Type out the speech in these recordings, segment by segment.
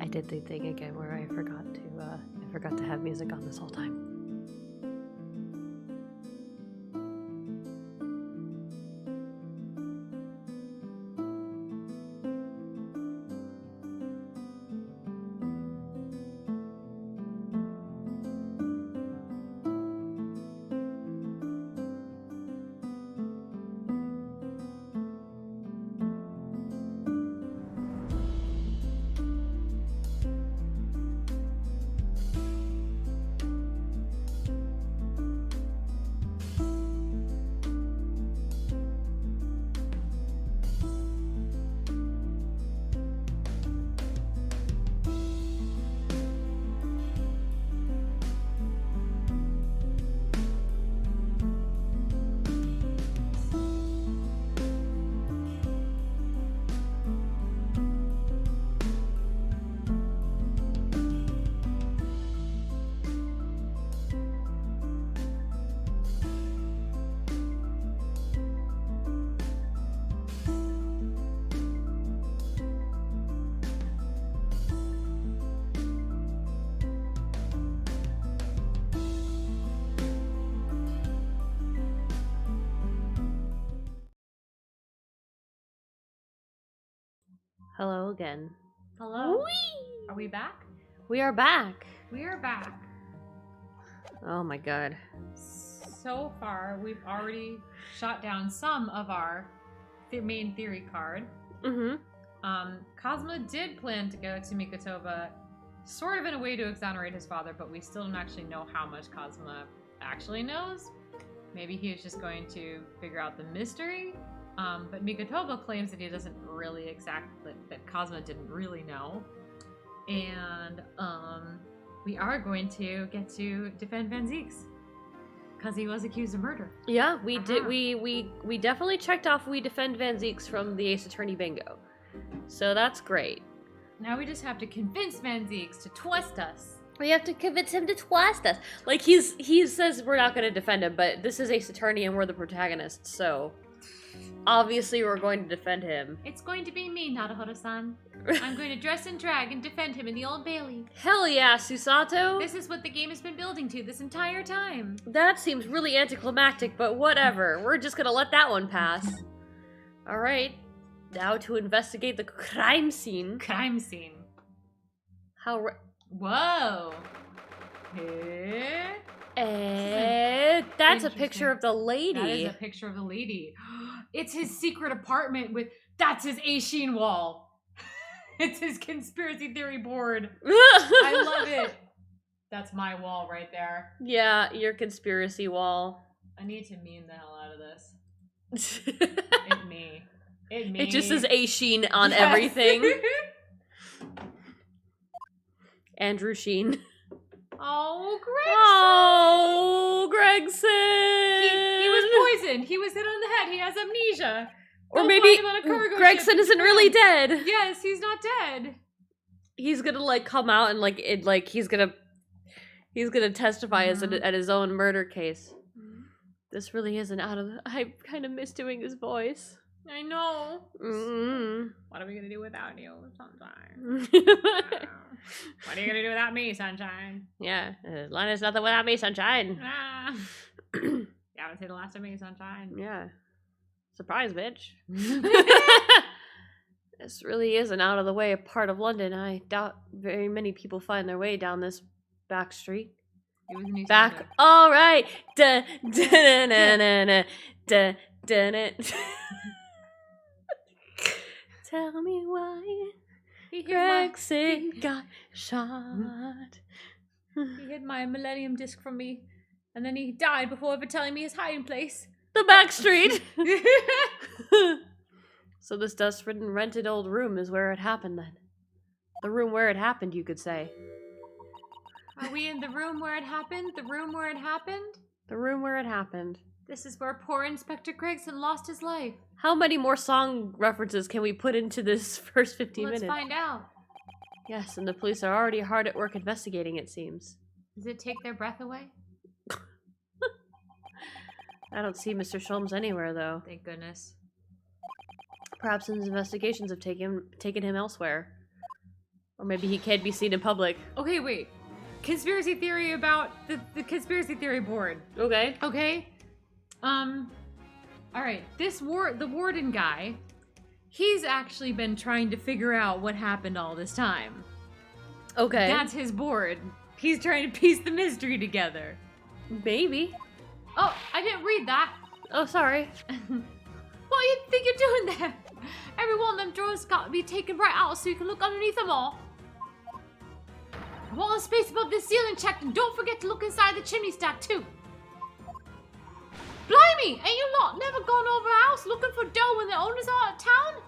did the thing again where I forgot to have music on this whole time. Hello again. Hello. Whee! Are we back? We are back. We are back. Oh my god. So far, we've already shot down some of our main theory card. Cosmo did plan to go to Mikotova sort of in a way to exonerate his father, but we still don't actually know how much Cosmo actually knows. Maybe he was just going to figure out the mystery. But Mikotova claims that he doesn't really that Cosmo didn't really know. And we are going to get to defend Van Zieks because he was accused of murder. Yeah, we did. We definitely checked off we defend Van Zieks from the Ace Attorney bingo. So that's great. Now we just have to convince Van Zieks to twist us. We have to convince him to twist us. Like he says we're not going to defend him, but this is Ace Attorney and we're the protagonists, so obviously we're going to defend him. It's going to be me, Naruto-san. I'm going to dress in drag and defend him in the Old Bailey. Hell yeah, Susato! This is what the game has been building to this entire time. That seems really anticlimactic, but whatever. We're just gonna let that one pass. Alright, now to investigate the crime scene. Crime scene. Whoa! That's a picture of the lady. That is a picture of the lady. It's his secret apartment that's his Aishin wall. It's his conspiracy theory board. I love it. That's my wall right there. Yeah, your conspiracy wall. I need to meme the hell out of this. Me. It just says Aishin on everything. Andrew Sheen. Oh, Gregson! Oh, Gregson! He was poisoned. He was hit on the head. He has amnesia. Or maybe Gregson isn't really dead. Yes, he's not dead. He's gonna like come out and he's gonna testify at his own murder case. This really isn't out of the... I kind of miss doing his voice. I know. What are we gonna do without you, Sunshine? What are you gonna do without me, Sunshine? Yeah, Linus, nothing without me, Sunshine. You haven't seen the last of me, Sunshine. Yeah. Surprise, bitch. This really is an out of the way part of London. I doubt very many people find their way down this back street. Back. All right. Da da na na na da da na. Tell me why Gregson got shot. He hid my Millennium Disc from me, and then he died before ever telling me his hiding place. The back street. So this dust-ridden rented old room is where it happened then. The room where it happened, you could say. Are we in the room where it happened? The room where it happened? The room where it happened. This is where poor Inspector Gregson lost his life. How many more song references can we put into this first 15 minutes? Let's find out. Yes, and the police are already hard at work investigating, it seems. Does it take their breath away? I don't see Mr. Sholmes anywhere, though. Thank goodness. Perhaps his investigations have taken him elsewhere. Or maybe he can't be seen in public. Okay, wait. Conspiracy theory about the conspiracy theory board. Okay. Okay? Alright, the warden guy, he's actually been trying to figure out what happened all this time. Okay. That's his board. He's trying to piece the mystery together. Maybe. Oh, I didn't read that. Oh, sorry. What do you think you're doing there? Every one of them drawers got to be taken right out so you can look underneath them all. Wall and space above the ceiling checked, and don't forget to look inside the chimney stack too. Blimey! Ain't you lot never gone over a house looking for dough when the owners are out of town?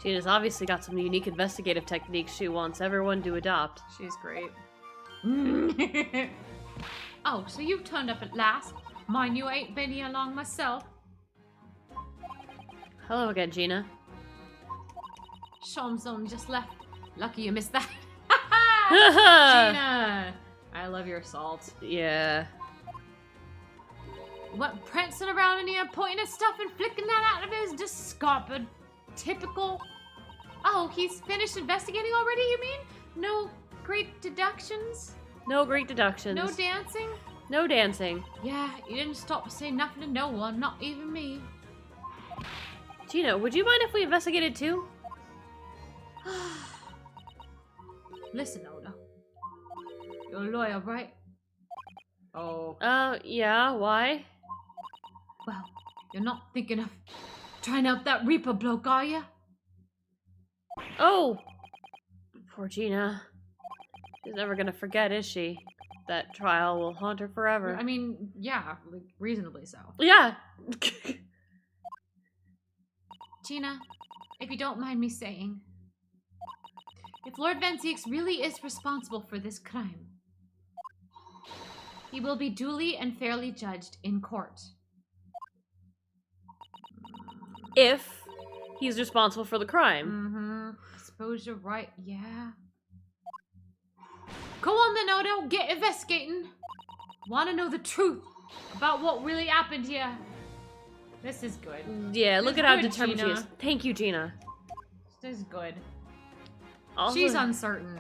Gina's obviously got some unique investigative techniques she wants everyone to adopt. She's great. Oh, so you've turned up at last. Mind you, ain't been here long myself. Hello again, Gina. Shawm's only just left. Lucky you missed that. Gina! Gina! I love your salt. Yeah. What, prancing around in here, pointing at stuff and flicking that out of his discarped. Typical. Oh, he's finished investigating already, you mean? No great deductions? No great deductions. No dancing? No dancing. Yeah, you didn't stop to say nothing to no one, not even me. Gina, would you mind if we investigated too? Listen, Oda. You're a lawyer, right? Oh. Yeah, why? Well, you're not thinking of trying out that Reaper bloke, are you? Oh! Poor Gina. She's never gonna forget, is she? That trial will haunt her forever. I mean, yeah, like, reasonably so. Yeah! Gina, if you don't mind me saying, if Lord Venziix really is responsible for this crime, he will be duly and fairly judged in court. If he's responsible for the crime. Mm-hmm. I suppose you're right, yeah. Go on then, Odo, get investigating. Want to know the truth about what really happened here. This is good. Yeah, look This at how is good, determined she Gina. is. Thank you, Gina. This is good. Also, She's uncertain.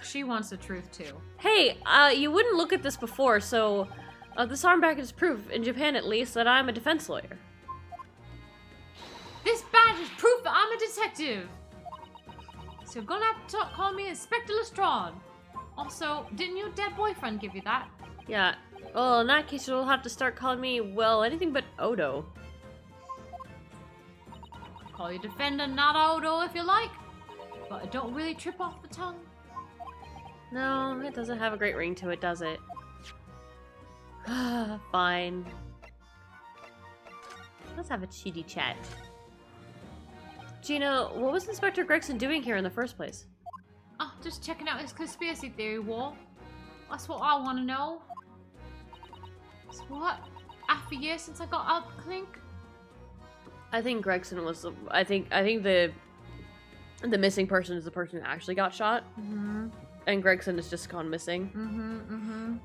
She wants the truth too. Hey, you wouldn't look at this before, so this armband is proof, in Japan at least, that I'm a defense lawyer. This badge is proof that I'm a detective. So you're gonna have to call me Inspector Lestrade. Also, didn't your dead boyfriend give you that? Yeah. Well, in that case, you'll have to start calling me, well, anything but Odo. Call you defender, not Odo if you like. But it don't really trip off the tongue. No, it doesn't have a great ring to it, does it? Fine. Let's have a chitty chat. Gina, what was Inspector Gregson doing here in the first place? Oh, just checking out his conspiracy theory wall. That's what I want to know. So what? Half a year since I got out the clink? I think Gregson was the... I think the missing person is the person who actually got shot. Mm-hmm. And Gregson has just gone missing. Mm-hmm.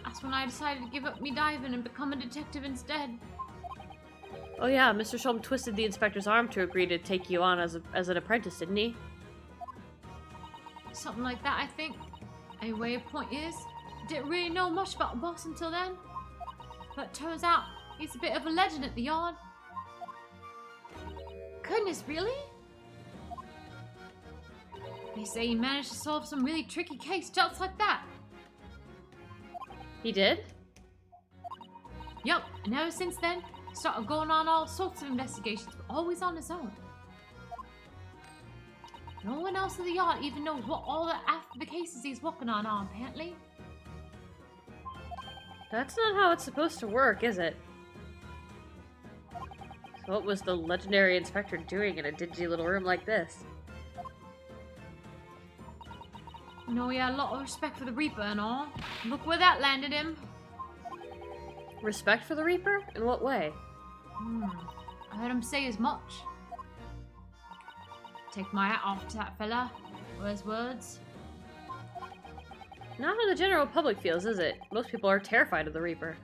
That's when I decided to give up me diving and become a detective instead. Oh yeah, Mr. Shulm twisted the inspector's arm to agree to take you on as an apprentice, didn't he? Something like that, I think. Anyway, point is, I didn't really know much about the boss until then. But turns out, he's a bit of a legend at the yard. Goodness, really? They say he managed to solve some really tricky case just like that. He did? Yup, and ever since then, started going on all sorts of investigations, but always on his own. No one else in the yard even knows what all the cases he's working on are, apparently. That's not how it's supposed to work, is it? So what was the legendary inspector doing in a dingy little room like this? You know, he had a lot of respect for the Reaper and all. Look where that landed him. Respect for the Reaper? In what way? I heard him say as much. Take my hat off to that fella. Where's words? Not how the general public feels, is it? Most people are terrified of the Reaper.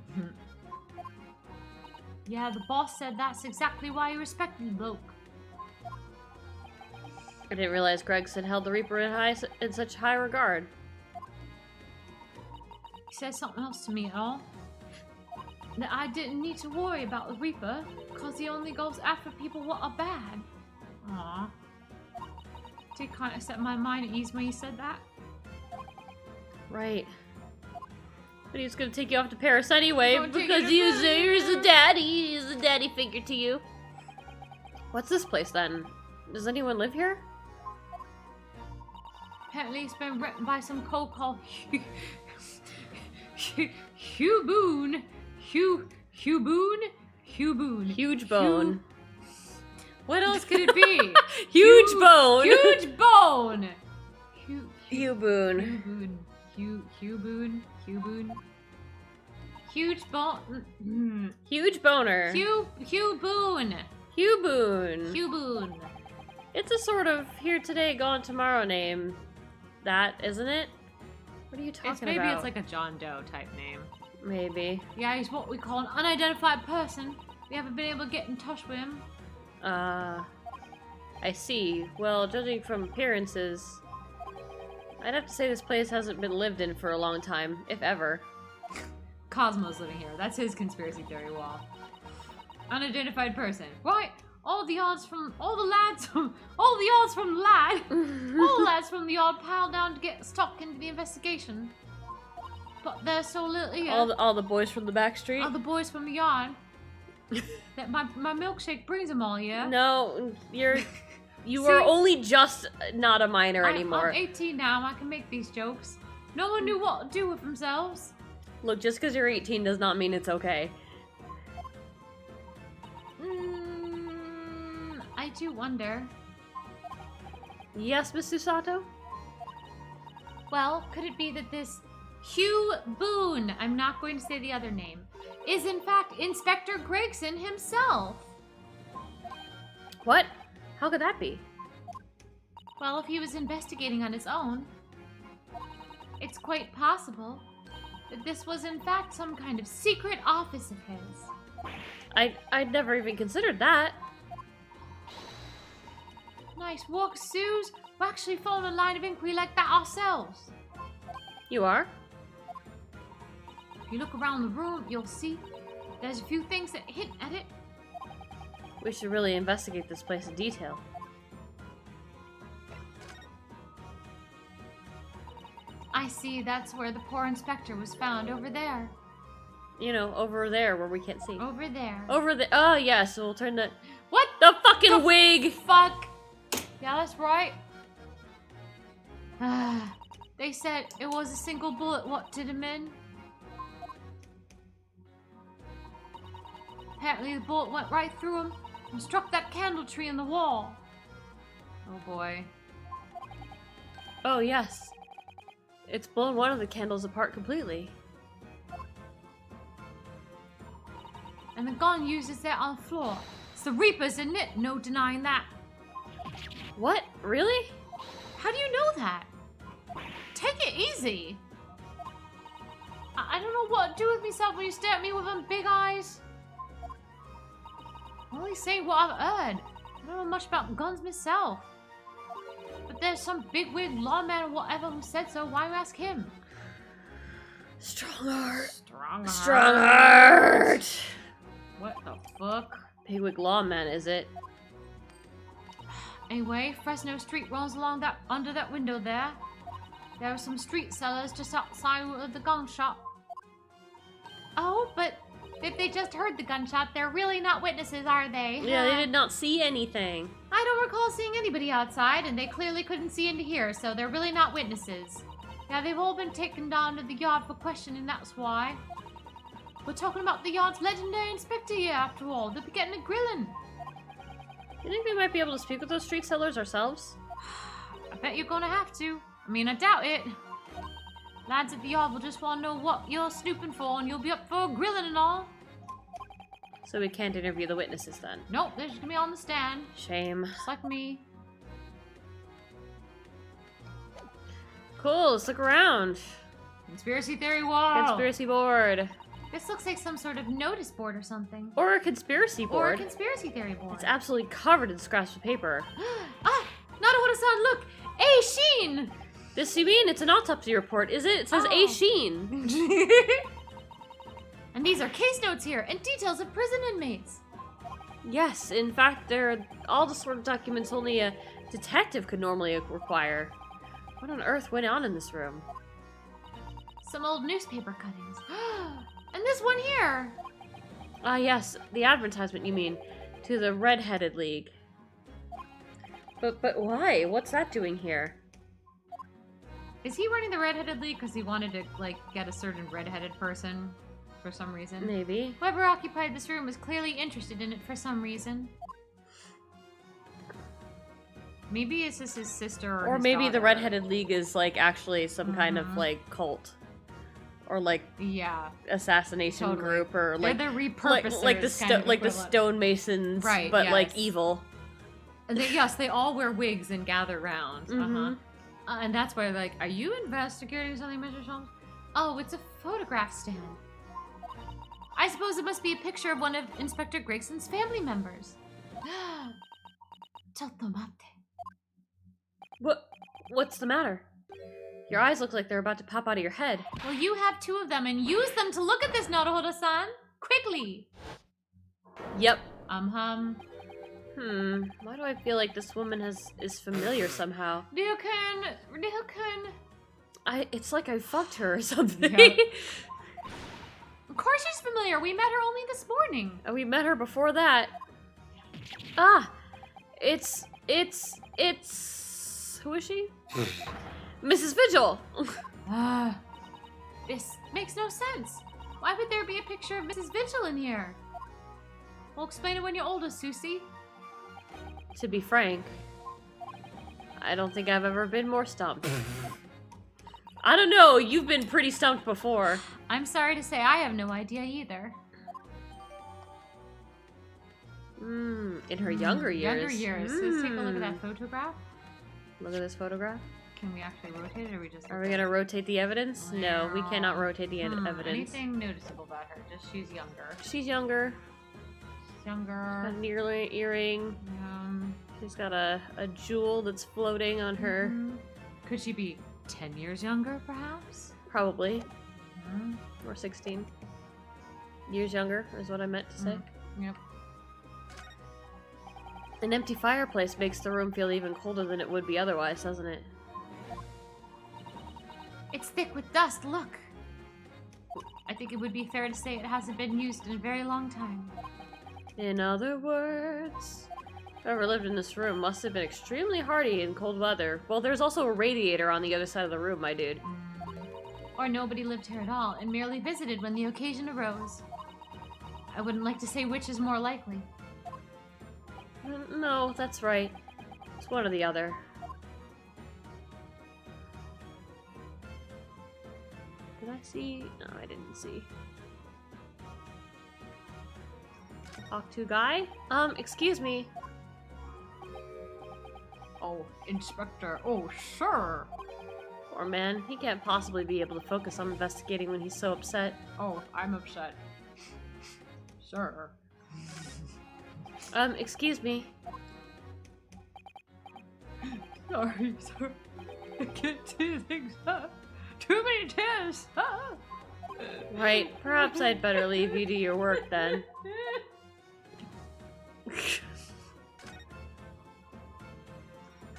Yeah, the boss said that's exactly why he respected the bloke. I didn't realize Gregson held the Reaper in such high regard. He said something else to me at all. That I didn't need to worry about the Reaper, because he only goes after people what are bad. Aww. Did kind of set my mind at ease when you said that. Right. But he's gonna take you off to Paris anyway, because he's a daddy. He's a daddy figure to you. What's this place then? Does anyone live here? Apparently it's been written by some code called Hugh Boone. Hugh Boone? Hugh Boone. Huge bone. What else could it be? Huge bone. Huge bone. Hugh Boone. Hugh Boone. Huge bone. Huge boner. Hugh Boone. Hugh Boone. Hugh Boone. It's a sort of here today, gone tomorrow name. That, isn't it? What are you talking about? Maybe it's like a John Doe type name. Maybe. Yeah, he's what we call an unidentified person. We haven't been able to get in touch with him. I see. Well, judging from appearances, I'd have to say this place hasn't been lived in for a long time, if ever. Cosmo's living here. That's his conspiracy theory wall. Unidentified person. Right. All the lads from the yard piled down to get stuck into the investigation. But there's so little here. All the boys from the back street? All the boys from the yard. That my milkshake brings them all here. No, you are only just not a minor anymore. I'm 18 now. I can make these jokes. No one knew what to do with themselves. Look, just because you're 18 does not mean it's okay. I do wonder. Yes, Miss Susato? Well, could it be that this Hugh Boone, I'm not going to say the other name, is in fact Inspector Gregson himself? What? How could that be? Well, if he was investigating on his own, it's quite possible that this was in fact some kind of secret office of his. I'd never even considered that. Nice work, Suze. We're actually following a line of inquiry like that ourselves. You are? If you look around the room, you'll see there's a few things that hint at it. We should really investigate this place in detail. I see, that's where the poor inspector was found, over there. You know, over there where we can't see. Over there. Over there. Oh, yeah, so we'll turn the... What? The fucking wig! Fuck! Yeah, that's right. They said it was a single bullet what did him in. Apparently the bullet went right through him and struck that candle tree in the wall. Oh boy. Oh, yes. It's blown one of the candles apart completely. And the gun used is there on the floor. It's the Reaper's, isn't it? No denying that. What? Really? How do you know that? Take it easy. I don't know what to do with myself when you stare at me with them big eyes. I'm only saying what I've heard. I don't know much about guns myself. But there's some bigwig lawman or whatever who said so. Why you ask him? Strong heart. Strong heart. Strong heart. What the fuck? Bigwig lawman, is it? Anyway, Fresno Street runs along that under that window there. There are some street sellers just outside of the gun shop. Oh, but if they just heard the gunshot, they're really not witnesses, are they? Yeah, they did not see anything. I don't recall seeing anybody outside, and they clearly couldn't see into here, so they're really not witnesses. Yeah, they've all been taken down to the yard for questioning, that's why. We're talking about the yard's legendary inspector here, after all. They'll be getting a grilling. You think we might be able to speak with those street sellers ourselves? I bet you're gonna have to. I mean, I doubt it. Lads at the yard will just want to know what you're snooping for, and you'll be up for grilling and all. So we can't interview the witnesses then? Nope, they're just gonna be on the stand. Shame. Just like me. Cool, let's look around. Conspiracy theory wall. Conspiracy board. This looks like some sort of notice board or something. Or a conspiracy board. Or a conspiracy theory board. It's absolutely covered in scraps of paper. Ah! Not what Naruto-san, look! A. Sheen! This you mean? It's an autopsy report, is it? It says A. Sheen. And these are case notes here, and details of prison inmates. Yes, in fact, they're all the sort of documents only a detective could normally require. What on earth went on in this room? Some old newspaper cuttings. And this one here! Ah, yes, the advertisement, you mean, to the Red-Headed League. But why? What's that doing here? Is he running the Red-Headed League because he wanted to, like, get a certain red-headed person for some reason? Maybe. Whoever occupied this room was clearly interested in it for some reason. Maybe it's just his sister or his maybe daughter. the Red-Headed League is, like, actually some kind of, like, cult. Or, like, assassination totally. group, or, like... They're the repurposers, like the stonemasons, right, but, yes. like, evil. Yes, they all wear wigs and gather round. Mm-hmm. And that's why, like, are you investigating something, Mr. Sholmes? Oh, it's a photograph stand. I suppose it must be a picture of one of Inspector Gregson's family members. What's the matter? Your eyes look like they're about to pop out of your head. Well, you have two of them, and use them to look at this, Naruto-san! Quickly! Yep. Why do I feel like this woman is familiar somehow? Ryo-kun! It's like I fucked her or something. Yep. Of course she's familiar. We met her only this morning. And we met her before that. Ah! It's... Who is she? Mrs. Vigil! This makes no sense. Why would there be a picture of Mrs. Vigil in here? We'll explain it when you're older, Susie. To be frank, I don't think I've ever been more stumped. I don't know, you've been pretty stumped before. I'm sorry to say I have no idea either. In her younger years. Younger years. So let's take a look at that photograph. Look at this photograph. Can we actually rotate it, or we just... Are we gonna rotate the evidence? No, we cannot rotate the evidence. Anything noticeable about her? Just she's younger. She's younger. Younger. An earring. She's got a jewel that's floating on her. Could she be 10 years younger, perhaps? Probably. Or 16. Years younger is what I meant to say. Yep. An empty fireplace makes the room feel even colder than it would be otherwise, doesn't it? It's thick with dust, look! I think it would be fair to say it hasn't been used in a very long time. In other words, whoever lived in this room must have been extremely hardy in cold weather. Well, there's also a radiator on the other side of the room, my dude. Or nobody lived here at all and merely visited when the occasion arose. I wouldn't like to say which is more likely. No, that's right. It's one or the other. Did I see? No, I didn't see. Talk to guy? Excuse me. Oh, Inspector. Oh, sure. Poor man. He can't possibly be able to focus on investigating when he's so upset. Oh, I'm upset. Sure. Excuse me. Sorry, sir. I can't do things up. Too many tears. Right. Perhaps I'd better leave you to your work then.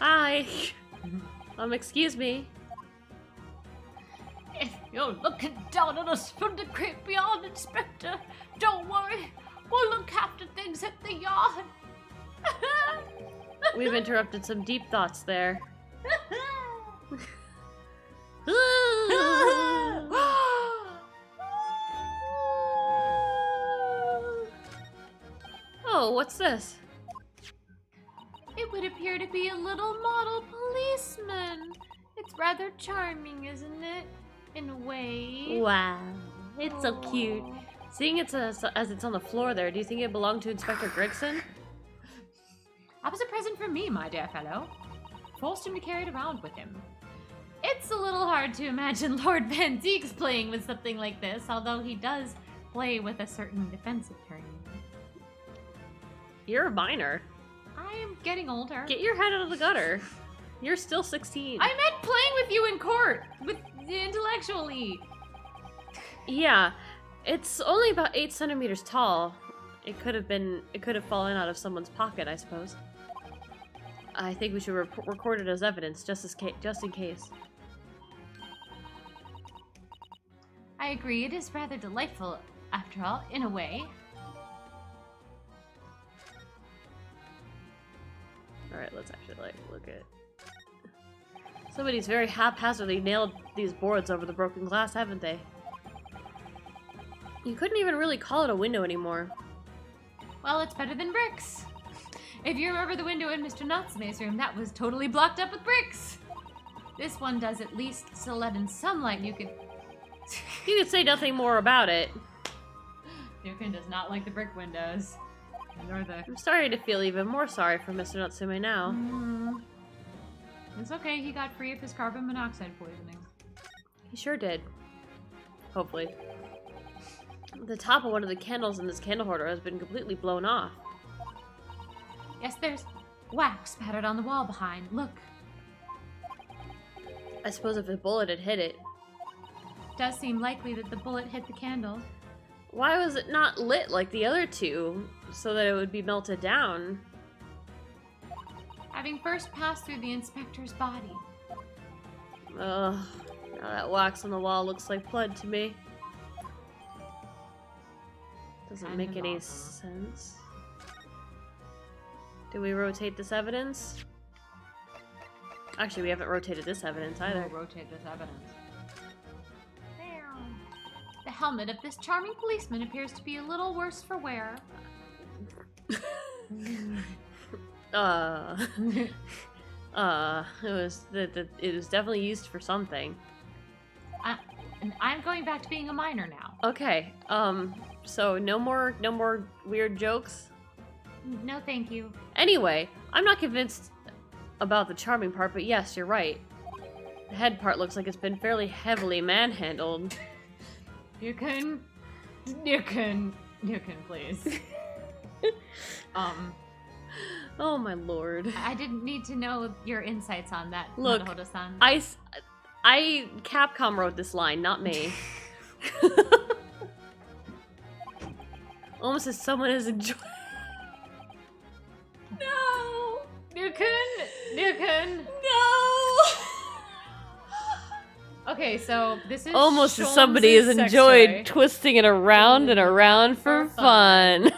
Hi. Excuse me. If you're looking down on us from the creek beyond, Inspector, don't worry. We'll look after things at the yard. We've interrupted some deep thoughts there. Oh, what's this? It would appear to be a little model policeman. It's rather charming, isn't it? In a way. Wow, it's so cute. Seeing it as it's on the floor there, do you think it belonged to Inspector Gregson? That was a present for me, my dear fellow. Forced him to carry it around with him. It's a little hard to imagine Lord Van Deeks playing with something like this, although he does play with a certain defensive turn. You're a minor. I am getting older. Get your head out of the gutter. You're still 16. I meant playing with you in court, intellectually. Yeah, it's only about 8 centimeters tall. It could have fallen out of someone's pocket, I suppose. I think we should record it as evidence, just in case. I agree, it is rather delightful, after all, in a way. Alright, let's actually, look at... Somebody's very haphazardly nailed these boards over the broken glass, haven't they? You couldn't even really call it a window anymore. Well, it's better than bricks. If you remember the window in Mr. Natsume's room, that was totally blocked up with bricks. This one does at least still let in sunlight. You could say nothing more about it. Yukin does not like the brick windows. Nor the... I'm starting to feel even more sorry for Mr. Natsume now. It's okay, he got free of his carbon monoxide poisoning. He sure did. Hopefully. The top of one of the candles in this candle holder has been completely blown off. Yes, there's wax spattered on the wall behind. Look. I suppose if a bullet had hit it. Does seem likely that the bullet hit the candle. Why was it not lit like the other two, so that it would be melted down? Having first passed through the inspector's body. Ugh, now that wax on the wall looks like blood to me. Doesn't make any sense. Do we rotate this evidence? Actually, we haven't rotated this evidence either. We'll rotate this evidence. The helmet of this charming policeman appears to be a little worse for wear. It was definitely used for something. And I'm going back to being a minor now. Okay. So no more weird jokes. No, thank you. Anyway, I'm not convinced about the charming part, but yes, you're right. The head part looks like it's been fairly heavily manhandled. You can, please. Oh my lord. I didn't need to know your insights on that. Look, Naruto-san. I Capcom wrote this line, not me. Almost as someone is enjoying. No! Ryukun! No! Okay, so this is almost as Sholmes' somebody has sex enjoyed toy. twisting it around and around for fun.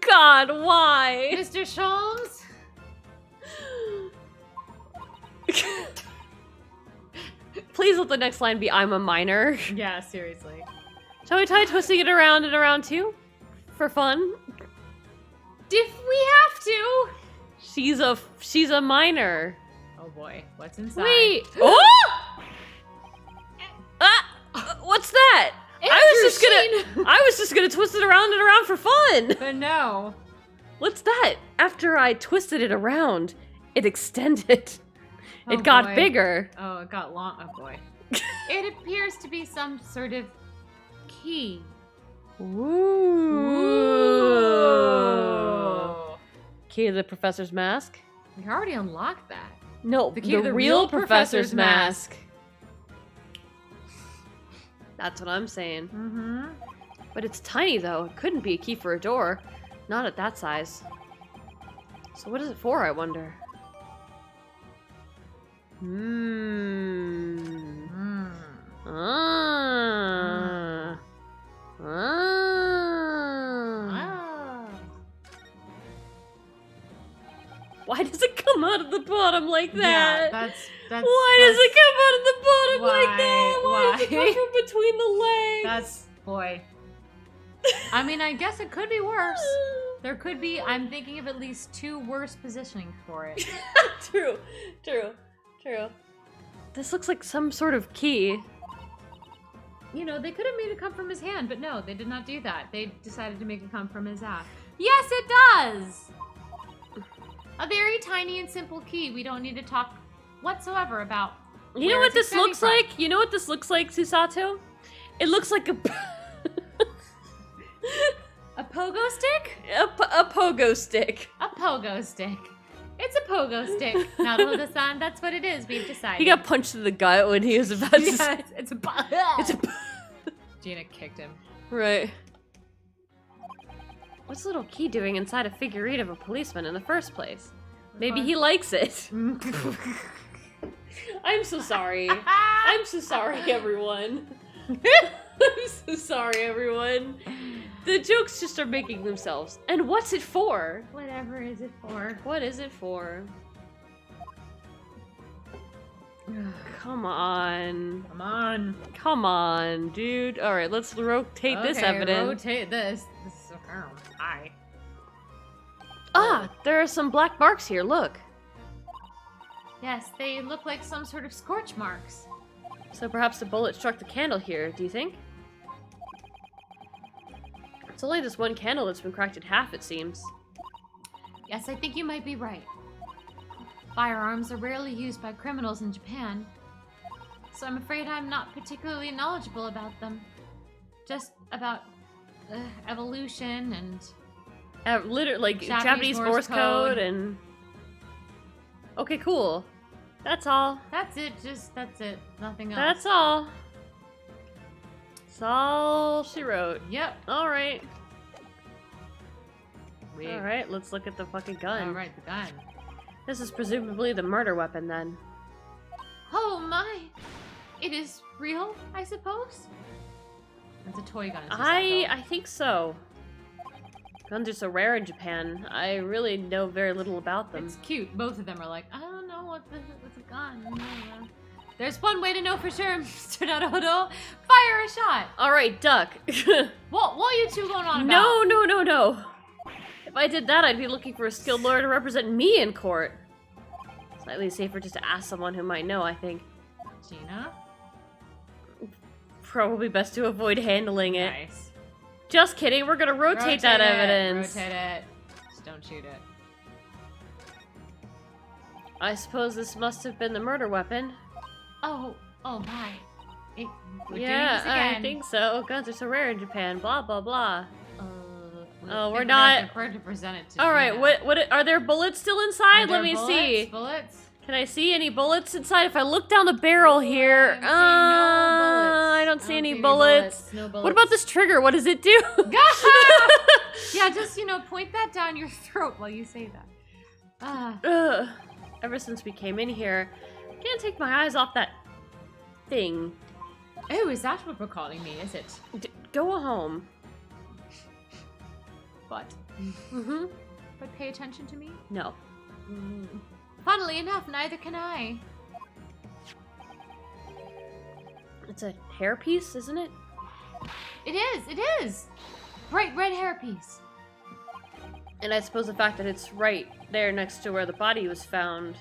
God, why? Mr. Sholmes? Please let the next line be I'm a minor. Yeah, seriously. Shall we try twisting it around and around too? For fun? If we have to! She's a minor. Oh boy, what's inside? Wait! Oh! What's that? I was just gonna twist it around and around for fun. But no. What's that? After I twisted it around, it extended. Oh, it got boy. bigger. Oh, it got long. Oh boy. It appears to be some sort of key. Ooh. Key to the professor's mask? We already unlocked that. No, the key to the real real professor's professor's mask. That's what I'm saying. Mm-hmm. But it's tiny though. It couldn't be a key for a door. Not at that size. So what is it for, I wonder? Why does it come out of the bottom like that? Yeah, that's Why does it come out of the bottom like that? Why Why? does it come from between the legs? That's boy. I mean, I guess it could be worse. There could be. I'm thinking of at least 2 worse positioning for it. True. This looks like some sort of key. You know, they could have made it come from his hand, but no, they did not do that. They decided to make it come from his ass. Yes, it does! A very tiny and simple key. We don't need to talk whatsoever about. You know what this looks like? You know what this looks like, Susato? It looks like a... A pogo stick? a pogo stick. A pogo stick. It's a pogo stick. Naruto-san, that's what it is. We've decided. He got punched in the gut when he was about to say... It's a It's a... Gina kicked him. Right. What's little key doing inside a figurine of a policeman in the first place? Maybe he likes it. I'm so sorry. I'm so sorry, everyone. I'm so sorry, everyone. The jokes just are making themselves. And what's it for? Whatever is it for? What is it for? Come on. Come on. Come on, dude. All right, let's rotate this evidence. Rotate this. Hi. Ah, there are some black marks here, look. Yes, they look like some sort of scorch marks. So perhaps the bullet struck the candle here, do you think? It's only this one candle that's been cracked in half, it seems. Yes, I think you might be right. Firearms are rarely used by criminals in Japan, so I'm afraid I'm not particularly knowledgeable about them. Just about evolution and... literally, like, Japanese Morse code and... Okay, cool. That's all. That's it, that's it. Nothing else. That's all. That's all she wrote. Yep. Alright. Alright, let's look at the fucking gun. Alright, the gun. This is presumably the murder weapon, then. Oh my! It is real, I suppose? It's a toy gun. I think so. Guns are so rare in Japan. I really know very little about them. It's cute. Both of them are like, I don't know what's a gun. There's one way to know for sure, Mr. Naruto. Fire a shot. All right, duck. What are you two going on about? No. If I did that, I'd be looking for a skilled lawyer to represent me in court. Slightly safer just to ask someone who might know, I think. Gina? Probably best to avoid handling it. Nice. Just kidding, we're gonna rotate that evidence. Rotate it. Just don't shoot it. I suppose this must have been the murder weapon. Oh my. We're doing Yeah, this again. I think so. Guns are so rare in Japan, blah, blah, blah. We're not... We're to present it to Alright, Gina. what, are there bullets still inside? Let me see. Bullets? Can I see any bullets inside? If I look down the barrel here, I don't see any bullets. No bullets. What about this trigger? What does it do? Yeah, just, point that down your throat while you say that. Ugh. Ever since we came in here, I can't take my eyes off that thing. Oh, is that what we're calling me, is it? Go home. What? Mm-hmm. But pay attention to me? No. Funnily enough, neither can I. It's a hairpiece, isn't it? It is! Bright red hairpiece. And I suppose the fact that it's right there next to where the body was found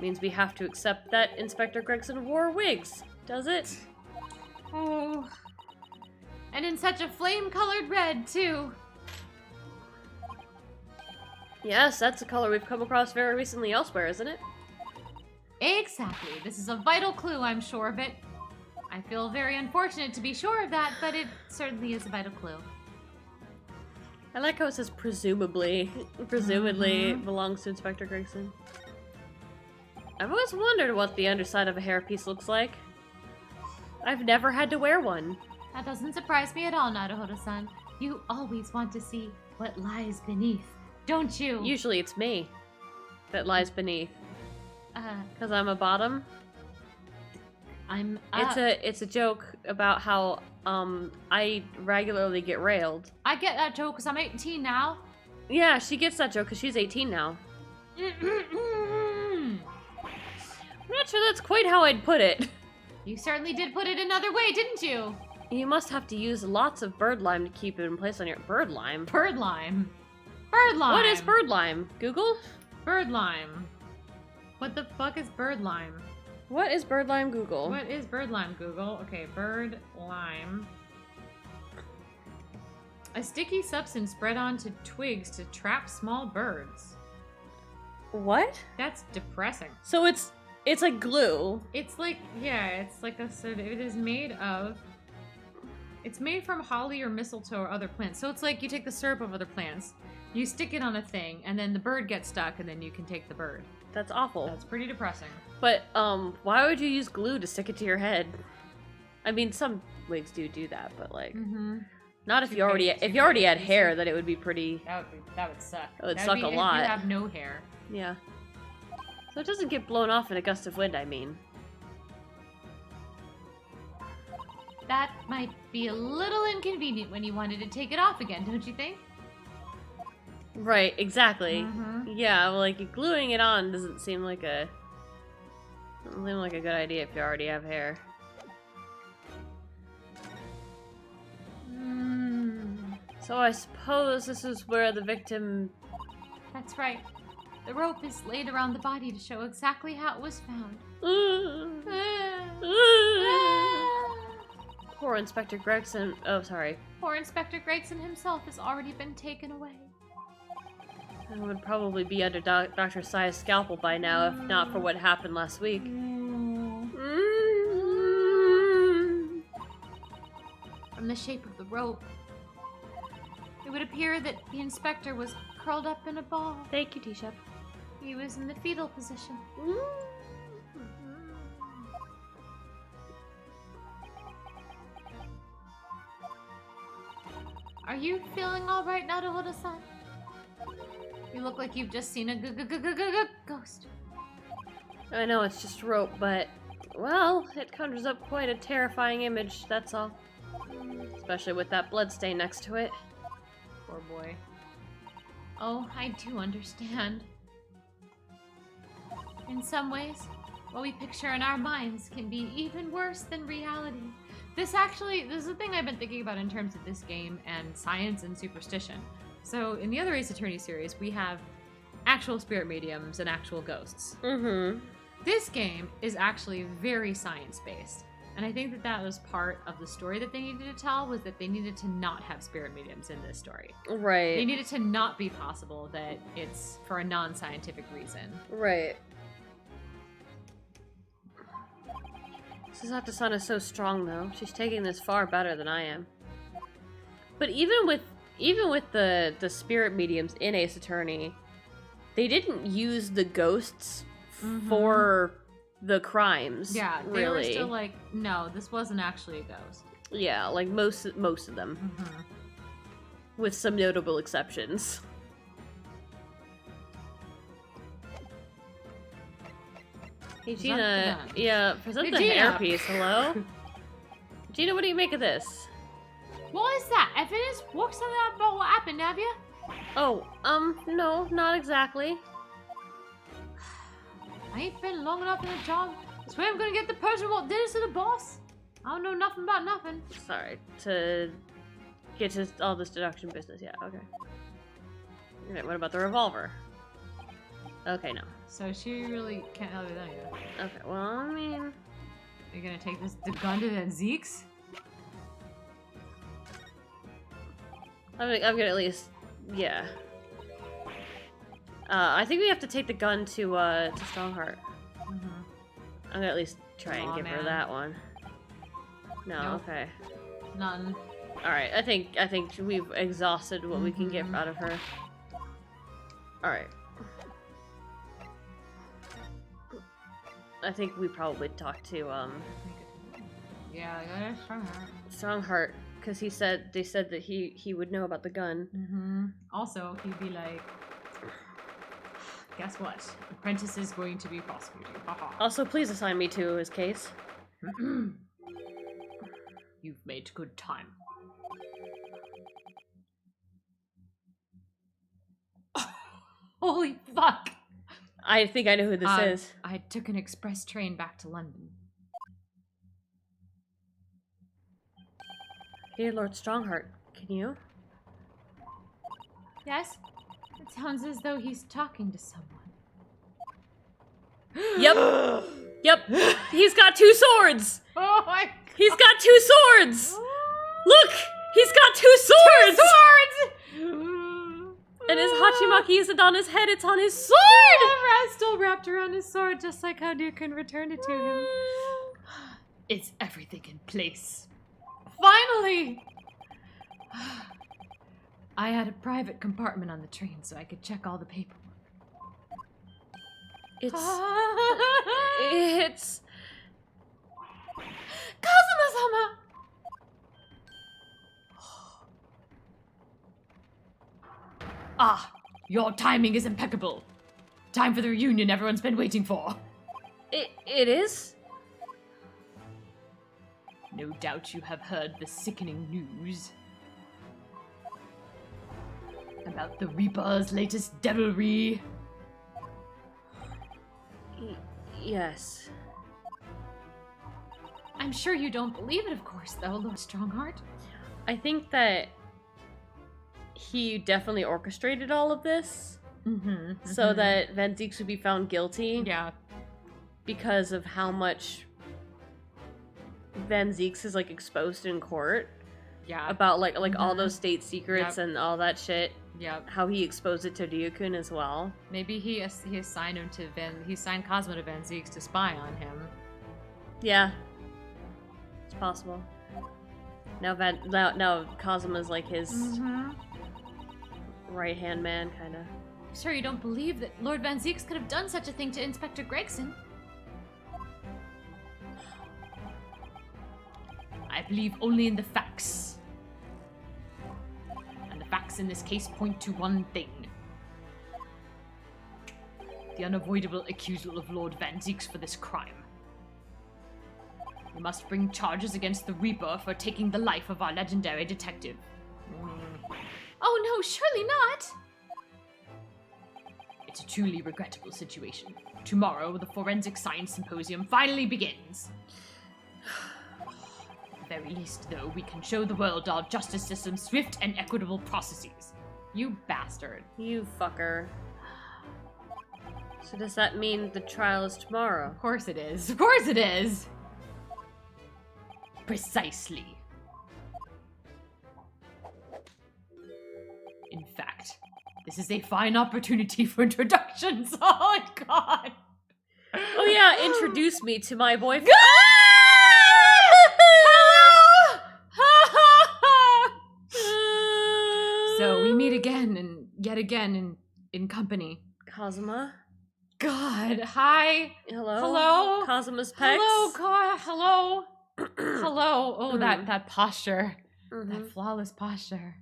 means we have to accept that Inspector Gregson wore wigs, does it? Oh. And in such a flame-colored red, too. Yes, that's a color we've come across very recently elsewhere, isn't it? Exactly. This is a vital clue, I'm sure of it. I feel very unfortunate to be sure of that, but it certainly is a vital clue. I like how it says presumably. Presumably belongs to Inspector Gregson. I've always wondered what the underside of a hairpiece looks like. I've never had to wear one. That doesn't surprise me at all, Naruto-san. You always want to see what lies beneath, don't you? Usually it's me that lies beneath. Because I'm a bottom. I'm It's a joke about how I regularly get railed. I get that joke because I'm 18 now. Yeah, she gets that joke because she's 18 now. I'm not sure that's quite how I'd put it. You certainly did put it another way, didn't you? You must have to use lots of bird lime to keep it in place on your... Bird lime? Bird lime. Bird lime. What is bird lime? Google? Bird lime. What the fuck is bird lime? What is bird lime? Google. What is bird lime? Google. Okay, bird lime. A sticky substance spread onto twigs to trap small birds. What? That's depressing. So it's like glue. It's like, yeah, it's like a sort of, it is made of, it's made from holly or mistletoe or other plants. So it's like you take the syrup of other plants, You stick it on a thing, and then the bird gets stuck, and then you can take the bird. That's awful. That's pretty depressing. But, why would you use glue to stick it to your head? I mean, some wigs do that, but, like, not if you already had hair, then it would be pretty... That would suck. It would suck a lot. If you have no hair. Yeah. So it doesn't get blown off in a gust of wind, I mean. That might be a little inconvenient when you wanted to take it off again, don't you think? Right, exactly. Yeah, well, like, gluing it on doesn't seem like a good idea if you already have hair. So I suppose this is where the victim... That's right. The rope is laid around the body to show exactly how it was found. Poor Inspector Gregson... Oh, sorry. Poor Inspector Gregson himself has already been taken away. It would probably be under Dr. Sai's scalpel by now, if not for what happened last week. From the shape of the rope, it would appear that the inspector was curled up in a ball. Thank you, T-Chef. He was in the fetal position. Are you feeling all right now, Tohoda-san? You look like you've just seen a ghost. I know it's just rope, but, well, it conjures up quite a terrifying image, that's all. Especially with that bloodstain next to it. Poor boy. Oh, I do understand. In some ways, what we picture in our minds can be even worse than reality. This is the thing I've been thinking about in terms of this game and science and superstition. So, in the other Ace Attorney series, we have actual spirit mediums and actual ghosts. This game is actually very science-based. And I think that was part of the story that they needed to tell, was that they needed to not have spirit mediums in this story. Right. They needed to not be possible that it's for a non-scientific reason. Right. Susato-san is so strong, though. She's taking this far better than I am. But even with the spirit mediums in Ace Attorney, they didn't use the ghosts for the crimes. Yeah, they really. were still like, no, this wasn't actually a ghost. Yeah, like most of them, with some notable exceptions. Hey Gina, yeah, present the hairpiece. Hello, Gina. What do you make of this? What is that? Evidence? What's something about what happened, have you? Oh, no, not exactly. I ain't been long enough in the job. That's where I'm gonna get the person what did this to the boss. I don't know nothing about nothing. Sorry, to get to all this deduction business. Yeah, okay. Okay, what about the revolver? Okay, no. So she really can't help you then either. Okay, well, I mean... Are you gonna take the gun to the Zeke's? I'm gonna at least... Yeah. I think we have to take the gun to Strongheart. I'm gonna at least try and give her that one. No, Nope. okay. None. Alright, I think we've exhausted what we can get out of her. Alright. I think we probably talked to, Yeah, Strongheart. Strongheart, because they said that he would know about the gun. Also, he'd be like, guess what? Apprentice is going to be prosecuting. Haha. Also, please assign me to his case. You've made good time. Holy fuck! I think I know who this is. I took an express train back to London. Dear Lord Strongheart, can you? Yes? It sounds as though he's talking to someone. Yep. Yep. He's got two swords. Oh my! He's got two swords. Look, he's got two swords. Two swords! And his Hachimaki isn't on his head; it's on his sword. It's still wrapped around his sword, just like how you can return it to him. It's everything in place. Finally! I had a private compartment on the train so I could check all the paperwork. It's Kazuma-sama! Ah, your timing is impeccable. Time for the reunion everyone's been waiting for. It is? No doubt you have heard the sickening news about the Reaper's latest devilry. Yes. I'm sure you don't believe it, of course, though, Lord Strongheart. I think that he definitely orchestrated all of this so that Van Zieks would be found guilty. Yeah. Because of how much Van Zieks is like exposed in court. Yeah. About like all those state secrets and all that shit. Yeah. How he exposed it to Ryukun as well. Maybe he assigned him to he signed Cosmo to Van Zieks to spy on him. Yeah. It's possible. Now Cosmo's like his right-hand man, kinda. Sure you don't believe that Lord Van Zieks could have done such a thing to Inspector Gregson? I believe only in the facts. And the facts in this case point to one thing. The unavoidable accusal of Lord Van Zieks for this crime. We must bring charges against the Reaper for taking the life of our legendary detective. Oh no, surely not! It's a truly regrettable situation. Tomorrow, the Forensic Science Symposium finally begins. At the very least, though, we can show the world our justice system's swift and equitable processes. You bastard. You fucker. So does that mean the trial is tomorrow? Of course it is. Of course it is! Precisely. In fact, this is a fine opportunity for introductions. Oh my god. Oh yeah, introduce me to my boyfriend. So we meet again and yet again in company. Kazuma. God, hi. Hello. Hello. Kazuma's pecs. Hello, God. Hello. Hello. Oh, that posture. That flawless posture.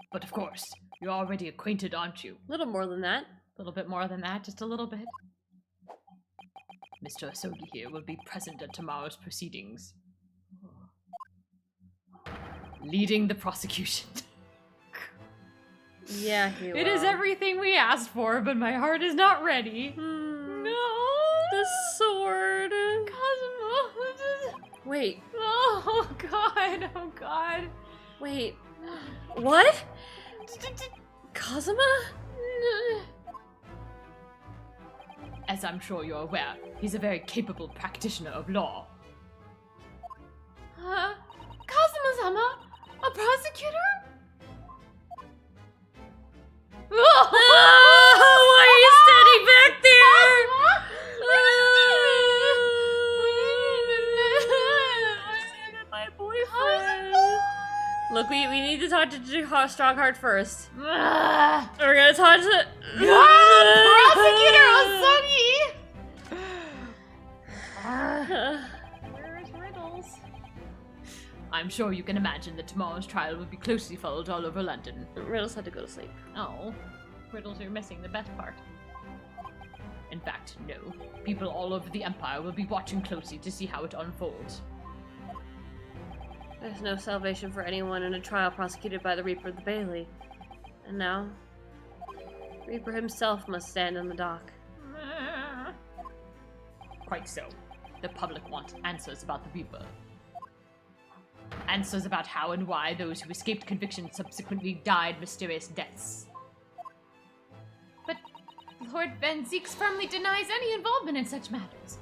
But of course, you're already acquainted, aren't you? A little more than that. A little bit more than that, just a little bit. Mr. Asogi here will be present at tomorrow's proceedings. Leading the prosecution. Yeah, he will. It is everything we asked for, but my heart is not ready. No! The sword. Cosmo! Wait. Oh, God. Oh, God. Wait. What? Kazuma? As I'm sure you're aware, he's a very capable practitioner of law. Kazuma-sama? A prosecutor? Why are you standing back there? My boyfriend. Look, we need to talk to Strongheart first. We're gonna talk to Prosecutor Asogi! Where's Riddles? I'm sure you can imagine that tomorrow's trial will be closely followed all over London. Riddles had to go to sleep. Oh, Riddles, you're missing the best part. In fact, no. People all over the Empire will be watching closely to see how it unfolds. There's no salvation for anyone in a trial prosecuted by the Reaper of the Bailey. And now, Reaper himself must stand in the dock. Quite so. The public want answers about the Reaper. Answers about how and why those who escaped conviction subsequently died mysterious deaths. But Lord Van Zieks firmly denies any involvement in such matters.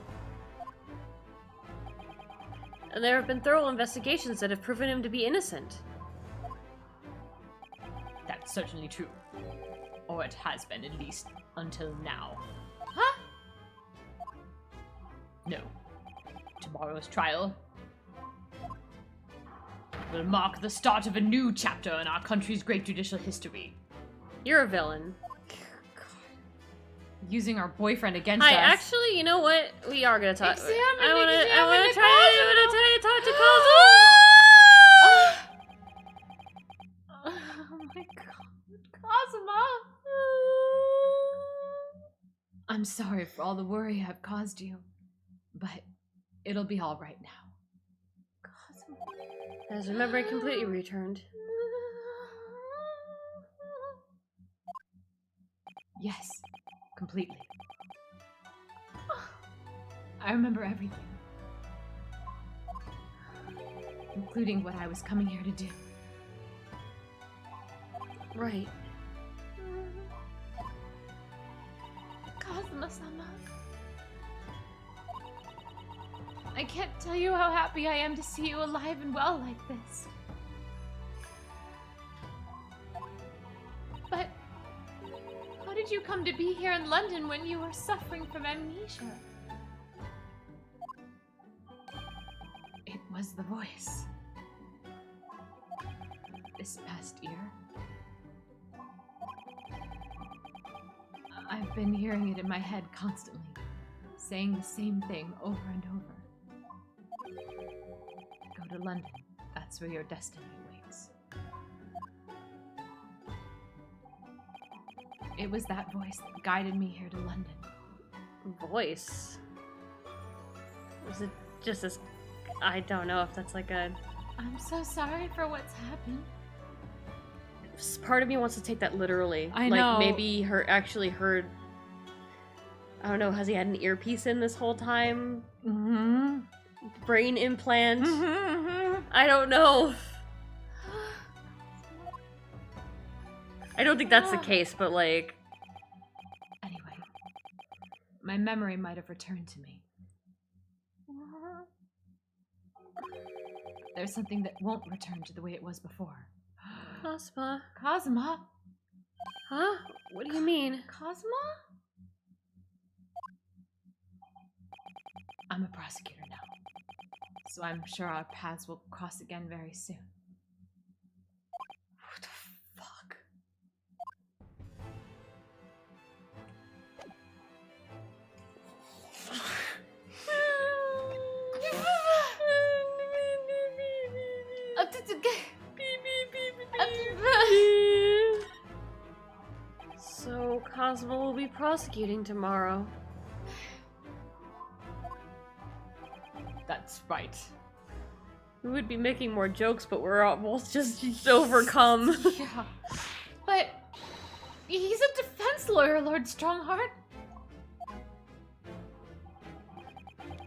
And there have been thorough investigations that have proven him to be innocent. That's certainly true. Or it has been, at least, until now. Huh? No. Tomorrow's trial will mark the start of a new chapter in our country's great judicial history. You're a villain. Using our boyfriend against Hi, us. actually, you know what? We are gonna talk. Examine I wanna Cosmo. try to talk to Cosmo. Oh my god, Cosmo! I'm sorry for all the worry I've caused you, but it'll be all right now. Cosmo. Has memory completely returned? Yes, completely. I remember everything, including what I was coming here to do. Right. Kazuma-sama. I can't tell you how happy I am to see you alive and well like this. But how did you come to be here in London when you were suffering from amnesia? It was the voice. This past year, I've been hearing it in my head constantly, saying the same thing over and over. Go to London. That's where your destiny waits. It was that voice that guided me here to London. Voice? Was it just this? I don't know if that's like a... I'm so sorry for what's happened. Part of me wants to take that literally. I like, know. maybe actually heard... I don't know, has he had an earpiece in this whole time? Mm-hmm. Brain implant? Mm-hmm. I don't know. I don't think that's the case, but like... Anyway, my memory might have returned to me. There's something that won't return to the way it was before. Cosma? Cosma? Huh? What do you mean? Cosma? I'm a prosecutor now, so I'm sure our paths will cross again very soon. What the fuck? So, Cosmo will be prosecuting tomorrow. That's right. We would be making more jokes, but we're almost just overcome. Yeah. But he's a defense lawyer, Lord Strongheart.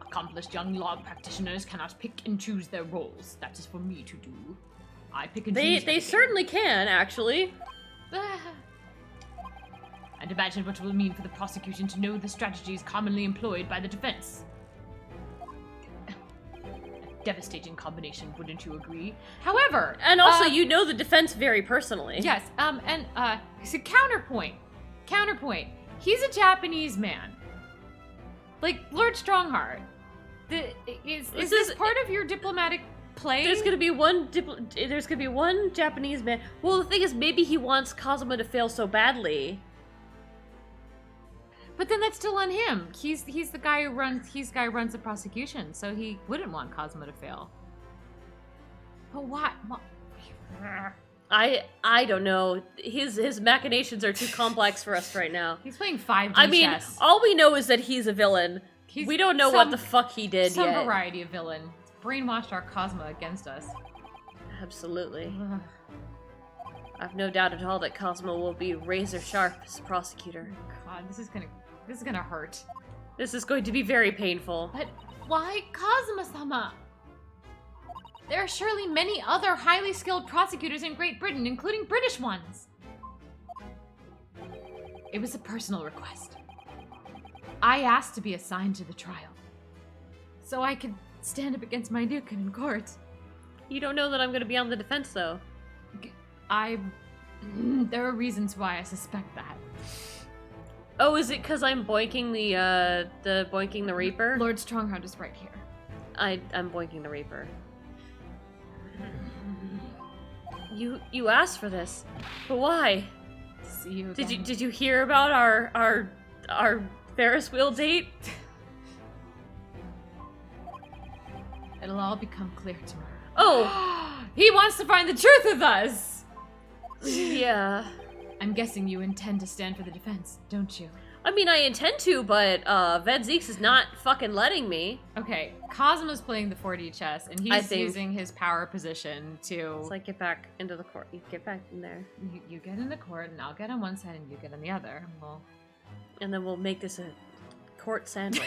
Accomplished young law practitioners cannot pick and choose their roles. That is for me to do. I pick and choose. They certainly can, actually. And imagine what it will mean for the prosecution to know the strategies commonly employed by the defense. A devastating combination, wouldn't you agree? However, And also, you know the defense very personally. yes, so counterpoint. Counterpoint. He's a Japanese man. Like, Lord Strongheart. Is this part of your diplomatic play? There's gonna be one Japanese man. Well, the thing is, maybe he wants Cosmo to fail so badly. But then that's still on him. He's the guy who runs the prosecution, so he wouldn't want Cosmo to fail. But why? I don't know. His machinations are too complex for us right now. He's playing 5D I mean, chess. all we know is that he's a villain. We don't know what the fuck he did some yet. variety of villain. Brainwashed our Cosmo against us. Absolutely. Ugh. I've no doubt at all that Cosmo will be razor sharp as a prosecutor. God, this is gonna hurt. This is going to be very painful. But why Kazuma-sama? There are surely many other highly skilled prosecutors in Great Britain, including British ones. It was a personal request. I asked to be assigned to the trial, so I could stand up against my Nukin in court. You don't know that I'm going to be on the defense, though. There are reasons why I suspect that. Oh, is it because I'm boinking the boinking the Reaper? Lord Strongheart is right here. I'm boinking the Reaper. You asked for this, but why? See you again. Did you hear about our Ferris wheel date? It'll all become clear tomorrow. Oh, he wants to find the truth with us! yeah. I'm guessing you intend to stand for the defense, don't you? I mean, I intend to, but VOD is not fucking letting me. Okay, Cosmo's playing the 4D chess, and he's using his power position to... It's like, get back into the court. You get back in there. You get in the court, and I'll get on one side, and you get on the other. And then we'll make this a court sandwich.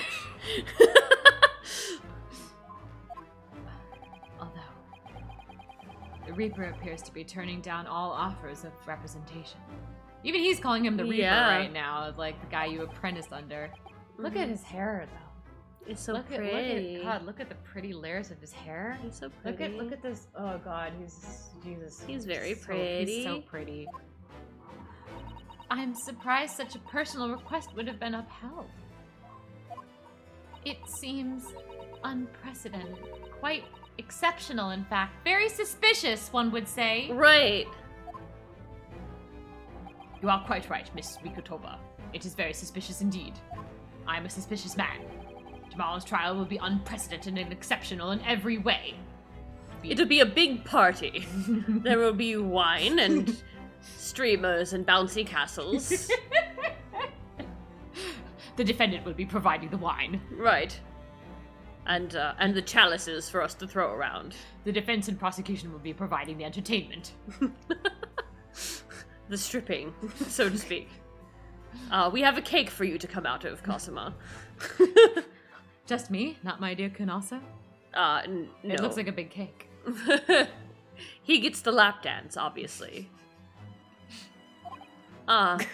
The Reaper appears to be turning down all offers of representation. Even he's calling him the Reaper right now, like the guy you apprenticed under. Look at his hair, though. It's so pretty. Look at the pretty layers of his hair. He's so pretty. Look at this. Oh God, Jesus. He's very pretty. He's so pretty. I'm surprised such a personal request would have been upheld. It seems unprecedented, quite exceptional, in fact. Very suspicious, one would say. Right. You are quite right, Miss Rikotova. It is very suspicious indeed. I am a suspicious man. Tomorrow's trial will be unprecedented and exceptional in every way. It'll be a big party. There will be wine and streamers and bouncy castles. The defendant will be providing the wine. Right. And the chalices for us to throw around. The defense and prosecution will be providing the entertainment. The stripping, so to speak. We have a cake for you to come out of, Cosima. Just me? Not my dear Kunasa? No. It looks like a big cake. He gets the lap dance, obviously. After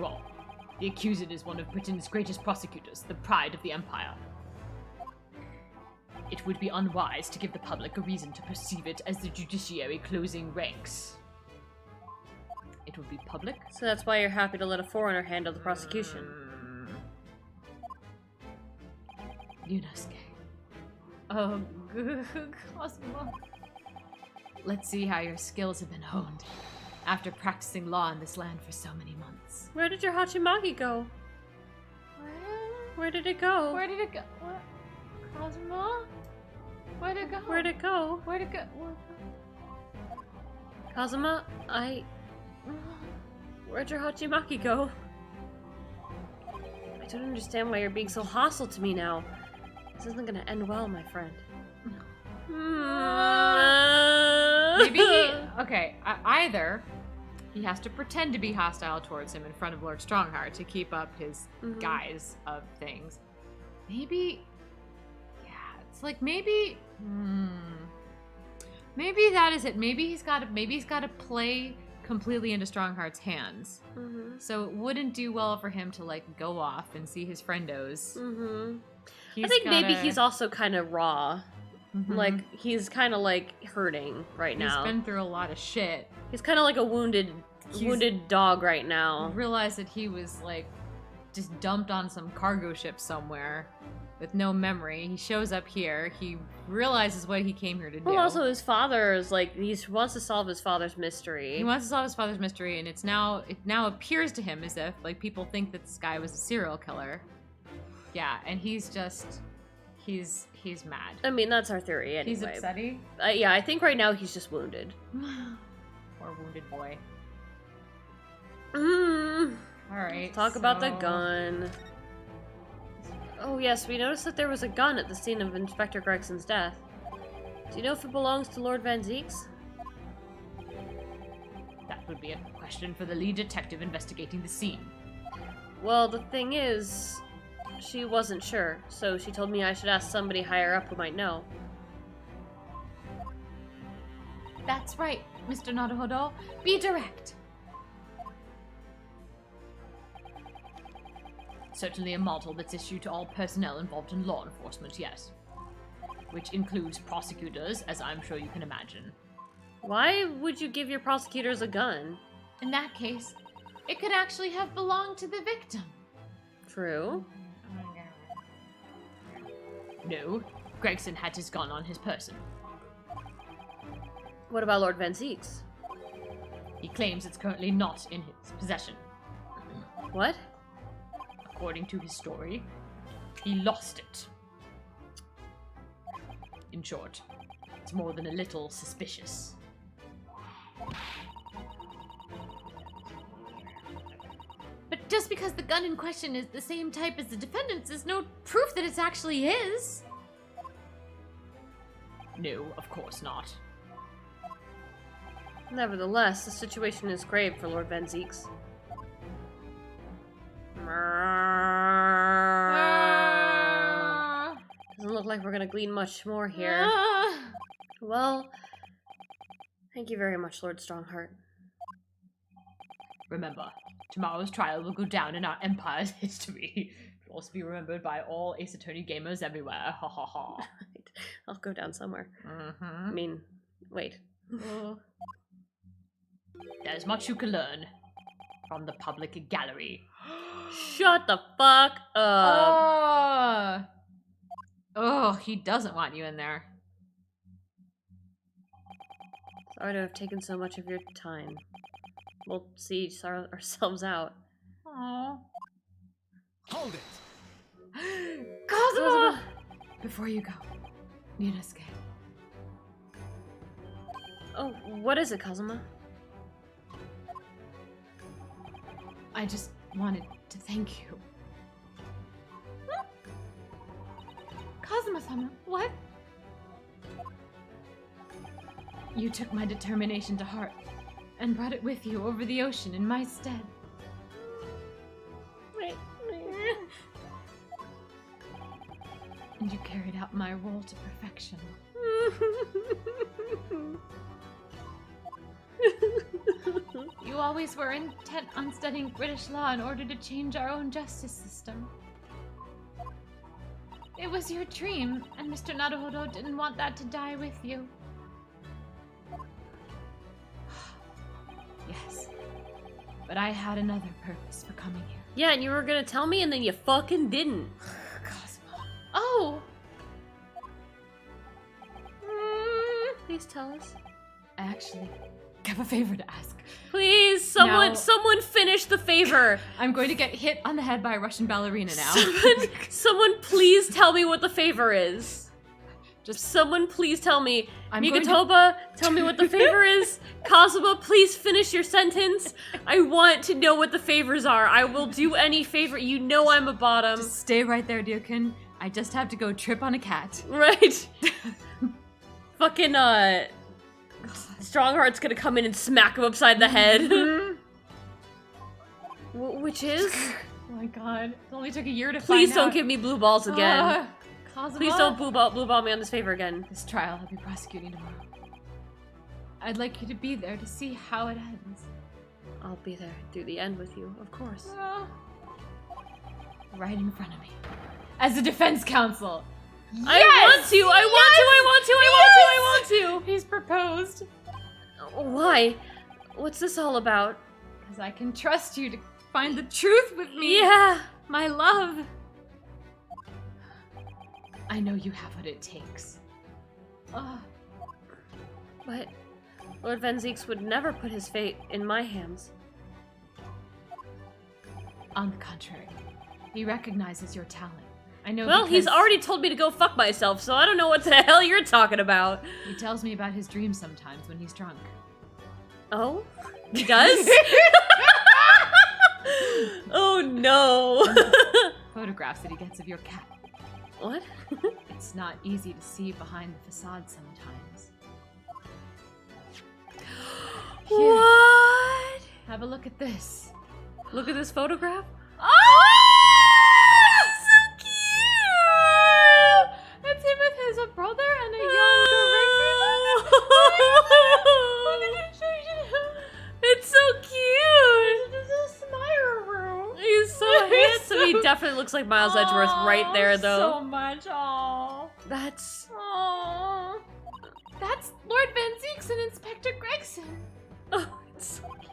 all, the accused is one of Britain's greatest prosecutors, the pride of the empire. It would be unwise to give the public a reason to perceive it as the judiciary closing ranks. It would be public. So that's why you're happy to let a foreigner handle the prosecution. Yunosuke. Oh, good, Cosmo. Let's see how your skills have been honed after practicing law in this land for so many months. Where did your Hachimagi go? Where did it go? Where did it go? What? Cosmo? Where'd it go? Where'd it go? Where'd it go? Kazuma, where'd your Hachimaki go? I don't understand why you're being so hostile to me now. This isn't gonna end well, my friend. Maybe okay, either he has to pretend to be hostile towards him in front of Lord Strongheart to keep up his guise of things. Maybe, yeah, it's like maybe that is it. Maybe he's got to play completely into Strongheart's hands. So it wouldn't do well for him to like go off and see his friendos. I think maybe he's also kind of raw. Like, he's kind of, like, hurting right now. He's been through a lot of shit. He's kind of like a wounded dog right now. Realized that he was, like, just dumped on some cargo ship somewhere with no memory. He shows up here. He realizes what he came here to do. Well, also his father is, like, he wants to solve his father's mystery. He wants to solve his father's mystery, and it now appears to him as if, like, people think that this guy was a serial killer. Yeah, and he's just... He's mad. I mean, that's our theory anyway. He's upsetty? Yeah, I think right now he's just wounded. Poor wounded boy. Alright, talk about the gun. Oh yes, we noticed that there was a gun at the scene of Inspector Gregson's death. Do you know if it belongs to Lord Van Zeeks? That would be a question for the lead detective investigating the scene. Well, the thing is... she wasn't sure, so she told me I should ask somebody higher up who might know. That's right, Mr. Naruhodo. Be direct. Certainly a model that's issued to all personnel involved in law enforcement, yes. Which includes prosecutors, as I'm sure you can imagine. Why would you give your prosecutors a gun? In that case, it could actually have belonged to the victim. True. No, Gregson had his gun on his person. What about Lord Van Zeeks? He claims it's currently not in his possession. What? According to his story, he lost it. In short, it's more than a little suspicious. But just because the gun in question is the same type as the defendant's is no proof that it's actually his. No, of course not. Nevertheless, the situation is grave for Lord Van Zeeks. Doesn't look like we're gonna glean much more here. Well, thank you very much, Lord Strongheart. Remember, tomorrow's trial will go down in our empire's history. It will also be remembered by all Ace Attorney gamers everywhere. Ha ha ha. I'll go down somewhere. Mm-hmm. I mean, wait. There's much you can learn from the public gallery. Shut the fuck up. Oh, he doesn't want you in there. Sorry to have taken so much of your time. We'll see ourselves out. Aww. Hold it! Cosmo! Before you go, need a escape. Oh, what is it, Kazuma? I just wanted to thank you. Kazuma-sama, what? You took my determination to heart and brought it with you over the ocean in my stead. And you carried out my role to perfection. You always were intent on studying British law in order to change our own justice system. It was your dream, and Mr. Naruhodo didn't want that to die with you. Yes, but I had another purpose for coming here. Yeah, and you were gonna tell me, and then you fucking didn't. Cosmo. Oh! Please tell us. I actually have a favor to ask. Please, someone finish the favor. I'm going to get hit on the head by a Russian ballerina now. Someone please tell me what the favor is. Just someone please tell me. Mikatoba, tell me what the favor is. Kazuma, please finish your sentence. I want to know what the favors are. I will do any favor. You know I'm a bottom. Just stay right there, dearkin. I just have to go trip on a cat. Right. Fucking, Strongheart's gonna come in and smack him upside the head. Which is? Oh my god. It only took a year to Please find don't out. give me blue balls again. Kazuma? Please don't blue ball me on this favor again. This trial I'll be prosecuting tomorrow. I'd like you to be there to see how it ends. I'll be there through the end with you, of course. Right in front of me. As a defense counsel. Yes! I want to! He's proposed. Why? What's this all about? Because I can trust you to find the truth with me. Yeah! My love. I know you have what it takes. But Lord Van Zeeks would never put his fate in my hands. On the contrary, he recognizes your talent. I know. Well, he's already told me to go fuck myself, so I don't know what the hell you're talking about. He tells me about his dreams sometimes when he's drunk. Oh? He does? Oh no. Photographs that he gets of your cat. What? It's not easy to see behind the facade sometimes. Here, What? have a look at this. Look at this photograph. Oh! So cute! It's him with his brother and a younger It's so cute! This is Smire room. He's so handsome. He definitely looks like Miles Edgeworth right there, though. So much. Aww. That's... Aww. That's Lord Van Zeeks and Inspector Gregson. Oh, it's so cute.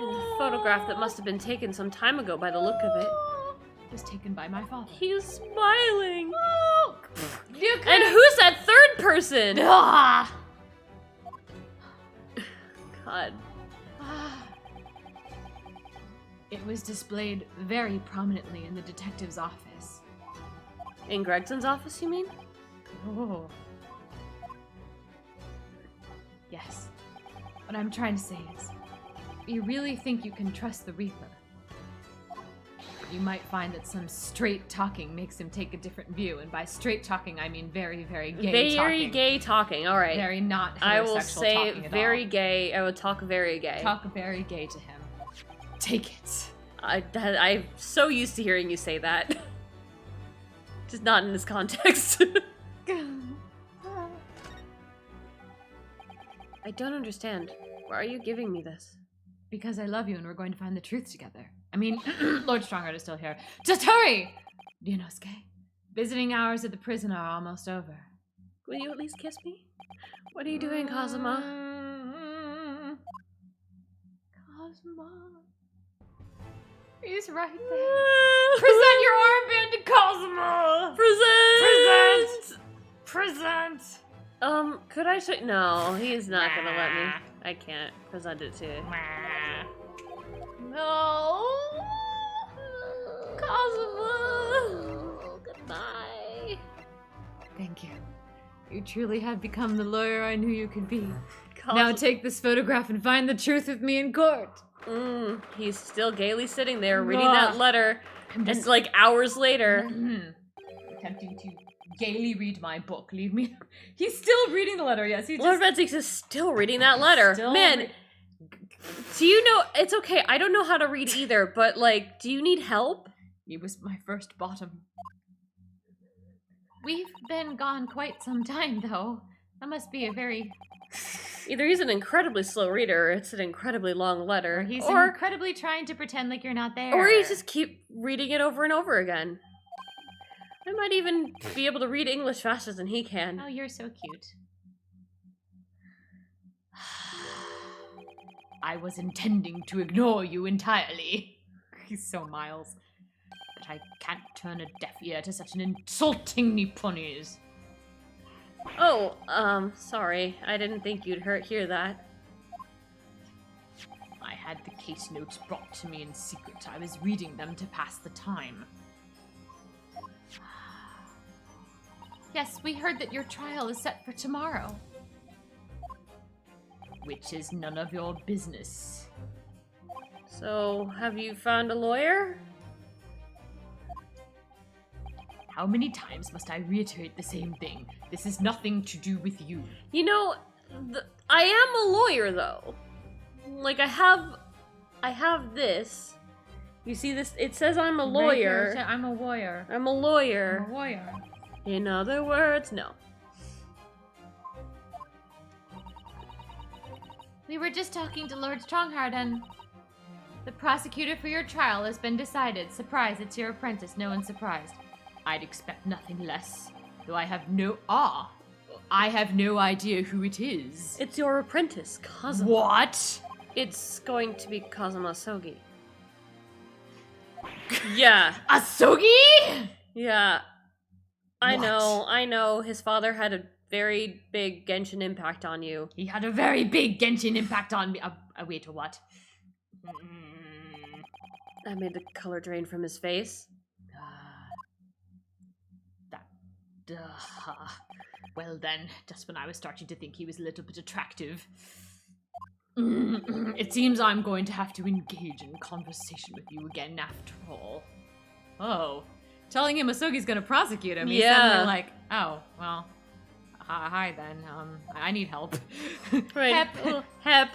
And the photograph that must have been taken some time ago by the look of it. Was taken by my father. He's smiling. Oh. And who's that third person? Ah. God. It was displayed very prominently in the detective's office. In Gregson's office, you mean? Oh. Yes. What I'm trying to say is, if you really think you can trust the Reaper, you might find that some straight talking makes him take a different view. And by straight talking, I mean very, very gay talking. Very gay talking, alright. Very not heterosexual I will say talking at very all. gay. I will talk very gay. Talk very gay to him. Take it. I'm so used to hearing you say that. Just not in this context. I don't understand. Why are you giving me this? Because I love you and we're going to find the truth together. I mean, Lord Strongheart is still here. Just hurry! Ryunosuke, visiting hours at the prison are almost over. Will you at least kiss me? What are you doing, Kazuma? Kazuma. He's right there. Present your armband to Kazuma! Present! Present! Could I say— no, he's not gonna let me. I can't present it to you. No! Kazuma! Goodbye. Thank you. You truly have become the lawyer I knew you could be. Kazuma. Now take this photograph and find the truth with me in court. He's still gaily sitting there reading that letter, and like hours later. Attempting to gaily read my book. Leave me. He's still reading the letter. Yes, he just. Lord Benzix is still reading that letter. Man, do you know? It's okay. I don't know how to read either, but like, do you need help? He was my first bottom. We've been gone quite some time, though. That must be a very. Either he's an incredibly slow reader, or it's an incredibly long letter, Or he's incredibly trying to pretend like you're not there. or you just keep reading it over and over again. I might even be able to read English faster than he can. Oh, you're so cute. I was intending to ignore you entirely. He's so Miles. But I can't turn a deaf ear to such an insulting Nipponese. Oh, sorry. I didn't think you'd hear that. I had the case notes brought to me in secret. I was reading them to pass the time. Yes, we heard that your trial is set for tomorrow. Which is none of your business. So, have you found a lawyer? How many times must I reiterate the same thing? This is nothing to do with you. You know, I am a lawyer, though. Like, I have this. You see this? It says I'm a lawyer. I'm a warrior. I'm a lawyer. I'm a warrior. In other words, no. We were just talking to Lord Strongheart and the prosecutor for your trial has been decided. Surprise, it's your apprentice. No one's surprised. I'd expect nothing less. Though I have no idea who it is. It's your apprentice, Kazuma. What? It's going to be Kazuma Sogi. Yeah. Asogi? Yeah. I What? know. His father had a very big Genshin impact on you. He had a very big Genshin impact on me. Wait, what? I made the color drain from his face. Well then, just when I was starting to think he was a little bit attractive. It seems I'm going to have to engage in conversation with you again after all. Oh. Telling him Asogi's gonna prosecute him. He's suddenly like, oh, well, hi then, I need help. Right. Hep.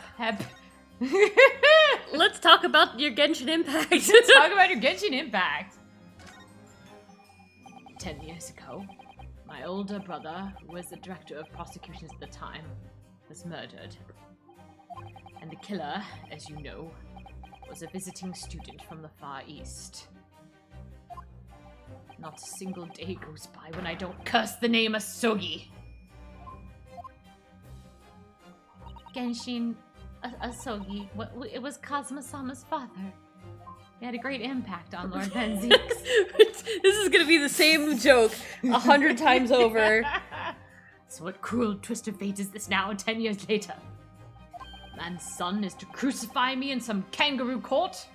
Let's talk about your Genshin impact. Let's talk about your Genshin impact. 10 years ago, my older brother, who was the director of prosecutions at the time, was murdered. And the killer, as you know, was a visiting student from the Far East. Not a single day goes by when I don't curse the name Asogi. Genshin Asogi, it was Kazuma-sama's father. He had a great impact on Lord Benzix. This is gonna be the same joke 100 times over. So what cruel twist of fate is this now, 10 years later? Man's son is to crucify me in some kangaroo court?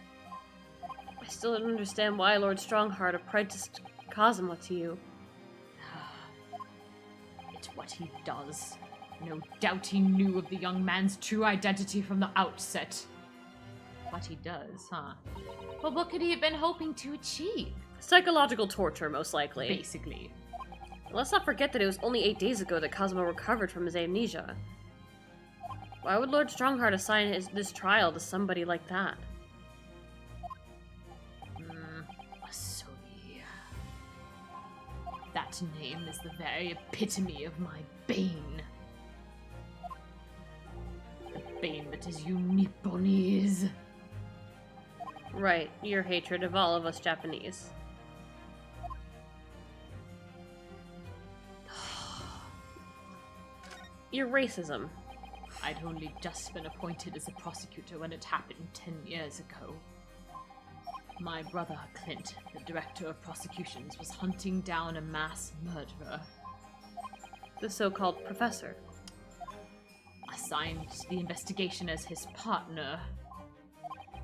I still don't understand why Lord Strongheart apprenticed Cosmo to you. It's what he does. No doubt he knew of the young man's true identity from the outset. What he does, huh? But what could he have been hoping to achieve? Psychological torture, most likely. Basically. Let's not forget that it was only 8 days ago that Cosmo recovered from his amnesia. Why would Lord Strongheart assign this trial to somebody like that? Asogi. That name is the very epitome of my bane. The bane that is you Nipponese. Right, your hatred of all of us Japanese. Your racism. I'd only just been appointed as a prosecutor when it happened 10 years ago. My brother, Clint, the director of prosecutions, was hunting down a mass murderer. The so-called professor. Assigned to the investigation as his partner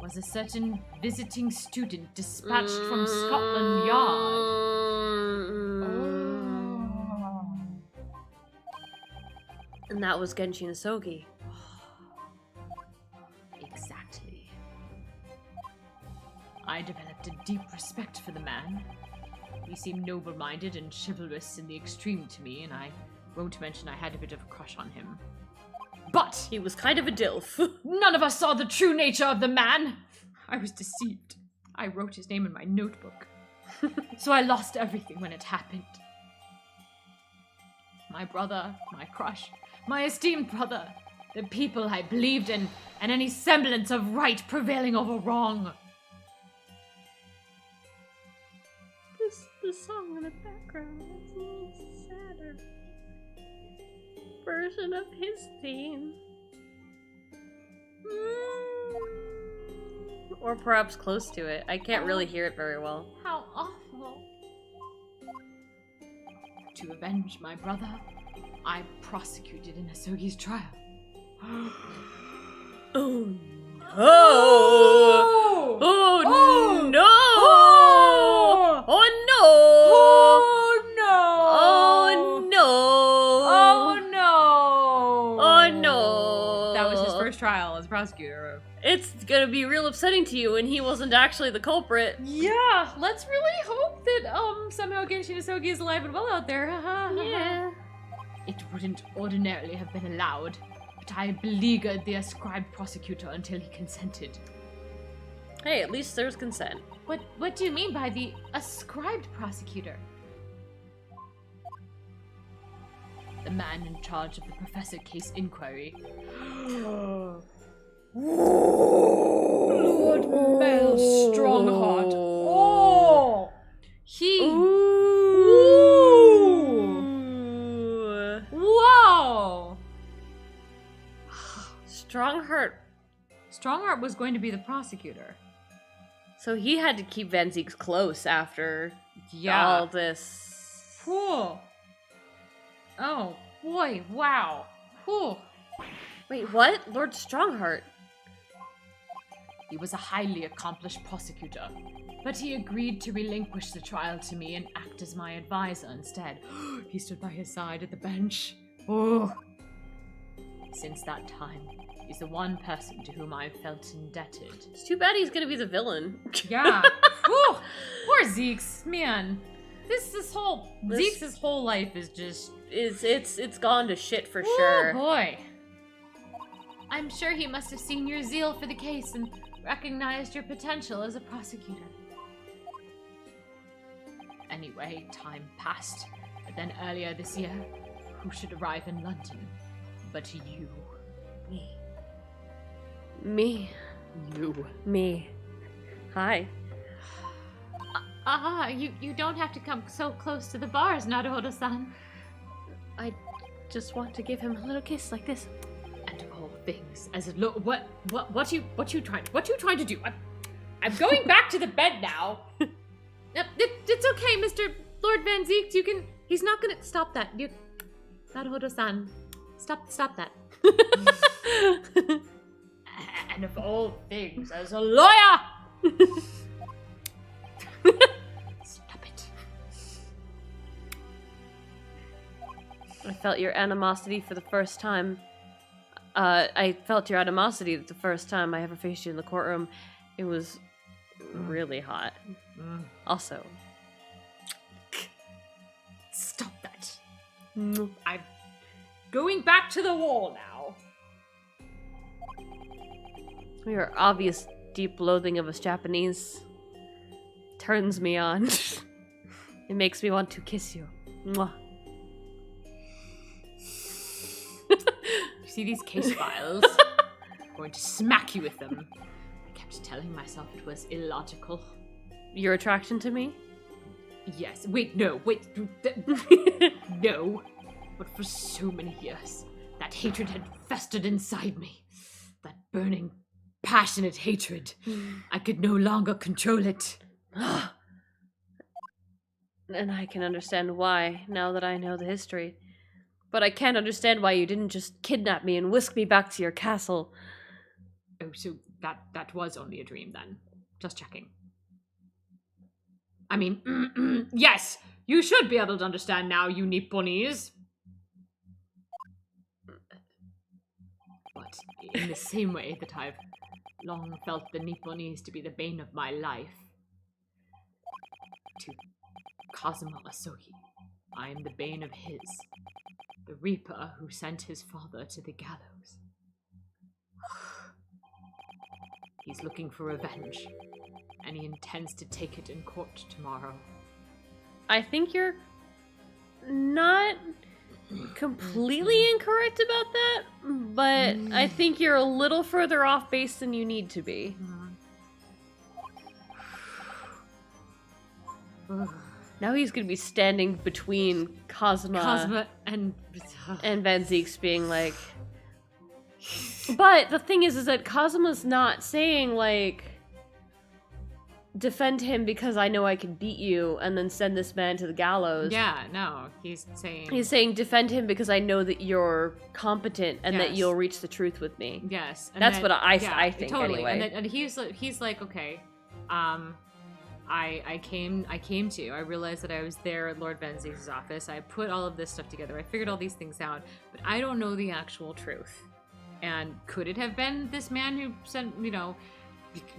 was a certain visiting student dispatched from Scotland Yard. And that was Genshin Isogi. Exactly. I developed a deep respect for the man. He seemed noble-minded and chivalrous in the extreme to me, and I won't mention I had a bit of a crush on him. But he was kind of a dilf. None of us saw the true nature of the man. I was deceived. I wrote his name in my notebook. So I lost everything when it happened. My brother, my crush, my esteemed brother, the people I believed in, and any semblance of right prevailing over wrong. The song in the background is a little sadder version of his theme. Or perhaps close to it. I can't really hear it very well. How awful. To avenge my brother, I prosecuted in Asogi's trial. Oh no! Oh no! Oh no! Oh no! Oh no! Oh no! Oh no! That was his first trial as prosecutor. It's gonna be real upsetting to you when he wasn't actually the culprit. Yeah, let's really hope that somehow Genshin Isogi is alive and well out there. Yeah. It wouldn't ordinarily have been allowed, but I beleaguered the ascribed prosecutor until he consented. Hey, at least there's consent. What do you mean by the ascribed prosecutor? The man in charge of the professor case inquiry. Lord Mel Strongheart. Oh! He... Ooh. Whoa! Strongheart. Strongheart was going to be the prosecutor. So he had to keep Van Zieks close after all this. Cool. Oh, boy, wow. Whew. Wait, what? Lord Strongheart? He was a highly accomplished prosecutor, but he agreed to relinquish the trial to me and act as my advisor instead. He stood by his side at the bench. Oh. Since that time, he's the one person to whom I've felt indebted. It's too bad he's gonna be the villain. Yeah. Whew. Poor Zeeks, man. This whole Zeeks' whole life is just it's gone to shit for sure. Oh boy. I'm sure he must have seen your zeal for the case and recognized your potential as a prosecutor. Anyway, time passed, but then earlier this year, who should arrive in London but you? Me. You. Me. Hi. You don't have to come so close to the bars, Naruhodo-san. I just want to give him a little kiss like this. And of all things, as it what you trying to do? I'm going back to the bed now. It's okay, Mr. Lord Van Zieks. He's not gonna stop that. Naruhodo-san, stop that. and of all things, as a lawyer! Stop it. I felt your animosity for the first time. I felt your animosity the first time I ever faced you in the courtroom. It was really hot. Also, stop that. I'm going back to the wall now. your obvious deep loathing of us Japanese turns me on. It makes me want to kiss you. Mwah. You see these case files? I'm going to smack you with them. I kept telling myself it was illogical. Your attraction to me? Yes. Wait, no. Wait. No. But for so many years, that hatred had festered inside me. That burning, passionate hatred. I could no longer control it. And I can understand why, now that I know the history. But I can't understand why you didn't just kidnap me and whisk me back to your castle. Oh, so that was only a dream then. Just checking. I mean, yes! You should be able to understand now, you Nipponese. But in the same way that I've long felt the Nipponese to be the bane of my life, to Kazuma Asogi, I am the bane of his. The Reaper who sent his father to the gallows. He's looking for revenge, and he intends to take it in court tomorrow. I think you're not completely incorrect about that, but I think you're a little further off base than you need to be. Now he's gonna be standing between Kazuma and Van Zeeks being like... But the thing is that Kazuma's not saying, like, defend him because I know I can beat you and then send this man to the gallows. Yeah, no, he's saying defend him because I know that you're competent and that Yes. you'll reach the truth with me. Yes, and That's then- what I yeah, think totally. anyway. And he's like, okay, I came to you. I realized that I was there at Lord Van Zeeks' office. I put all of this stuff together. I figured all these things out, but I don't know the actual truth. And could it have been this man who sent,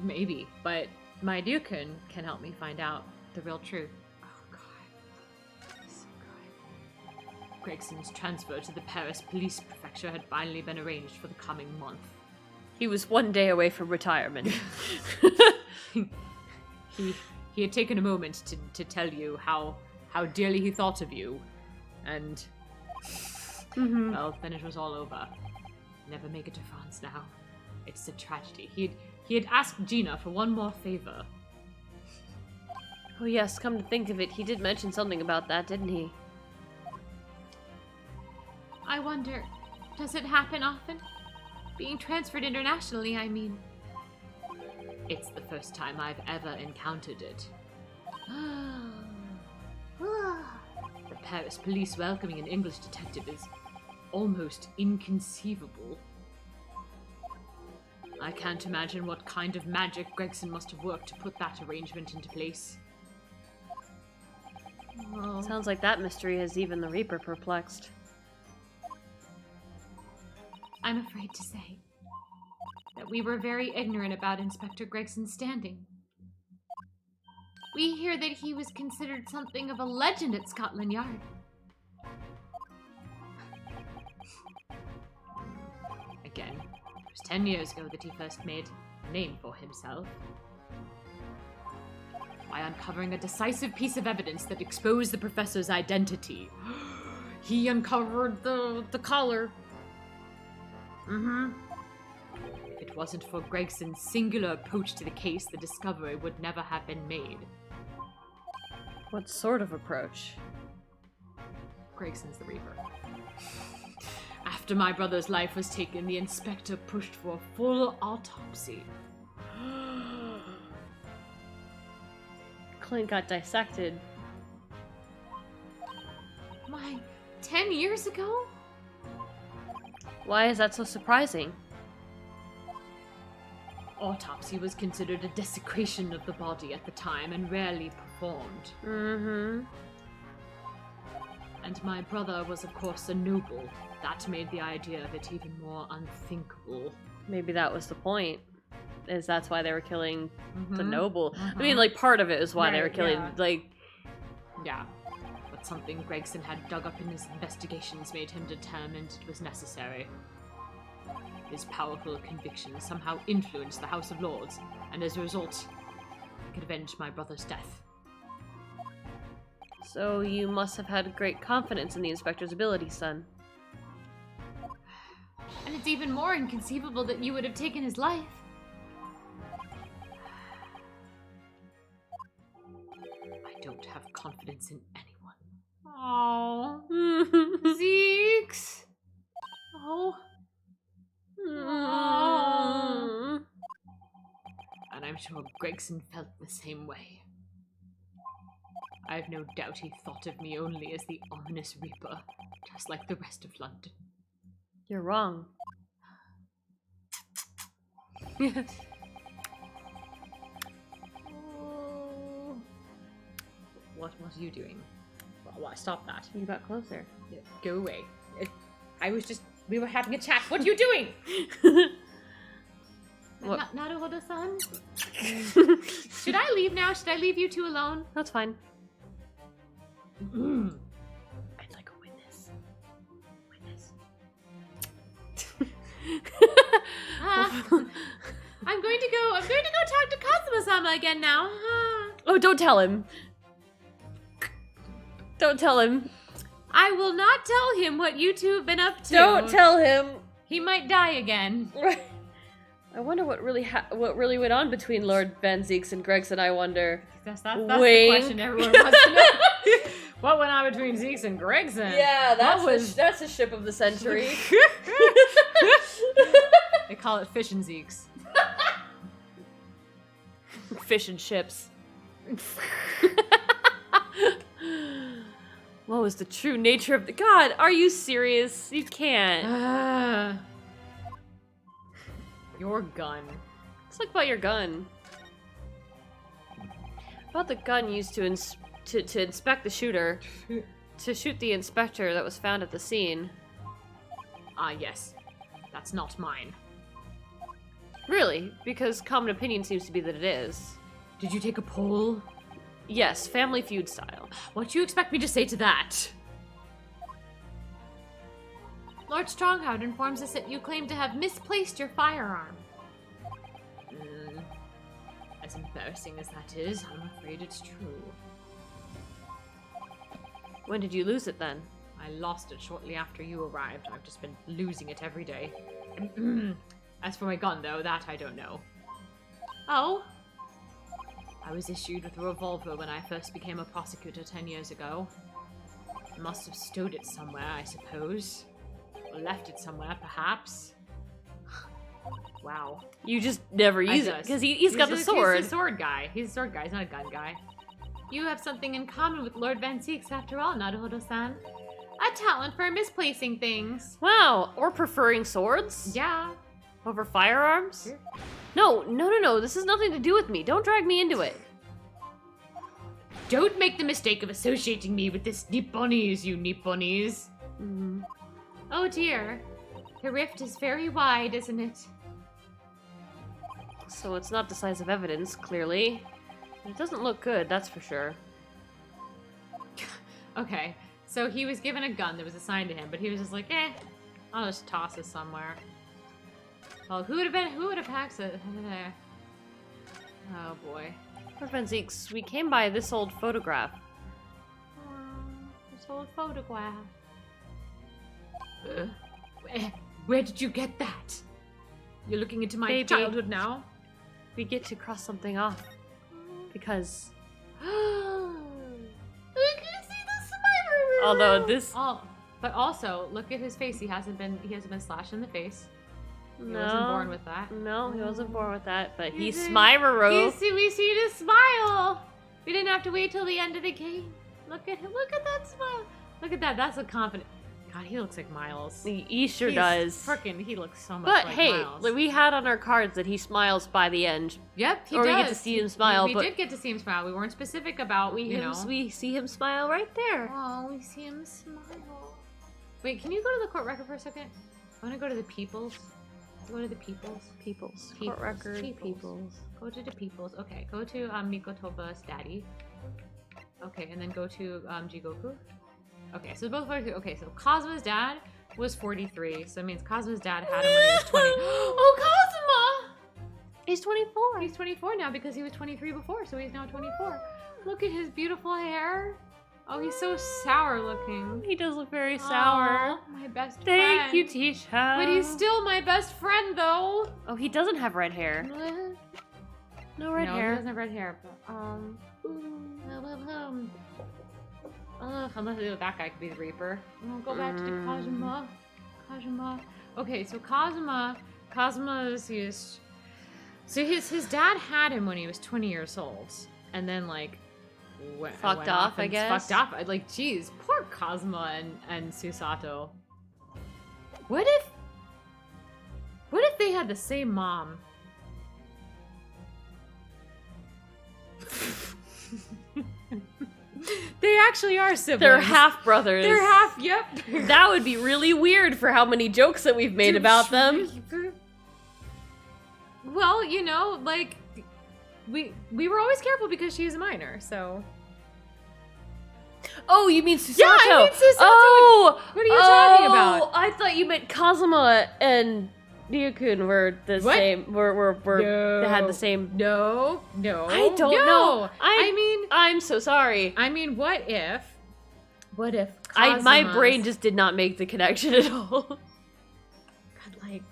maybe, but my Ryukun can help me find out the real truth. Oh, God. So good. Gregson's transfer to the Paris police prefecture had finally been arranged for the coming month. He was one day away from retirement. He had taken a moment to tell you how dearly he thought of you, and well, then it was all over. Never make it to France now. It's a tragedy. He had asked Gina for one more favor. Oh yes, come to think of it, he did mention something about that, didn't he? I wonder, does it happen often? Being transferred internationally, I mean. It's the first time I've ever encountered it. The Paris police welcoming an English detective is almost inconceivable. I can't imagine what kind of magic Gregson must have worked to put that arrangement into place. Well, sounds like that mystery has even the Reaper perplexed. I'm afraid to say that we were very ignorant about Inspector Gregson's standing. We hear that he was considered something of a legend at Scotland Yard. Again, it was 10 years ago that he first made a name for himself. By uncovering a decisive piece of evidence that exposed the professor's identity. He uncovered the collar. If it wasn't for Gregson's singular approach to the case, the discovery would never have been made. What sort of approach? Gregson's the Reaper. After my brother's life was taken, the inspector pushed for a full autopsy. Clint got dissected. My, 10 years ago? Why is that so surprising? autopsy was considered a desecration of the body at the time and rarely performed. Mm-hmm. And my brother was, of course, a noble. That made the idea of it even more unthinkable. Maybe that was the point. Is that's why they were killing the Mhm. noble. Mhm. I mean, like, part of it is why they were Right, killing, yeah. like... Yeah. But something Gregson had dug up in his investigations made him determined it was necessary. His powerful convictions somehow influenced the House of Lords, and as a result, I could avenge my brother's death. So you must have had great confidence in the inspector's ability, son. And it's even more inconceivable that you would have taken his life. I don't have confidence in anyone. Oh, Zeeks. Oh. And I'm sure Gregson felt the same way. I've no doubt he thought of me only as the ominous Reaper, just like the rest of London. You're wrong. What are you doing? What? Stop that. You got closer. Go away. We were having a chat. What are you doing? What? Naruhodo-san? Should I leave now? Should I leave you two alone? That's fine. I'd like a witness. I'm going to go talk to Kazuma-sama again now. Oh, don't tell him. Don't tell him. I will not tell him what you two have been up to. Don't tell him. He might die again. I wonder what really went on between Lord Van Zeeks and Gregson, I wonder. That's the Wink. question everyone wants to know. What went on between Zeeks and Gregson? Yeah, that's a ship of the century. They call it Fish and Zeeks. Fish and ships. What was the true nature of the God? Are you serious? You can't. Your gun. Let's look about your gun. About the gun used to inspect the shooter, to shoot the inspector that was found at the scene. Ah, yes. That's not mine. Really? Because common opinion seems to be that it is. Did you take a poll? Yes, Family Feud style. What do you expect me to say to that? Lord Strongheart informs us that you claim to have misplaced your firearm. As embarrassing as that is, I'm afraid it's true. When did you lose it then? I lost it shortly after you arrived. I've just been losing it every day. As for my gun, though, that I don't know. Oh? I was issued with a revolver when I first became a prosecutor 10 years ago. I must have stowed it somewhere, I suppose. Or left it somewhere, perhaps. Wow. You just never use it, because he's got the sword. He's a sword guy. He's a sword guy, he's not a gun guy. You have something in common with Lord Van Zeeks, after all, Naruhodo-san. A talent for misplacing things. Wow, or preferring swords? Yeah. Over firearms? Sure. No, this has nothing to do with me. Don't drag me into it. Don't make the mistake of associating me with this Nipponese, you Nipponese. Mm-hmm. Oh dear. The rift is very wide, isn't it? So it's not decisive evidence, clearly. It doesn't look good, that's for sure. Okay, so he was given a gun that was assigned to him, but he was just like, I'll just toss it somewhere. Well, who would have hacked it? Oh boy. Lord Van Zeeks, we came by this old photograph. This old photograph. Where did you get that? You're looking into my Baby. childhood now? We get to cross something off. Because... We can see the smile. although this... But also, look at his face. He hasn't been slashed in the face. He No. wasn't born with that. No, he wasn't born with that, but he's He's a- Smyroro. We see the smile. We didn't have to wait till the end of the game. Look at him. Look at that smile. Look at that. That's a confident. God, he looks like Miles. He sure does. Frickin', he looks so much But like hey, Miles. we had on our cards that he smiles by the end. Yep, he or does. we get to see him smile. We but did get to see him smile. We weren't specific about, we see him smile right there. Oh, we see him smile. Wait, can you go to the court record for a second? I want to go to the Peoples. Go to the Peoples. Peoples. Peoples. Court record. Peoples. Go to the Peoples. Okay, go to Mikotoba's daddy. Okay, and then go to Jigoku. Okay, so both 43. Okay, so Kazuma's dad was 43, so that means Kazuma's dad had him when he was 20. Oh, Kazuma! He's 24. He's 24 now because he was 23 before, so he's now 24. Look at his beautiful hair. Oh, he's so sour looking. He does look very sour. Aw, my best Thank friend. you, Tisha. But he's still my best friend, though. Oh, he doesn't have red hair. No red no, hair. he doesn't have red hair. But, unless that guy could be the Reaper. I'll go back to the Kazuma. Kazuma. Okay, so Kazuma's his dad had him when he was 20 years old, and then like went off, I guess. Fucked off. Like, geez, poor Kazuma and Susato. What if they had the same mom? They actually are siblings. They're half brothers. They're half. Yep. That would be really weird for how many jokes that we've made about them. Well, you know, like we were always careful because she's a minor, so. Oh, you mean Susato? Yeah, I mean Susato. Oh, what are you talking about? I thought you meant Kazuma and Ryukun were the What? same. Were No. they had the same. No. I don't know. I'm so sorry. I mean, what if My brain just did not make the connection at all. God, like,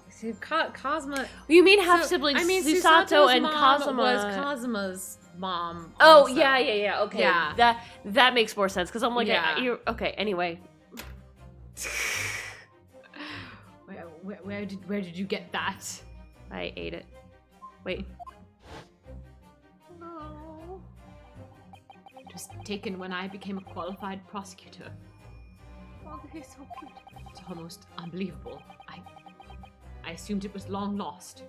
see, Kazuma. You mean half siblings? I mean, Susato Susato's and mom Kazuma was Kazuma's mom. Oh also. yeah. Okay, Yeah. that makes more sense because I'm like, Yeah. okay. Anyway, Where did you get that? I ate it. Wait. Oh. It was taken when I became a qualified prosecutor. Oh, they're so cute. It's almost unbelievable. I assumed it was long lost.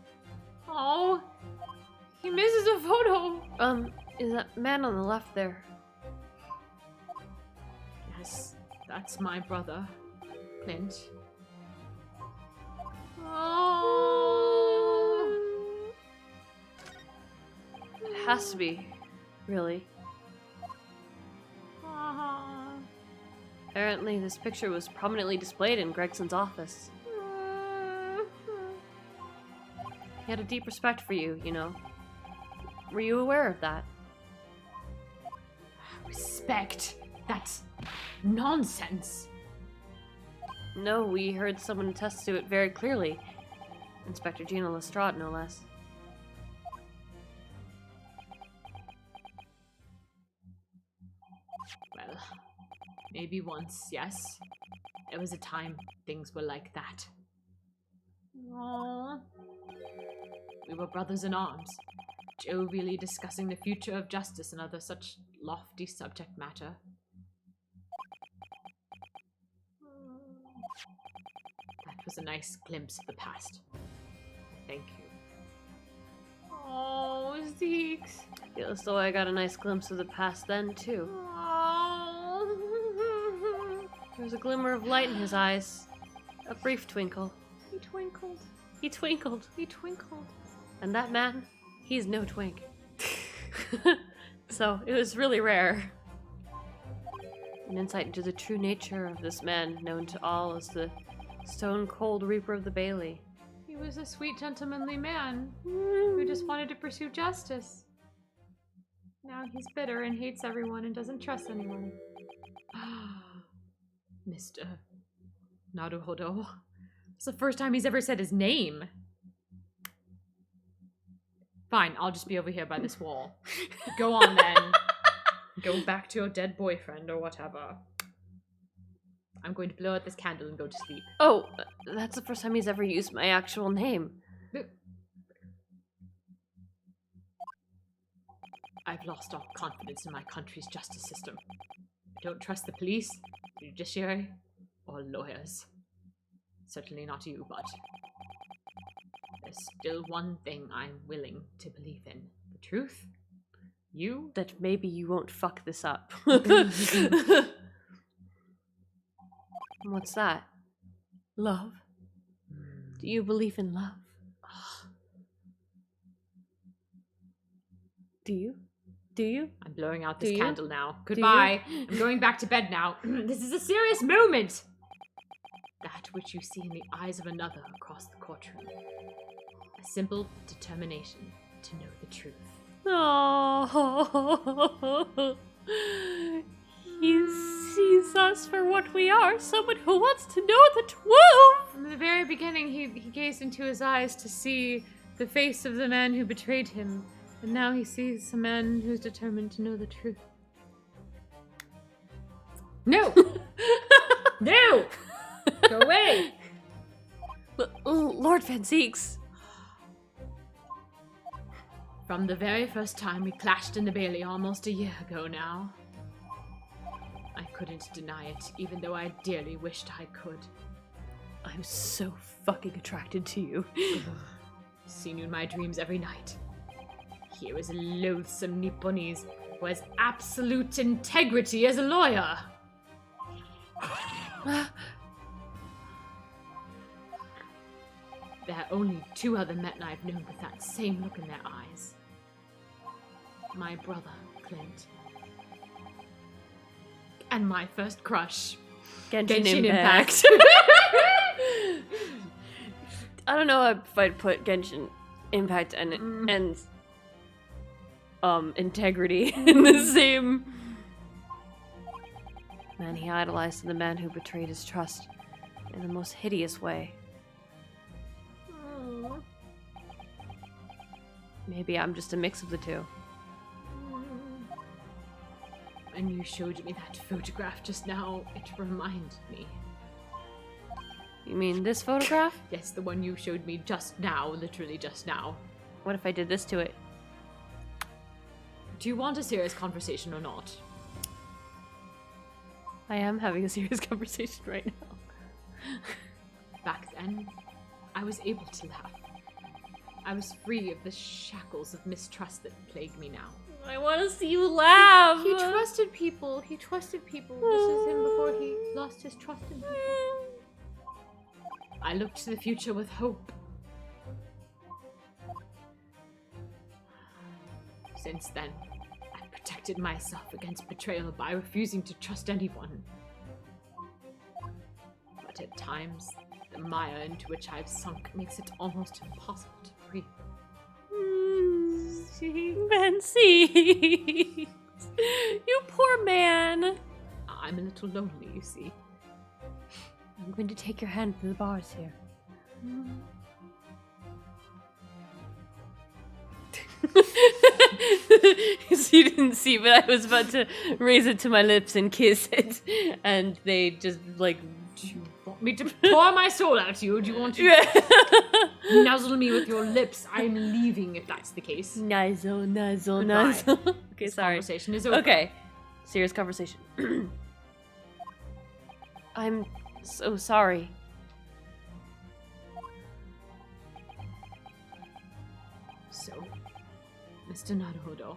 Oh, he misses a photo. Is that man on the left there? Yes, that's my brother, Clint. Oh. It has to be, really. Apparently, this picture was prominently displayed in Gregson's office. He had a deep respect for you, you know. Were you aware of that? Respect? That's nonsense. No, we heard someone attest to it very clearly. Inspector Gina Lestrade, no less. Well, maybe once, yes. There was a time things were like that. Aww. We were brothers in arms, jovially discussing the future of justice and other such lofty subject matter. That was a nice glimpse of the past. Thank you. Oh, Zeeks. Feels though I got a nice glimpse of the past then, too. Oh. There was a glimmer of light in his eyes. A brief twinkle. He twinkled. He twinkled. He twinkled. And that man, he's no twink. So, it was really rare. An insight into the true nature of this man, known to all as the stone-cold Reaper of the Bailey. He was a sweet, gentlemanly man who just wanted to pursue justice. Now he's bitter and hates everyone and doesn't trust anyone. Mr. Naruhodo. It's the first time he's ever said his name. Fine, I'll just be over here by this wall. Go on then. Go back to your dead boyfriend or whatever. I'm going to blow out this candle and go to sleep. Oh, that's the first time he's ever used my actual name. I've lost all confidence in my country's justice system. I don't trust the police, the judiciary, or lawyers. Certainly not you, but there's still one thing I'm willing to believe in. The truth. You? That maybe you won't fuck this up. What's that? Love? Do you believe in love? Do you? Do you? I'm blowing out this Do you? candle now. Do Goodbye. you? I'm going back to bed now. This is a serious moment. That which you see in the eyes of another across the courtroom. A simple determination to know the truth. Oh, he sees us for what we are, someone who wants to know the truth. From the very beginning, he gazed into his eyes to see the face of the man who betrayed him. And now he sees a man who's determined to know the truth. No! No! Go away! Lord Van Zeeks. From the very first time we clashed in the Bailey almost a year ago now, I couldn't deny it, even though I dearly wished I could. I'm so fucking attracted to you. Seen you in my dreams every night. Here is a loathsome Nipponese who has absolute integrity as a lawyer. There are only 2 other men I've known with that same look in their eyes. My brother, Clint. And my first crush, Genshin Impact. I don't know if I'd put Genshin Impact and integrity in the same. Man, he idolized the man who betrayed his trust in the most hideous way. Maybe I'm just a mix of the two. When you showed me that photograph just now, it reminded me. You mean this photograph? Yes, the one you showed me just now, literally just now. What if I did this to it? Do you want a serious conversation or not? I am having a serious conversation right now. Back then, I was able to laugh. I was free of the shackles of mistrust that plague me now. I want to see you laugh. He trusted people. He trusted people. This is him before he lost his trust in people. I looked to the future with hope. Since then, I've protected myself against betrayal by refusing to trust anyone. But at times, the mire into which I've sunk makes it almost impossible to breathe. Fancy. You poor man. I'm a little lonely, you see. I'm going to take your hand to the bars here. So you didn't see, but I was about to raise it to my lips and kiss it, and they just like. Do you want me to pour my soul out to you? Do you want to nuzzle me with your lips? I'm leaving if that's the case. Nuzzle. Okay, This sorry. conversation is over. Okay, serious conversation. I'm so sorry. So, Mr. Naruhodo,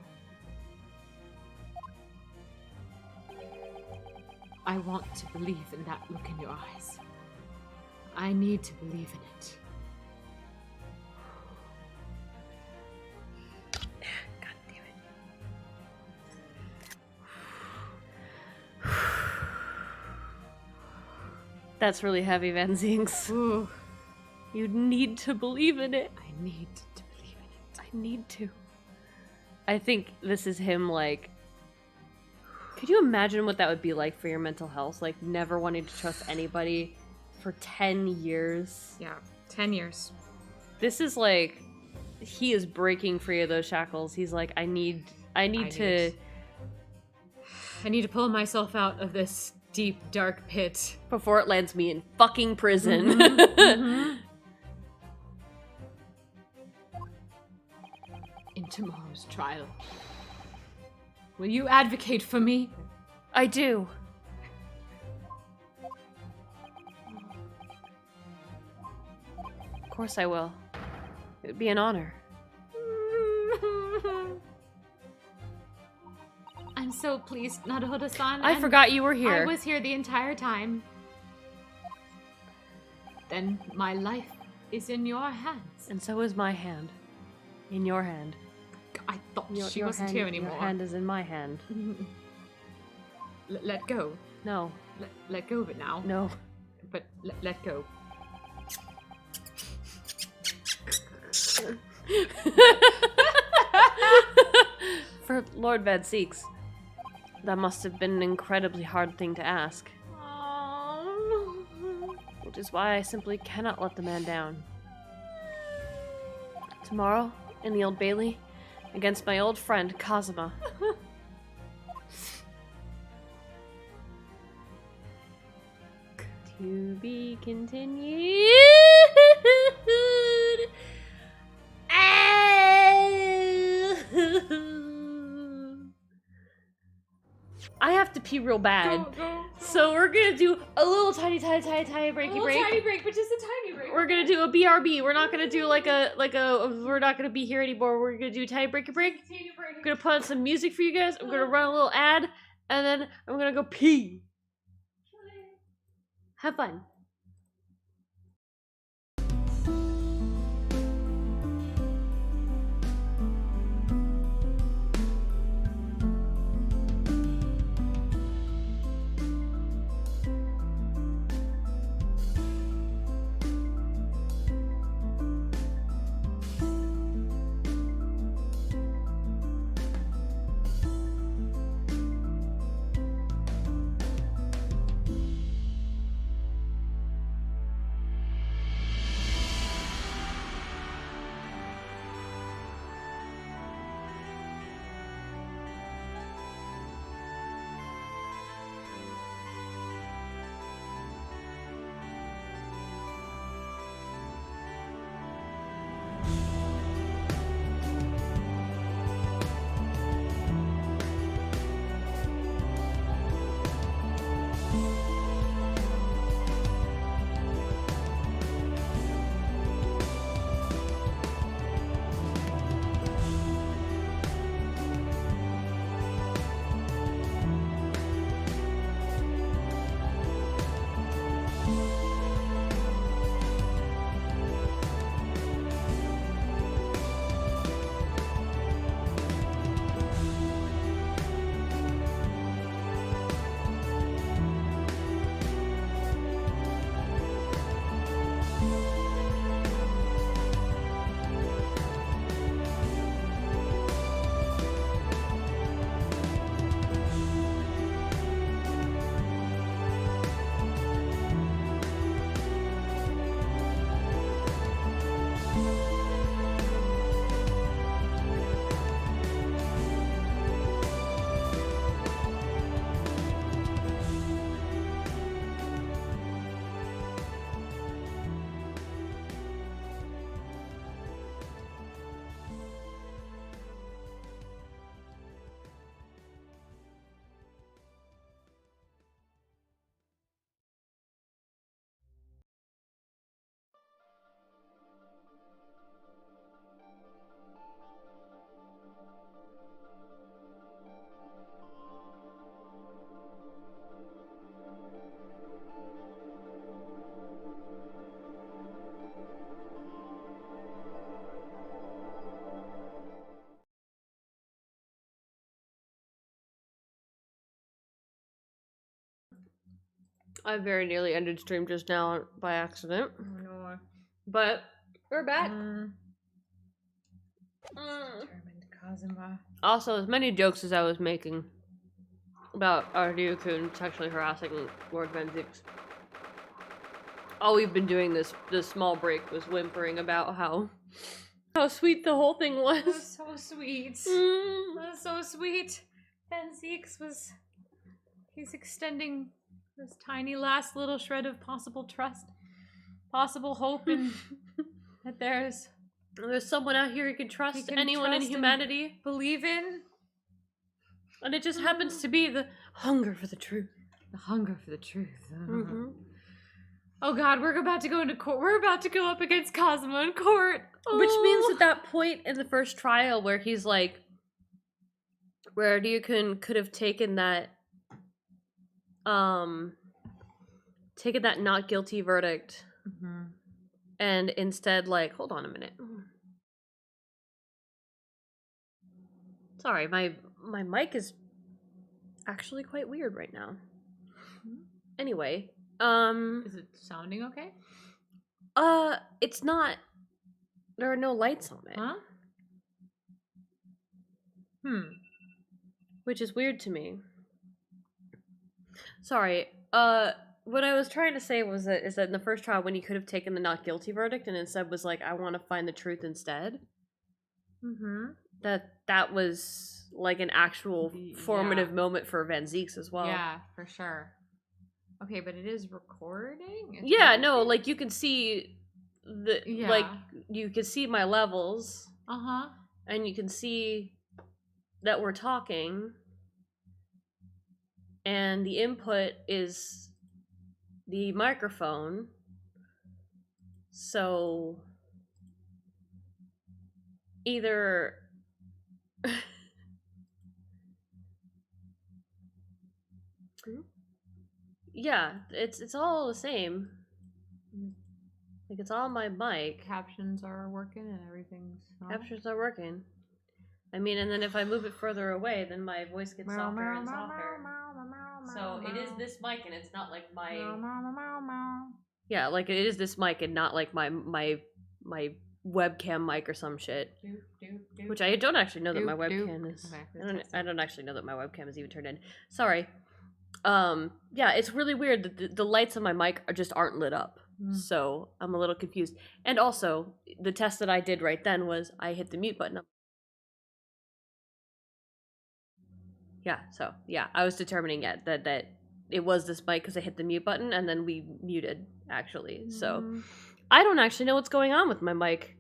I want to believe in that look in your eyes. I need to believe in it. God damn it. That's really heavy, Van Zinks. Ooh, You need to believe in it. I need to believe in it. I need to. I think this is him, like... Could you imagine what that would be like for your mental health? Like, never wanting to trust anybody for 10 years? Yeah, 10 years. This is like... He is breaking free of those shackles. He's like, I need to pull myself out of this deep, dark pit. before it lands me in fucking prison. Mm-hmm. In tomorrow's trial, will you advocate for me? I do. course I will. It would be an honor. I'm so pleased, Naruhodo-san. I forgot you were here. I was here the entire time. Then my life is in your hands. And so is my hand. In your hand. I thought she Your wasn't hand, here anymore. Your hand is in my hand. Let go. No. Let go of it now. No. But let go. For Lord Van Seeks, that must have been an incredibly hard thing to ask. Which is why I simply cannot let the man down. Tomorrow, in the Old Bailey, against my old friend, Kazuma. To be continued. I have to pee real bad. Go. So we're gonna do a little tiny breaky break. Tiny break, but just a tiny break. We're gonna do a BRB. We're not gonna do like a we're not gonna be here anymore. We're gonna do a tiny breaky break. I'm gonna put on some music for you guys. I'm gonna run a little ad, and then I'm gonna go pee. Have fun. I very nearly ended stream just now by accident. Oh no. But we're back. Determined Kazuma. Also, as many jokes as I was making about our Ryukun sexually harassing Lord Van Zix, all we've been doing this small break was whimpering about how sweet the whole thing was. That was so sweet. Mm. That was so sweet. Van Zeeks he's extending this tiny last little shred of possible trust, possible hope, and that there's someone out here who can trust anyone in humanity. Believe in. And it just happens to be the hunger for the truth. The hunger for the truth. Mm-hmm. Oh god, we're about to go into court. We're about to go up against Cosmo in court. Which means Oh. at that point in the first trial where he's like, where Ryukun could have taken that not guilty verdict and instead like, hold on a minute. Sorry, my mic is actually quite weird right now. Anyway, Is it sounding okay? it's not. There are no lights on it. Huh? Which is weird to me. Sorry. What I was trying to say was that in the first trial when he could have taken the not guilty verdict and instead was like, I want to find the truth instead. That was like an actual formative moment for Van Zieks as well. Yeah, for sure. Okay, but it is recording? Yeah, no, like you can see like you can see my levels. And you can see that we're talking. And the input is the microphone. So either yeah, it's all the same. Like it's all my mic. Captions are working and everything's Captions are working. I mean, and then if I move it further away, then my voice gets softer and softer. So it is this mic, and it's not like my. Yeah, like it is this mic, and not like my webcam mic or some shit. Which I don't actually know that my webcam is. I don't actually know that my webcam is even turned in. Sorry. Yeah, it's really weird that the lights on my mic aren't lit up. So I'm a little confused. And also, the test that I did right then was I hit the mute button. Yeah, so yeah, I was determining that it was this mic because I hit the mute button and then we muted actually. So I don't actually know what's going on with my mic.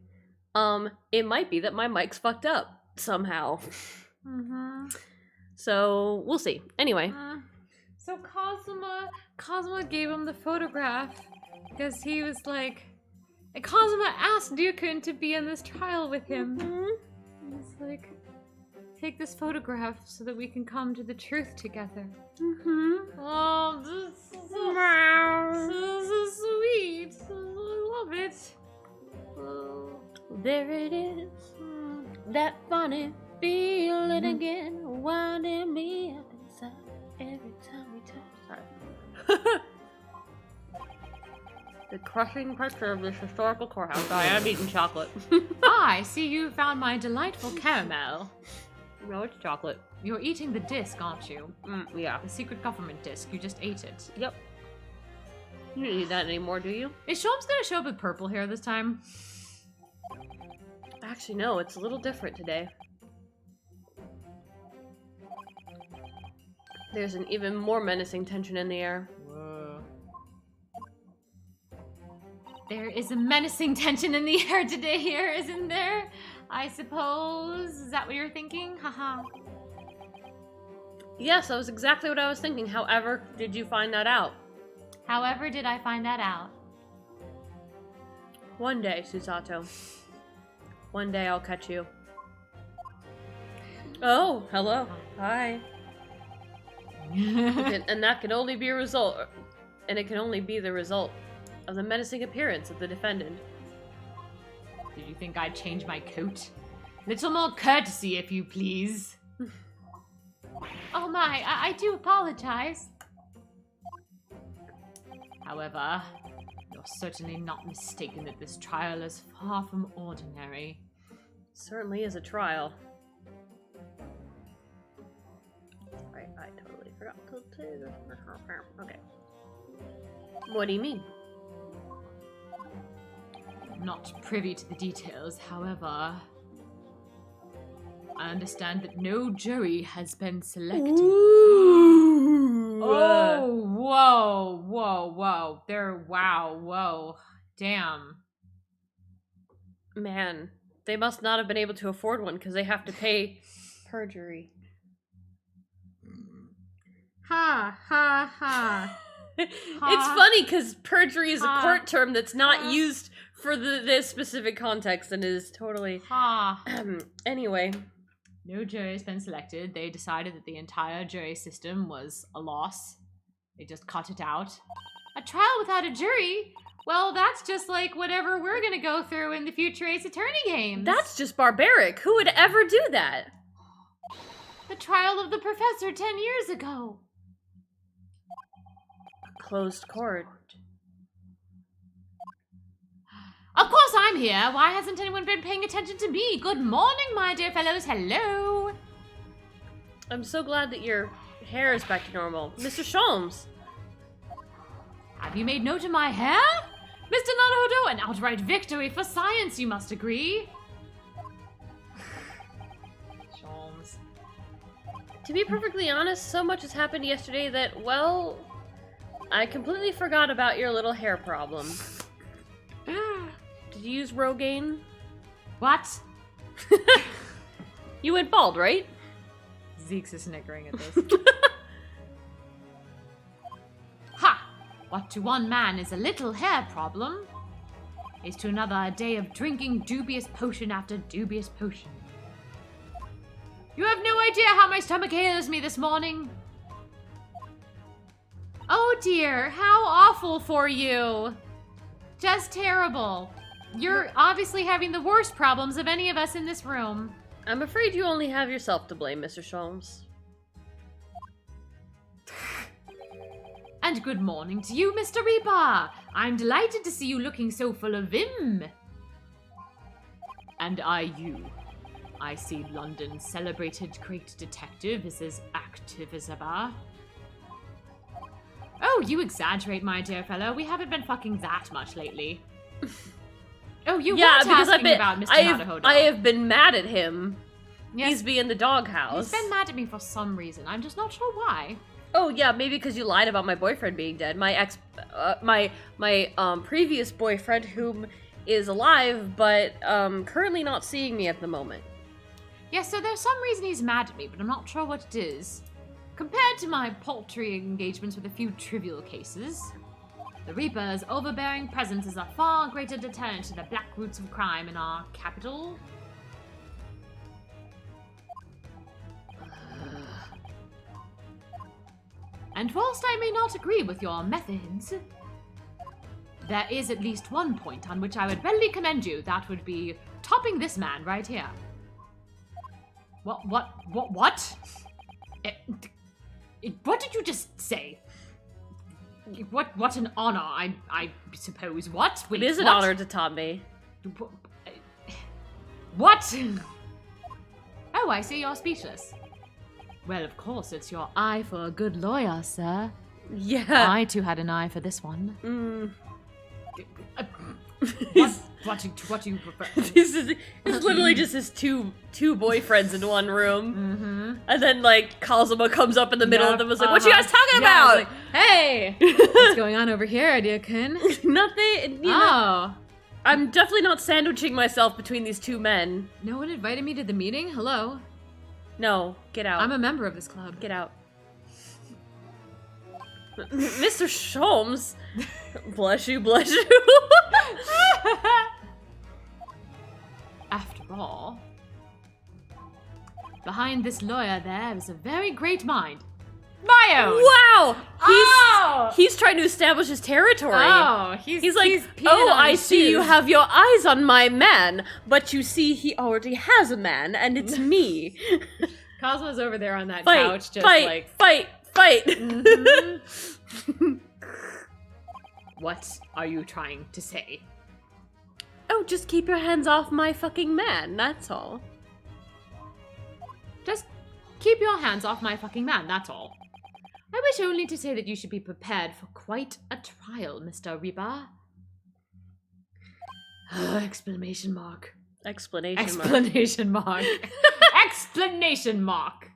It might be that my mic's fucked up somehow. So we'll see. Anyway. So Cosmo gave him the photograph because he was like, and Cosmo asked Ryukun to be in this trial with him. He's like, take this photograph so that we can come to the truth together. Oh, this is so sweet. I love it. Oh. There it is. That funny feeling again, winding me up inside every time we touch. Sorry. The crushing pressure of this historical courthouse. Sorry, I'm eating chocolate. I see you found my delightful caramel. No, it's chocolate. You're eating the disc, aren't you? Yeah. The secret government disc. You just ate it. Yep. You don't need that anymore, do you? Is Shom's gonna show up with purple hair this time? Actually, no. It's a little different today. There's an even more menacing tension in the air. Whoa. There is a menacing tension in the air today here, isn't there? I suppose. Is that what you're thinking? Haha. Yes, that was exactly what I was thinking. However, did you find that out? However did I find that out? One day, Susato. One day I'll catch you. Oh, hello. Hi. And that can only be a result, and it can only be the result of the menacing appearance of the defendant. Did you think I'd change my coat? Little more courtesy, if you please. Oh my, I do apologize. However, you're certainly not mistaken that this trial is far from ordinary. Certainly is a trial. I totally forgot to say this. Okay. What do you mean? Not privy to the details, however. I understand that no jury has been selected. Ooh. Oh, whoa, whoa, whoa. Whoa. Damn. Man, they must not have been able to afford one because they have to pay perjury. Ha, ha, ha. It's funny because perjury is a court term that's not Ha. used for this specific context and is totally... Anyway. No jury has been selected. They decided that the entire jury system was a loss. They just cut it out. A trial without a jury? Well, that's just like whatever we're gonna go through in the future Ace Attorney games. That's just barbaric. Who would ever do that? The trial of the professor 10 years ago. Closed court. Of course I'm here. Why hasn't anyone been paying attention to me? Good morning, my dear fellows. Hello. I'm so glad that your hair is back to normal. Mr. Sholmes. Have you made note of my hair? Mr. Naruhodo, an outright victory for science, you must agree. Sholmes. To be perfectly honest, so much has happened yesterday that, well, I completely forgot about your little hair problem. Did you use Rogaine? What? You went bald, right? Zeke's is snickering at this. Ha! What to one man is a little hair problem is to another a day of drinking dubious potion after dubious potion. You have no idea how my stomach ails me this morning. Oh dear, how awful for you. Just terrible. You're obviously having the worst problems of any of us in this room. I'm afraid you only have yourself to blame, Mr. Sholmes. And good morning to you, Mr. Reaper. I'm delighted to see you looking so full of vim. And you. I see London's celebrated great detective is as active as ever. Oh, you exaggerate, my dear fellow. We haven't been fucking that much lately. Oh, you weren't asking about Mr. Naruhodo. I have been mad at him. Yes. He's be in the doghouse. He's been mad at me for some reason. I'm just not sure why. Oh yeah, maybe because you lied about my boyfriend being dead. My previous boyfriend, whom is alive, but currently not seeing me at the moment. Yeah, so there's some reason he's mad at me, but I'm not sure what it is. Compared to my paltry engagements with a few trivial cases, the Reaper's overbearing presence is a far greater deterrent to the black roots of crime in our capital. And whilst I may not agree with your methods, there is at least one point on which I would readily commend you. That would be topping this man right here. What? What did you just say? What an honor, I suppose. What? Wait, it is an what? honor to top me. What? Oh, I see you're speechless. Well, of course, it's your eye for a good lawyer, sir. Yeah. I, too, had an eye for this one. What do you prefer? It's literally just his two boyfriends in one room. Mm-hmm. And then, like, Kazuma comes up in the middle of them and was like, what you guys talking about? Like, hey! What's going on over here, dear-kun? Nothing. You know, I'm definitely not sandwiching myself between these two men. No one invited me to the meeting? Hello? No, get out. I'm a member of this club. Get out. Mr. Sholmes. Bless you, bless you. After all, behind this lawyer there is a very great mind. My own! Wow! He's trying to establish his territory. Oh, he's like, oh, I see you have your eyes on my man, but you see he already has a man, and it's me. Cosmo's over there on that couch, just fight. Mm-hmm. What are you trying to say? Oh, just keep your hands off my fucking man, that's all. Just keep your hands off my fucking man, that's all. I wish only to say that you should be prepared for quite a trial, Mr. Reaper. Exclamation mark. Explanation mark. Explanation mark.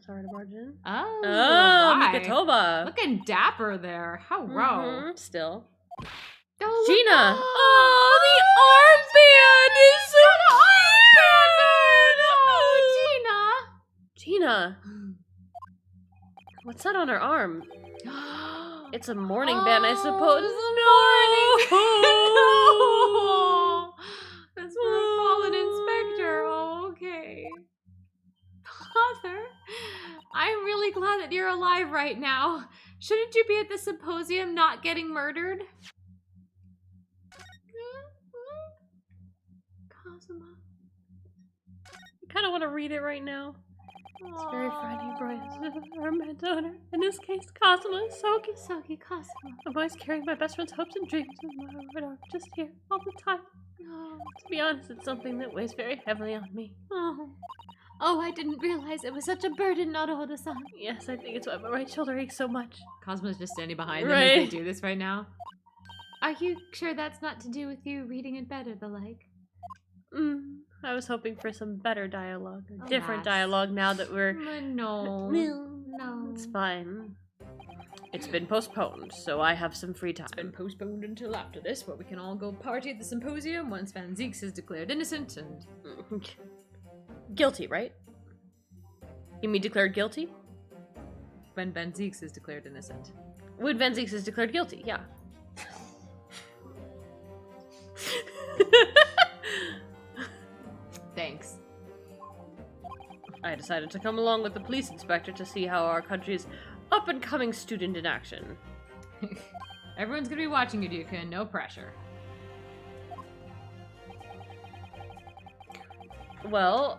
Sorry to barge in. Oh, my. Mikatoba. Looking dapper there. How raw. Still. Oh, Gina. look. Oh, the armband is so cute. Oh, Gina. Gina. Gina! What's that on her arm? It's a mourning band, I suppose. No! That's for a fallen inspector. Oh, okay. Father, I'm really glad that you're alive right now. Shouldn't you be at the symposium not getting murdered? Kazuma. I kind of want to read it right now. It's very frightening, Bryce. Our daughter. In this case, Kazuma, Soki. Soki Kazuma. I'm always carrying my best friend's hopes and dreams in my heart, are just here, all the time. Oh. To be honest, it's something that weighs very heavily on me. Oh, I didn't realize it was such a burden, Naruhodo-san. Yes, I think it's why my right shoulder aches so much. Kazuma's just standing behind them as they do this right now. Are you sure that's not to do with you reading in bed or the like? I was hoping for some better dialogue, or Alas. different dialogue now that we're... No. It's fine. It's been postponed, so I have some free time. It's been postponed until after this, where we can all go party at the symposium once Van Zieks is declared innocent and... Guilty, right? You mean declared guilty? When Van Zieks is declared innocent. When Van Zieks is declared guilty, yeah. Thanks. I decided to come along with the police inspector to see how our country's up-and-coming student in action. Everyone's gonna be watching you, Duka, no pressure. Well,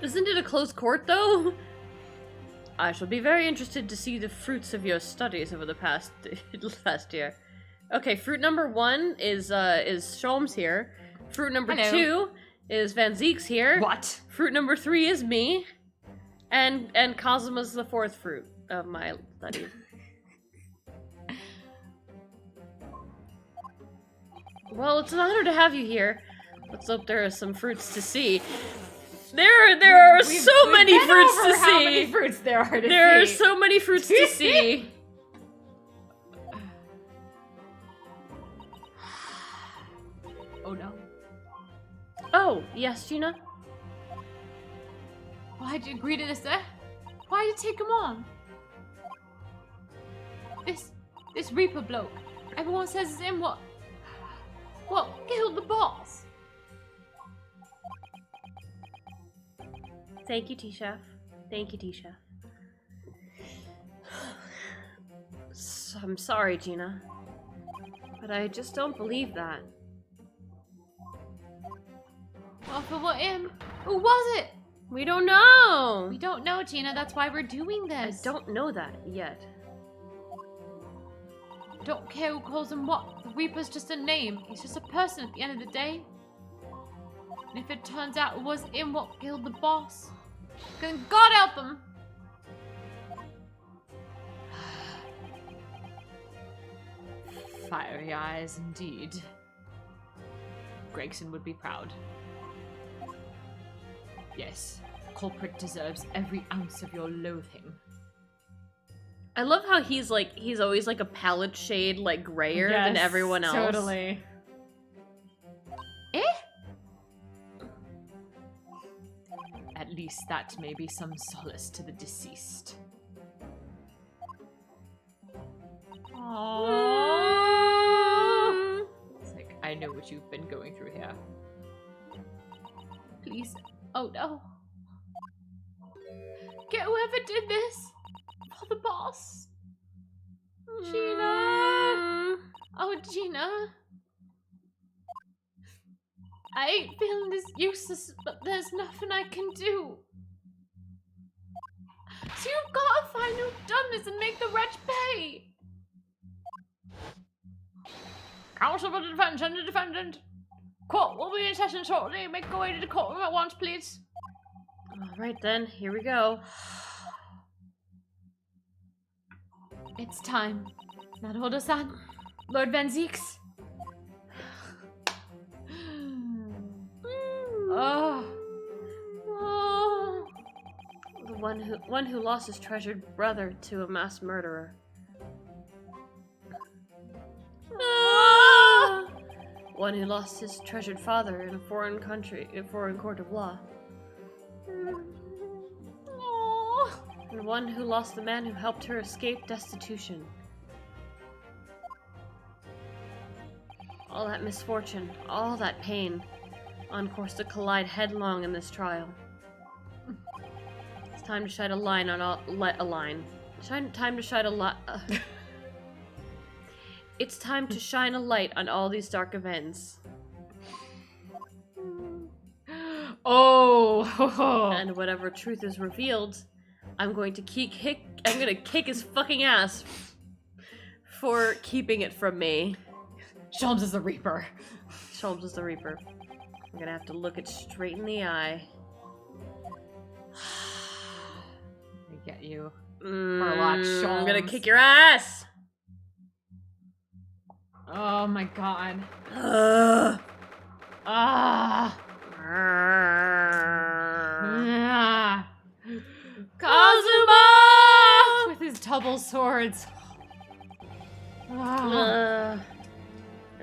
isn't it a closed court, though? I shall be very interested to see the fruits of your studies over the past year. Okay, fruit number 1 is Sholmes here. Fruit number 2 is Van Zieks here. What? Fruit number 3 is me. And Kazuma's the 4th fruit of my studies. Well, it's an honor to have you here. Let's hope there are some fruits to see. There are so many fruits to see. How many fruits there are to see. There are so many fruits to see. Oh no. Oh, yes, Gina? Why'd you agree to this, eh? Why'd you take him on? This Reaper bloke. Everyone says it's him what killed the boss. Thank you, T-Chef. Thank you, T-Chef. I'm sorry, Gina. But I just don't believe that. Well, for what him? Who was it? We don't know! We don't know, Gina. That's why we're doing this. I don't know that yet. Don't care who calls him what. The Reaper's just a name. He's just a person at the end of the day. And if it turns out it was him what killed the boss, then God help him! Fiery eyes indeed. Gregson would be proud. Yes, the culprit deserves every ounce of your loathing. I love how he's always like a palette shade like grayer than everyone else. Totally. Eh? At least that may be some solace to the deceased. Aww. It's like, I know what you've been going through here. Please. Oh no. Get whoever did this. For the boss. Gina. Oh, Gina. I ain't feeling this useless, but there's nothing I can do. So you've got to find who've done this and make the wretch pay. Counsel for the defense and the defendant. Court will be in session shortly. Make your way to the courtroom at once, please. Alright then, here we go. It's time. Naruhodo-san. Lord Van Zieks. Oh. The one who lost his treasured brother to a mass murderer. One who lost his treasured father in a foreign country, a foreign court of law. and one who lost the man who helped her escape destitution. All that misfortune, all that pain, on course to collide headlong in this trial. It's time to shine a line on all. Time to shine a light. It's time to shine a light on all these dark events. Oh. And whatever truth is revealed, I'm going to kick his fucking ass for keeping it from me. Sholmes is the Reaper. Sholmes is the Reaper. I'm gonna have to look it straight in the eye. I get you. Warlock Sholmes. I'm gonna kick your ass! Oh my god. Ugh. Ah. Kazuma! With his double swords. In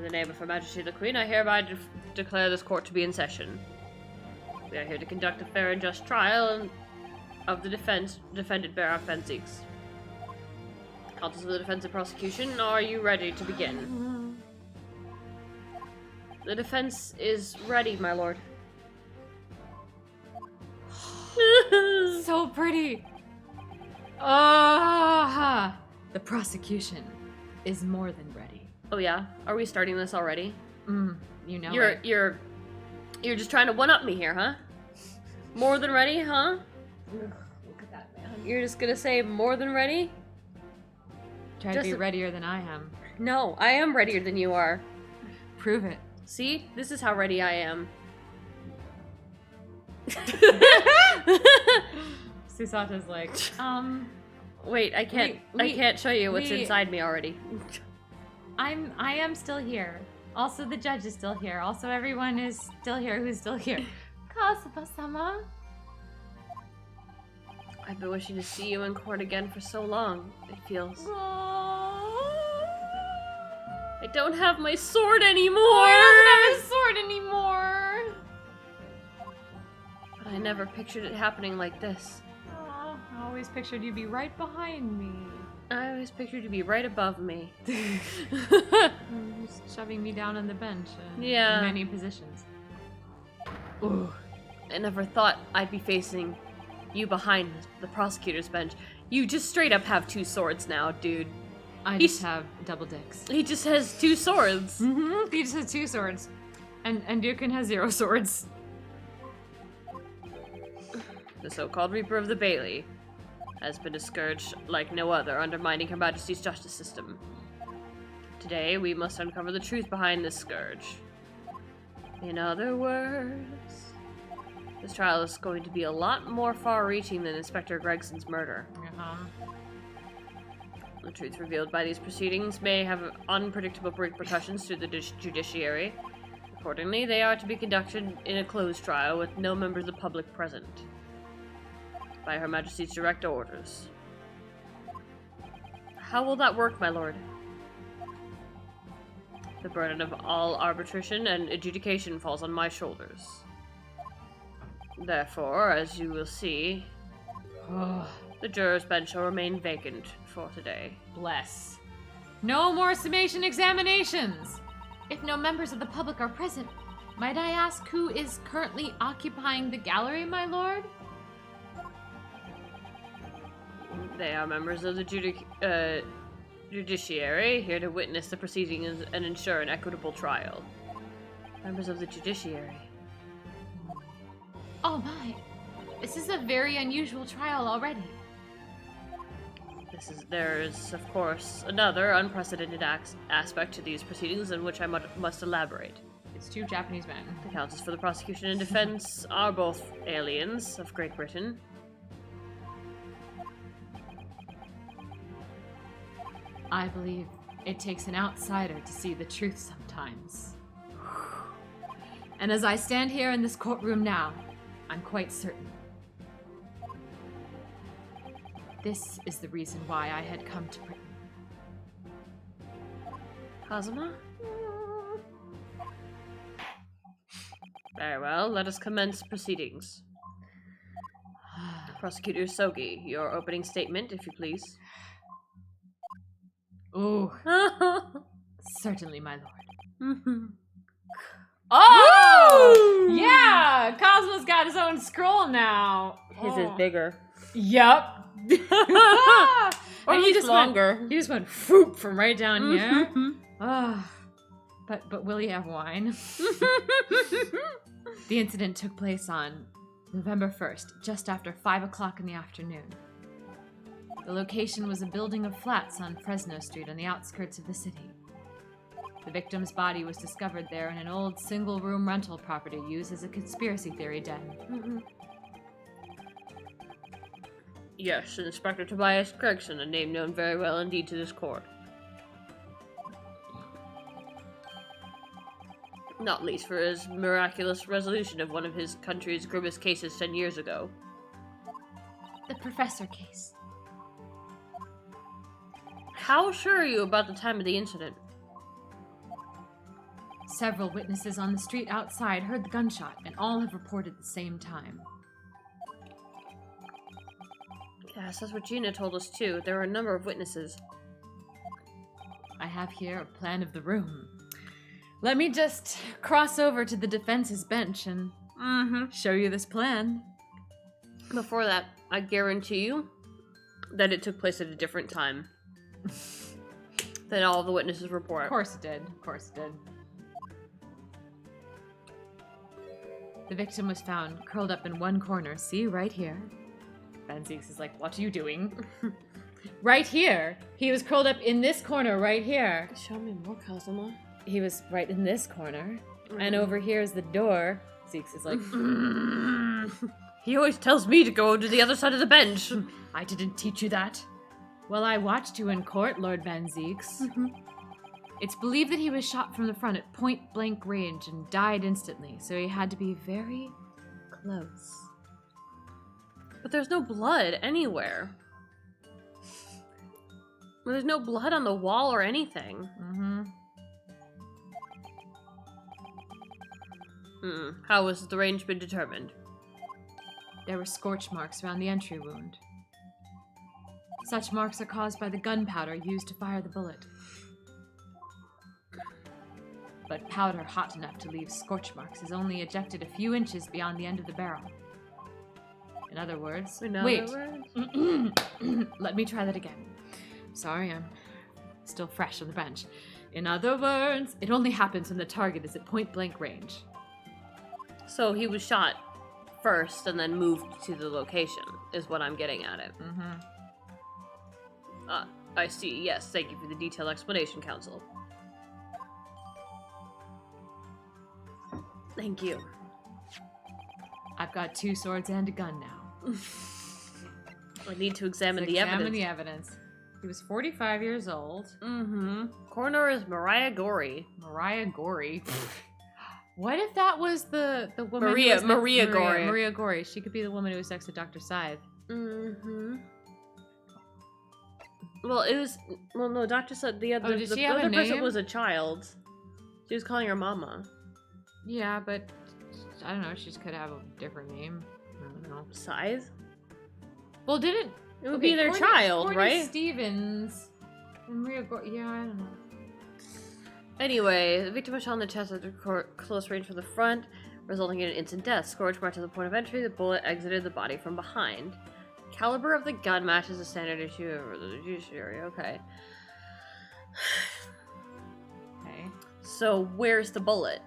the name of Her Majesty the Queen, I hereby declare this court to be in session. We are here to conduct a fair and just trial of the defendant Baron Fenzix. Counsels of the defense and prosecution, are you ready to begin? The defense is ready, my lord. So pretty. Ah, the prosecution is more than ready. Oh yeah? Are we starting this already? You know You're just trying to one-up me here, huh? More than ready, huh? Look at that, man. You're just gonna say more than ready? Try to be readier than I am. No, I am readier than you are. Prove it. See? This is how ready I am. Susata's like, Wait, I can't show you what's inside me already. I am still here. Also, the judge is still here. Also, everyone is still here who's still here. Kazuma-sama. I've been wishing to see you in court again for so long, it feels. I don't have my sword anymore! I don't have a sword anymore! But I never pictured it happening like this. Oh, I always pictured you'd be right behind me. I always pictured you to be right above me. Just shoving me down on the bench in many positions. Ooh. I never thought I'd be facing you behind the prosecutor's bench. You just straight up have two swords now, dude. I just have double dicks. He just has two swords. He just has two swords. And Dukin has 0 swords. The so-called Reaper of the Bailey has been a scourge like no other, undermining Her Majesty's justice system. Today, we must uncover the truth behind this scourge. In other words, this trial is going to be a lot more far-reaching than Inspector Gregson's murder. The truth revealed by these proceedings may have unpredictable repercussions to the judiciary. Accordingly, they are to be conducted in a closed trial with no members of the public present. By Her Majesty's direct orders. How will that work, my lord? The burden of all arbitration and adjudication falls on my shoulders. Therefore, as you will see, the juror's bench shall remain vacant for today. Bless. No more summation examinations! If no members of the public are present, might I ask who is currently occupying the gallery, my lord? They are members of the judiciary, here to witness the proceedings and ensure an equitable trial. Members of the judiciary. Oh my. This is a very unusual trial already. There is, of course, another unprecedented aspect to these proceedings in which I must elaborate. It's 2 Japanese men. The counsels for the prosecution and defense are both aliens of Great Britain. I believe it takes an outsider to see the truth sometimes. And as I stand here in this courtroom now, I'm quite certain. This is the reason why I had come to Britain. Kazuma? Very well, let us commence proceedings. Prosecutor Sogi, your opening statement, if you please. Ooh, certainly, my lord. Mhm. Oh! Woo! Yeah! Cosmo's got his own scroll now. His is bigger. Yup. Or And at least longer. He just went whoop from right down here. Mhm. Oh, but will he have wine? The incident took place on November 1st, just after 5 o'clock in the afternoon. The location was a building of flats on Fresno Street on the outskirts of the city. The victim's body was discovered there in an old single-room rental property used as a conspiracy theory den. Mhm. Yes, Inspector Tobias Gregson, a name known very well indeed to this court. Not least for his miraculous resolution of one of his country's grimmest cases 10 years ago. The professor case. How sure are you about the time of the incident? Several witnesses on the street outside heard the gunshot, and all have reported the same time. Yes, that's what Gina told us too. There were a number of witnesses. I have here a plan of the room. Let me just cross over to the defense's bench and show you this plan. Before that, I guarantee you that it took place at a different time than all of the witnesses report. Of course it did. Of course it did. The victim was found curled up in one corner. See, right here. Van Zeeks is like, what are you doing? Right here. He was curled up in this corner right here. Show me more, Kazuma. He was right in this corner. And over here is the door. Zeeks is like, He always tells me to go to the other side of the bench. I didn't teach you that. Well, I watched you in court, Lord Van Zeeks. It's believed that he was shot from the front at point-blank range and died instantly, so he had to be very close. But there's no blood anywhere. There's no blood on the wall or anything. How has the range been determined? There were scorch marks around the entry wound. Such marks are caused by the gunpowder used to fire the bullet. But powder hot enough to leave scorch marks is only ejected a few inches beyond the end of the barrel. In other words... Wait. Let me try that again. Sorry, I'm still fresh on the bench. In other words, it only happens when the target is at point-blank range. So he was shot first and then moved to the location, is what I'm getting at it. I see. Yes, thank you for the detailed explanation, Counsel. Thank you. I've got 2 swords and a gun now. I need to examine the evidence. He was 45 years old. Coroner is Mariah Gorey. Mariah Gorey. What if that was the woman Maria Gorey. Gorey. Maria Gorey. She could be the woman who was next to Dr. Scythe. Well, it was... Well, no, Doctor said the other, did the she have other a person name? was a child. She was calling her mama. Yeah, but I don't know. She just could have a different name. I don't know. Scythe? Well, didn't... It would be their child, Courtney right? Stevens and Maria Gorey... Yeah, I don't know. Anyway, the victim was shot in the chest at close range from the front, resulting in an instant death. Scorch marked to the point of entry, the bullet exited the body from behind. Caliber of the gun matches the standard issue of the judiciary. Okay. Okay. So where's the bullet?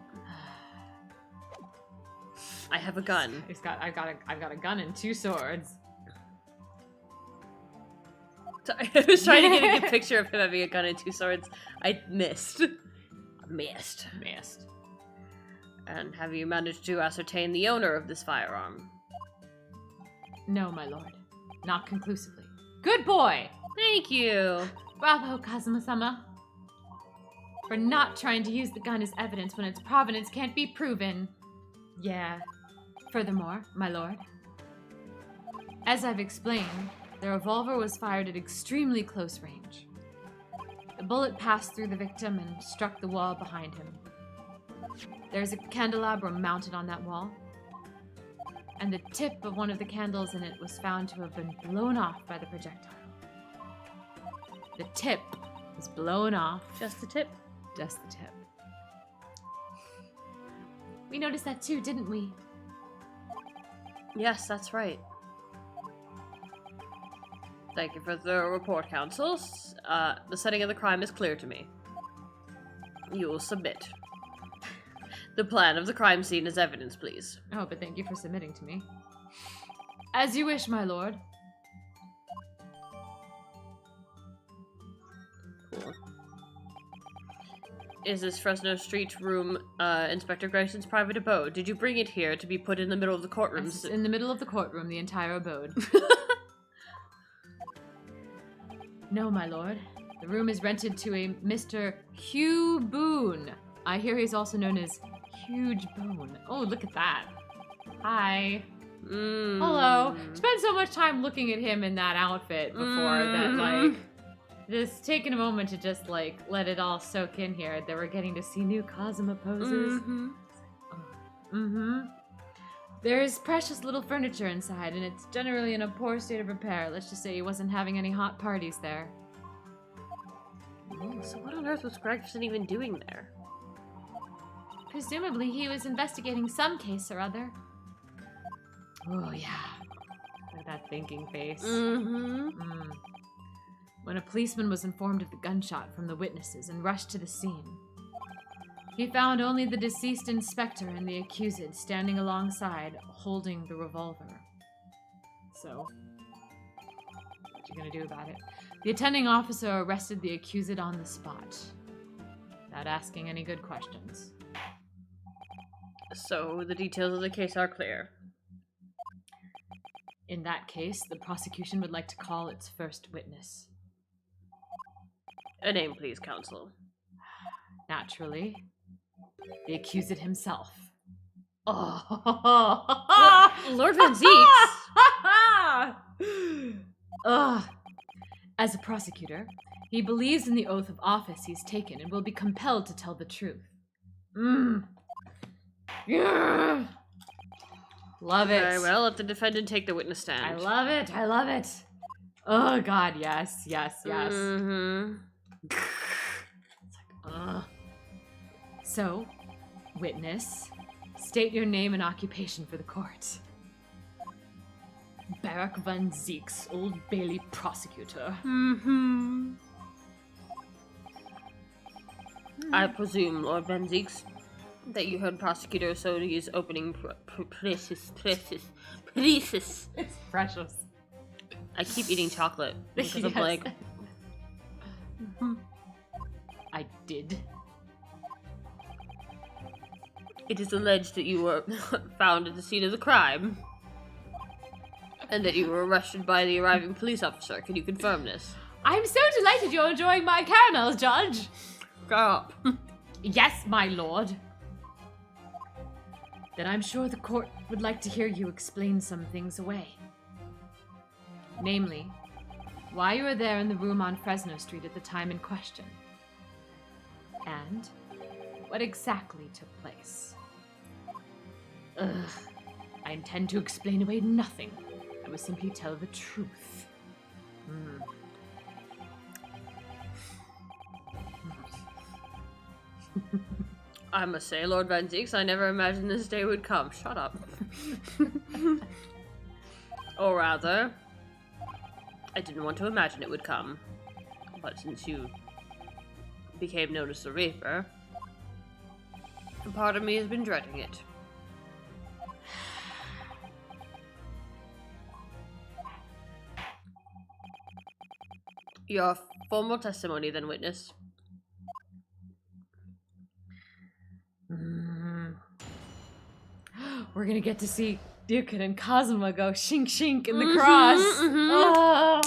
I have a gun. I've got a gun and 2 swords. Sorry, I was trying to get a good picture of him having a gun and 2 swords. I missed. Missed. And have you managed to ascertain the owner of this firearm? No, my lord. Not conclusively. Good boy! Thank you. Bravo, Kazuma-sama. For not trying to use the gun as evidence when its provenance can't be proven. Yeah. Furthermore, my lord, as I've explained, the revolver was fired at extremely close range. The bullet passed through the victim and struck the wall behind him. There's a candelabrum mounted on that wall, and the tip of one of the candles in it was found to have been blown off by the projectile. The tip was blown off. Just the tip? Just the tip. We noticed that too, didn't we? Yes, that's right. Thank you for the report, counsels. The setting of the crime is clear to me. You will submit. The plan of the crime scene as evidence, please. Oh, but thank you for submitting to me. As you wish, my lord. Cool. Is this Fresno Street room Inspector Grayson's private abode? Did you bring it here to be put in the middle of the courtroom? Yes, in the middle of the courtroom, the entire abode. No, my lord. The room is rented to a Mr. Hugh Boone. I hear he's also known as Huge Bone. Oh, look at that. Hi. Hello. Spent so much time looking at him in that outfit before that, like, just taking a moment to just, like, let it all soak in here. That we're getting to see new Cosima poses. There's precious little furniture inside, and it's generally in a poor state of repair. Let's just say he wasn't having any hot parties there. So what on earth was Gregson even doing there? Presumably he was investigating some case or other. Oh, yeah. Look at that thinking face. When a policeman was informed of the gunshot from the witnesses and rushed to the scene, he found only the deceased inspector and the accused standing alongside, holding the revolver. So, what you gonna do about it? The attending officer arrested the accused on the spot, without asking any good questions. So, the details of the case are clear. In that case, the prosecution would like to call its first witness. A name, please, counsel. Naturally, the accused himself. Oh, Lord Van Zeeks! As a prosecutor, he believes in the oath of office he's taken and will be compelled to tell the truth. Yeah. Love it. Very well, let the defendant take the witness stand. I love it. I love it. Oh, God, yes, yes, yes. So, witness, state your name and occupation for the court. Barak Van Zeeks, Old Bailey prosecutor. I presume, Lord Van Zeeks, that you heard Prosecutor Sodi's opening precious. It's precious. I keep eating chocolate because I'm like... I did. It is alleged that you were found at the scene of the crime. And that you were arrested by the arriving police officer. Can you confirm this? I'm so delighted you're enjoying my caramels, Judge. Grow up. Yes, my lord. Then I'm sure the court would like to hear you explain some things away. Namely, why you were there in the room on Fresno Street at the time in question. And what exactly took place. I intend to explain away nothing. I will simply tell the truth. I must say, Lord Van Zeeks, I never imagined this day would come. Shut up. Or rather, I didn't want to imagine it would come. But since you became known as the Reaper, part of me has been dreading it. Your formal testimony, then, witness. We're gonna get to see Dukin and Cosima go shink shink in the cross. Oh.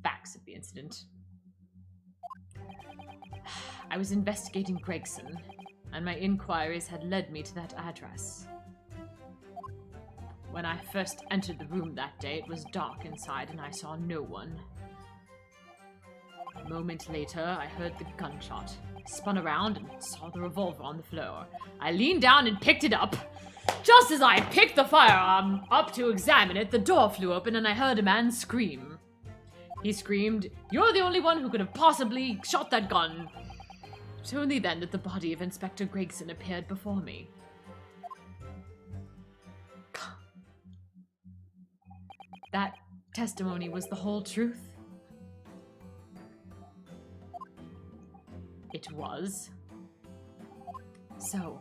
Facts of the incident. I was investigating Gregson, and my inquiries had led me to that address. When I first entered the room that day, it was dark inside and I saw no one. A moment later, I heard the gunshot. I spun around and saw the revolver on the floor. I leaned down and picked it up. Just as I picked the firearm up to examine it, the door flew open and I heard a man scream. He screamed, "You're the only one who could have possibly shot that gun." It was only then that the body of Inspector Gregson appeared before me. That testimony was the whole truth. It was. So,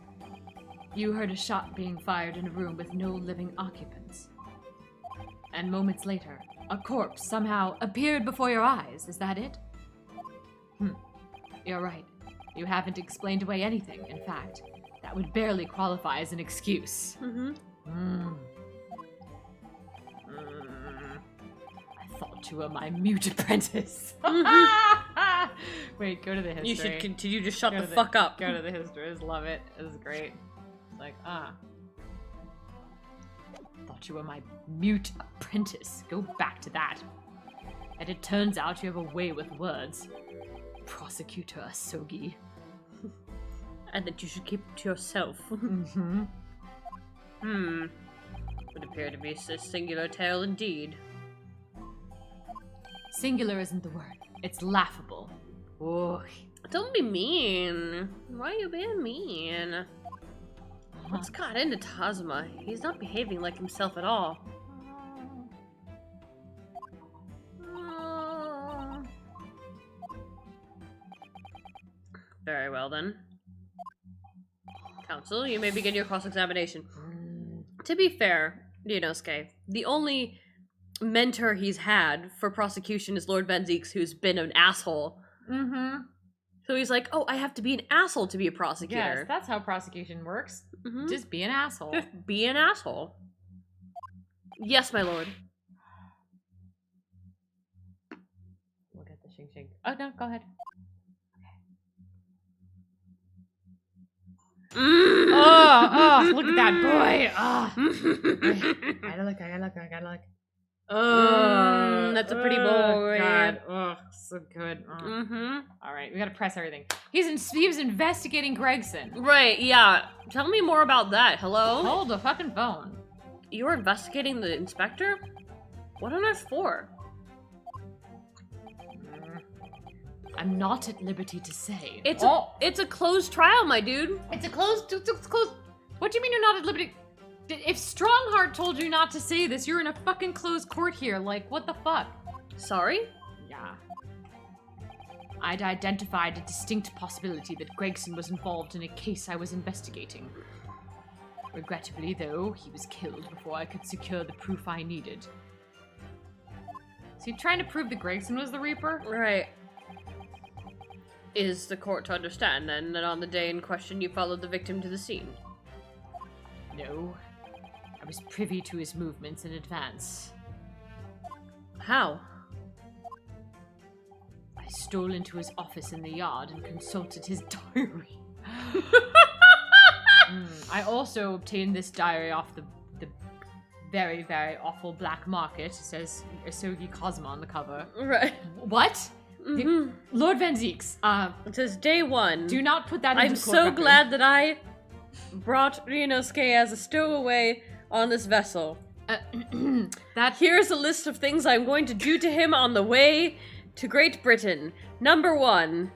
you heard a shot being fired in a room with no living occupants. And moments later, a corpse somehow appeared before your eyes. Is that it? You're right. You haven't explained away anything. In fact, that would barely qualify as an excuse. I thought you were my mute apprentice. Wait, go to the history. You should continue to shut the fuck up. Go to the history. I just love it. It was great. It's like, thought you were my mute apprentice. Go back to that. And it turns out you have a way with words. Prosecutor Asogi. And that you should keep it to yourself. Would appear to be a singular tale indeed. Singular isn't the word. It's laughable. Oh. Don't be mean. Why are you being mean? What's got into Tazuma? He's not behaving like himself at all. Very well then. Counsel, you may begin your cross-examination. To be fair, Ryunosuke, the only mentor he's had for prosecution is Lord Van Zieks, who's been an asshole. So he's like, oh, I have to be an asshole to be a prosecutor. Yes, that's how prosecution works. Just be an asshole. Just be an asshole. Yes, my lord. Look at the shing shing. Oh, no, go ahead. Oh, look at that boy. I gotta look. That's a pretty boy. God. Oh, so good. All right, we gotta press everything. He was investigating Gregson. Right, yeah. Tell me more about that. Hello? Hold the fucking phone. You were investigating the inspector? What on earth for? I'm not at liberty to say. It's a closed trial, my dude. It's closed. What do you mean you're not at liberty? If Strongheart told you not to say this, you're in a fucking closed court here. Like, what the fuck? Sorry? Yeah. I'd identified a distinct possibility that Gregson was involved in a case I was investigating. Regrettably, though, he was killed before I could secure the proof I needed. So you trying to prove that Gregson was the Reaper? Right. Is the court to understand, then, that on the day in question you followed the victim to the scene? No. I was privy to his movements in advance. How? I stole into his office in the yard and consulted his diary. I also obtained this diary off the very, very awful black market. It says Asogi Cosma on the cover. Right. What? Lord Van Zieks, it says day one. Do not put that into I'm court so record. glad that I brought Ryunosuke as a stowaway on this vessel. Here's a list of things I'm going to do to him on the way to Great Britain. Number 1.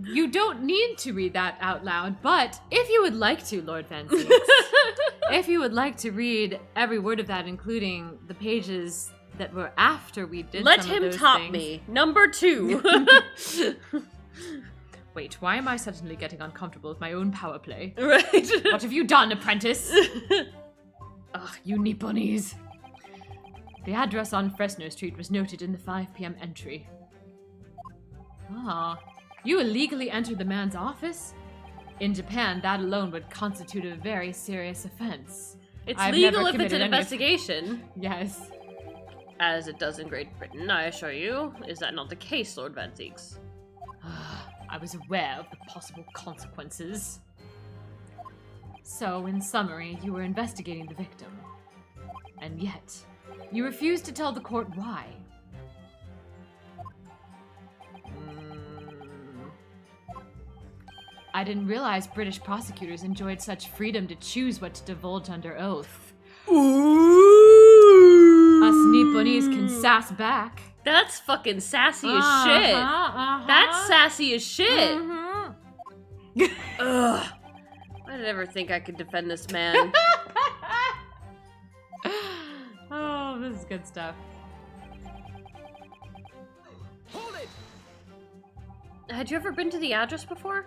You don't need to read that out loud, but if you would like to, Lord Van Zieks, if you would like to read every word of that, including the pages that were after we did Let some of him those top things. me. Number 2. Wait, why am I suddenly getting uncomfortable with my own power play? Right. What have you done, apprentice? Ugh, you Nipponese. The address on Fresno Street was noted in the 5 p.m. entry. Ah, you illegally entered the man's office? In Japan, that alone would constitute a very serious offense. It's I've legal never if it's an committed any of- investigation. Yes. As it does in Great Britain, I assure you. Is that not the case, Lord Van Zieks? I was aware of the possible consequences. So, in summary, you were investigating the victim. And yet, you refused to tell the court why. I didn't realize British prosecutors enjoyed such freedom to choose what to divulge under oath. Ooh. Us Nipponese can sass back. That's fucking sassy as shit. That's sassy as shit. Ugh. I did ever think I could defend this man. Oh, this is good stuff. Hold it! Had you ever been to the address before?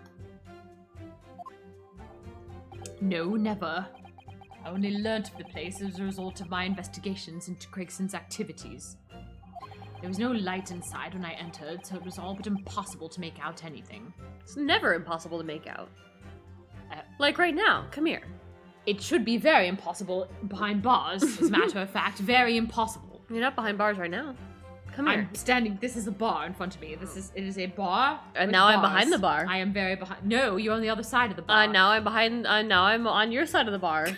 No, never. I only learnt of the place as a result of my investigations into Gregson's activities. There was no light inside when I entered, so it was all but impossible to make out anything. It's never impossible to make out. Like right now. Come here. It should be very impossible behind bars, as a matter of fact. Very impossible. You're not behind bars right now. Come here. I'm standing, this is a bar in front of me. It is a bar. And with now I'm bars. behind the bar. I am very behind. No, you're on the other side of the bar. Now I'm behind, now I'm on your side of the bar.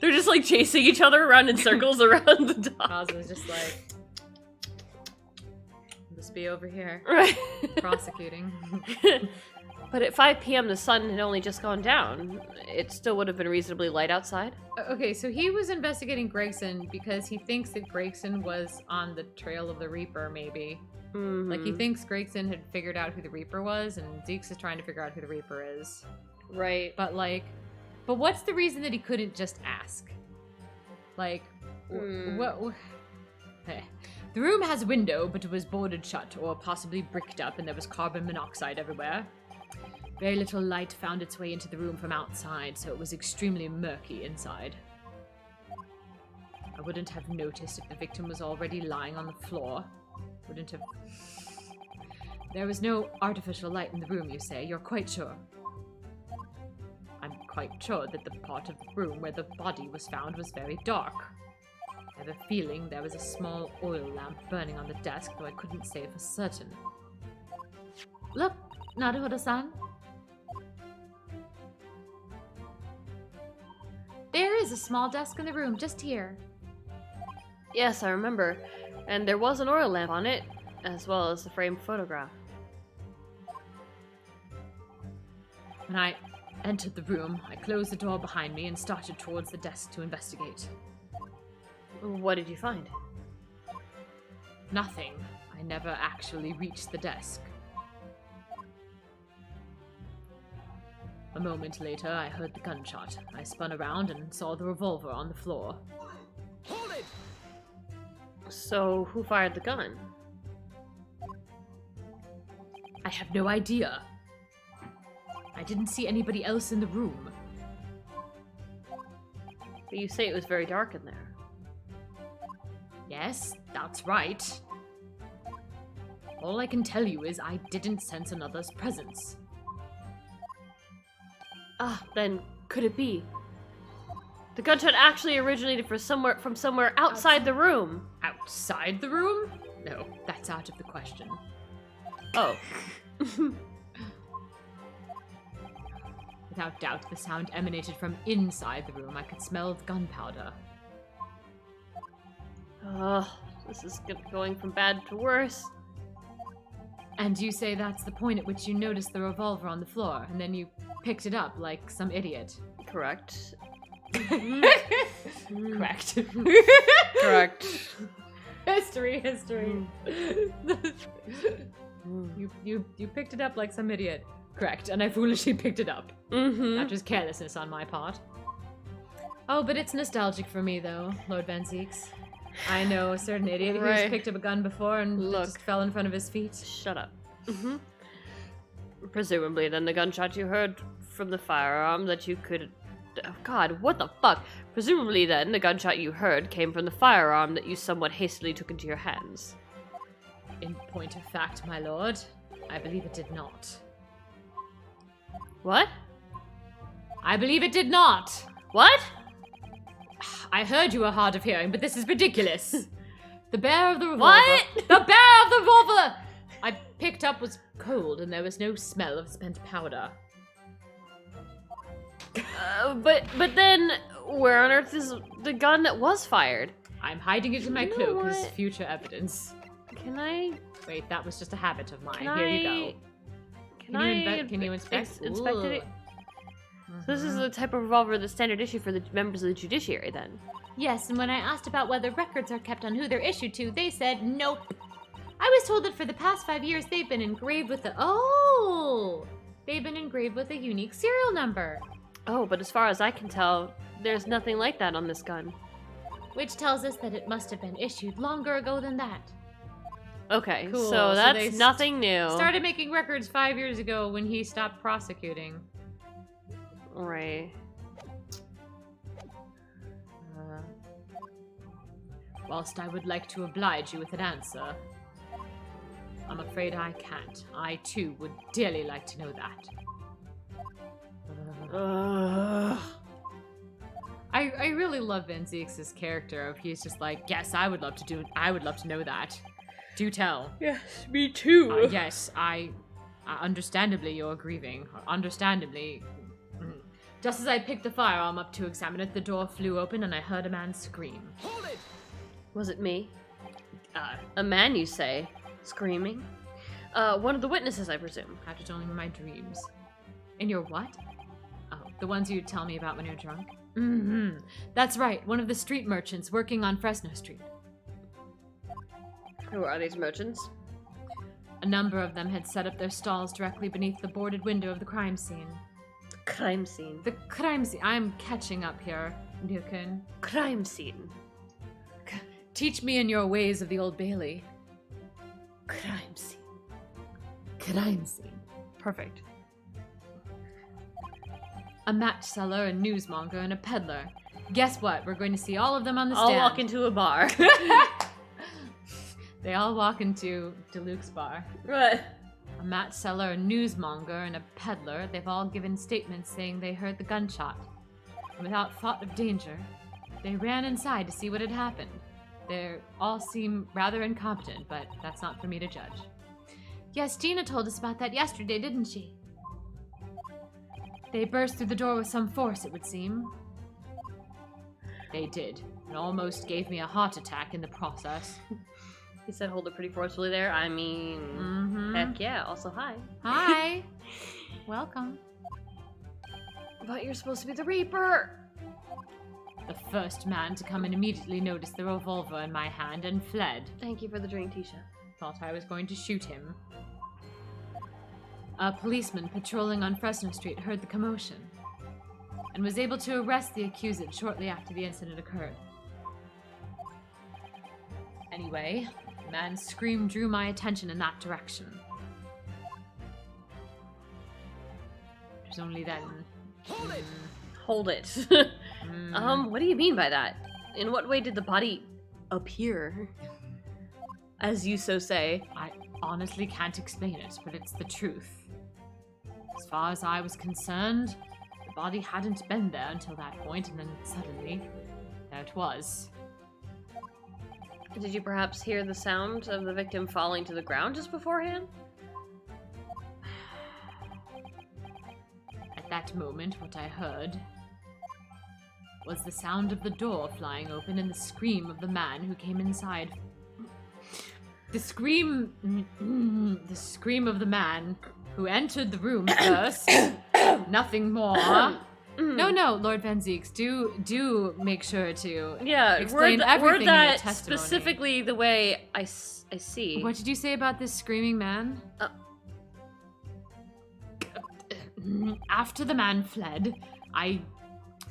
They're just like chasing each other around in circles around the dog. Oz was just like, just be over here. Right. Prosecuting. But at 5 p.m. the sun had only just gone down. It still would have been reasonably light outside. Okay, so he was investigating Gregson because he thinks that Gregson was on the trail of the Reaper, maybe. Mm-hmm. Like, he thinks Gregson had figured out who the Reaper was, and Zeke's is trying to figure out who the Reaper is. Right. But, like, but what's the reason that he couldn't just ask? Like, what? The room has a window, but it was boarded shut, or possibly bricked up, and there was carbon monoxide everywhere. Very little light found its way into the room from outside, so it was extremely murky inside. I wouldn't have noticed if the victim was already lying on the floor. Wouldn't have... There was no artificial light in the room, you say? You're quite sure? I'm quite sure that the part of the room where the body was found was very dark. I have a feeling there was a small oil lamp burning on the desk, though I couldn't say for certain. Look, Naruhodo-san. There is a small desk in the room, just here. Yes, I remember. And there was an oil lamp on it, as well as the framed photograph. When I entered the room, I closed the door behind me and started towards the desk to investigate. What did you find? Nothing. I never actually reached the desk. A moment later, I heard the gunshot. I spun around and saw the revolver on the floor. Hold it! So, who fired the gun? I have no idea. I didn't see anybody else in the room. But you say it was very dark in there. Yes, that's right. All I can tell you is I didn't sense another's presence. Ah, then could it be? The gunshot actually originated from somewhere outside the room. Outside the room? No, that's out of the question. Oh. Without doubt, the sound emanated from inside the room. I could smell the gunpowder. This is going from bad to worse. And you say that's the point at which you noticed the revolver on the floor, and then you picked it up like some idiot. Correct. Correct. Correct. History. You picked it up like some idiot. Correct, and I foolishly picked it up. That was carelessness on my part. Oh, but it's nostalgic for me, though, Lord Van Zeeks. I know a certain idiot who's picked up a gun before and it just fell in front of his feet. Shut up. Presumably, then the gunshot you heard from the firearm that you could... Oh, God, what the fuck? Presumably, then, the gunshot you heard came from the firearm that you somewhat hastily took into your hands. In point of fact, my lord, I believe it did not. What? I believe it did not! What? I heard you were hard of hearing, but this is ridiculous. The bearer of the revolver... What? The bearer of the revolver I picked up was cold, and there was no smell of spent powder. But then, where on earth is the gun that was fired? I'm hiding it in my cloak as future evidence. Can I... Wait, that was just a habit of mine. Can Here you go. Can you inspect? Inspect it? So this is the type of revolver that's standard issue for the members of the judiciary, then? Yes, and when I asked about whether records are kept on who they're issued to, they said nope. I was told that for the past 5 years they've been engraved with they've been engraved with a unique serial number. Oh, but as far as I can tell, there's nothing like that on this gun. Which tells us that it must have been issued longer ago than that. Okay, Cool. so that's they nothing new. Started making records 5 years ago when he stopped prosecuting. Right. Whilst I would like to oblige you with an answer, I'm afraid I can't. I, too, would dearly like to know that. I really love Van Zieks' character. He's just like, yes, I would love to know that. Do tell. Yes, me too. Yes, understandably you're grieving. Understandably. Just as I picked the firearm up to examine it, the door flew open and I heard a man scream. Hold it! Was it me? A man, you say? Screaming? One of the witnesses, I presume. After telling me my dreams. In your what? Oh, the ones you tell me about when you're drunk? Mm-hmm. That's right, one of the street merchants working on Fresno Street. Who are these merchants? A number of them had set up their stalls directly beneath the boarded window of the crime scene. Crime scene. The crime scene. I'm catching up here, Newkin. Crime scene. Teach me in your ways of the Old Bailey. Crime scene. Crime scene. Perfect. A match seller, a newsmonger, and a peddler. Guess what? We're going to see all of them on the stand. I'll walk into a bar. They all walk into DeLuke's bar. Right. A match seller, a newsmonger, and a peddler, they've all given statements saying they heard the gunshot. And without thought of danger, they ran inside to see what had happened. They all seem rather incompetent, but that's not for me to judge. Yes, Gina told us about that yesterday, didn't she? They burst through the door with some force, it would seem. They did, and almost gave me a heart attack in the process. He said hold it pretty forcefully there. I mean, heck yeah. Also, hi. Hi. Welcome. But you're supposed to be the Reaper. The first man to come in immediately noticed the revolver in my hand and fled. Thank you for the drink, Tisha. Thought I was going to shoot him. A policeman patrolling on Fresno Street heard the commotion and was able to arrest the accused shortly after the incident occurred. Anyway, the man's scream drew my attention in that direction. It was only then... Hold it! Hold it. What do you mean by that? In what way did the body appear? As you so say. I honestly can't explain it, but it's the truth. As far as I was concerned, the body hadn't been there until that point, and then suddenly, there it was. Did you perhaps hear the sound of the victim falling to the ground just beforehand? At that moment, what I heard was the sound of the door flying open and the scream of the man who came inside. The scream of the man who entered the room first. Nothing more. No, Lord Van Zieks, do make sure to explain everything in your testimony. Specifically the way I see. What did you say about this screaming man? After the man fled, I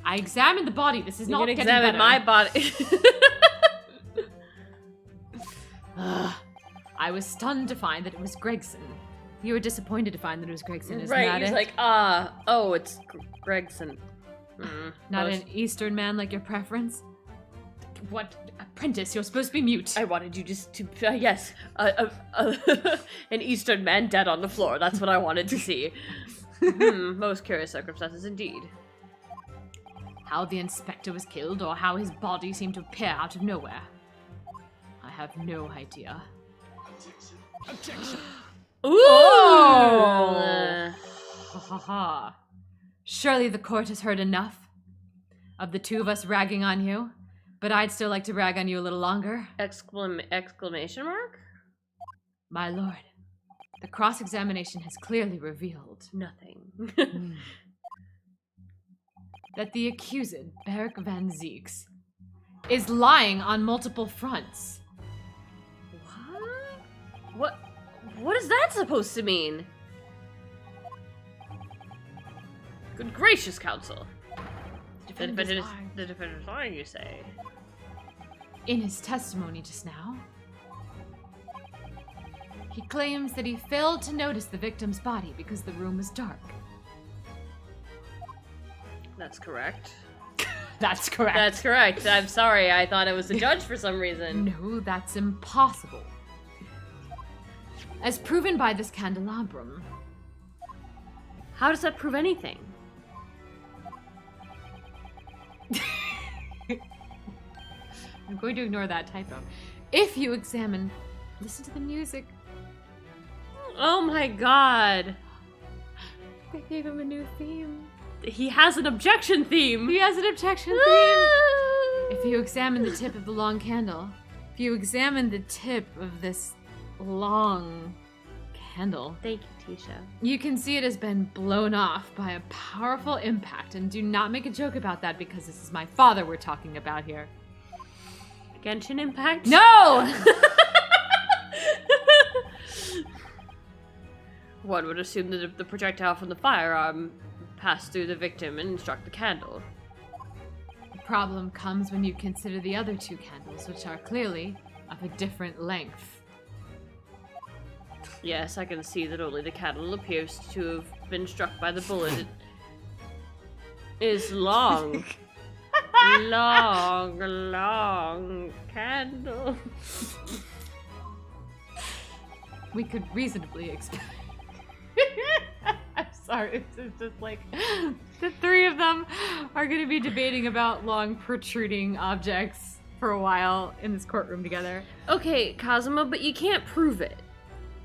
examined the body. This is not getting better. You can examine my body. I was stunned to find that it was Gregson. You were disappointed to find that it was Gregson, isn't that right, he's it? like, it's Gregson. Not an Eastern man like your preference? What? Apprentice, you're supposed to be mute. I wanted you just to, yes, an Eastern man dead on the floor. That's what I wanted to see. Most curious circumstances indeed. How the inspector was killed, or how his body seemed to appear out of nowhere. I have no idea. Objection! Ooh! Ha ha ha. Surely the court has heard enough of the two of us ragging on you, but I'd still like to rag on you a little longer. Exclamation mark? My lord, The cross-examination has clearly revealed Nothing. that the accused, Beric Van Zieks, is lying on multiple fronts. What is that supposed to mean? Good gracious, counsel. The defender's lying, you say? In his testimony just now, he claims that he failed to notice the victim's body because the room was dark. That's correct. That's correct. That's correct. I'm sorry, I thought it was the judge for some reason. No, that's impossible. As proven by this candelabrum. How does that prove anything? I'm going to ignore that typo. If you examine, listen to the music. Oh my god. They gave him a new theme. He has an objection theme. He has an objection theme. If you examine the tip of the long candle, if you examine the tip of this long candle, Thank you, Tisha. you can see it has been blown off by a powerful impact. And do not make a joke about that because this is my father we're talking about here. Genshin Impact? No! One would assume that the projectile from the firearm passed through the victim and struck the candle. The problem comes when you consider the other two candles, which are clearly of a different length. Yes, I can see that only the candle appears to have been struck by the bullet. It is long. long candle. We could reasonably expect. I'm sorry, it's just like the three of them are going to be debating about long protruding objects for a while in this courtroom together. Okay, Kazuma, but you can't prove it.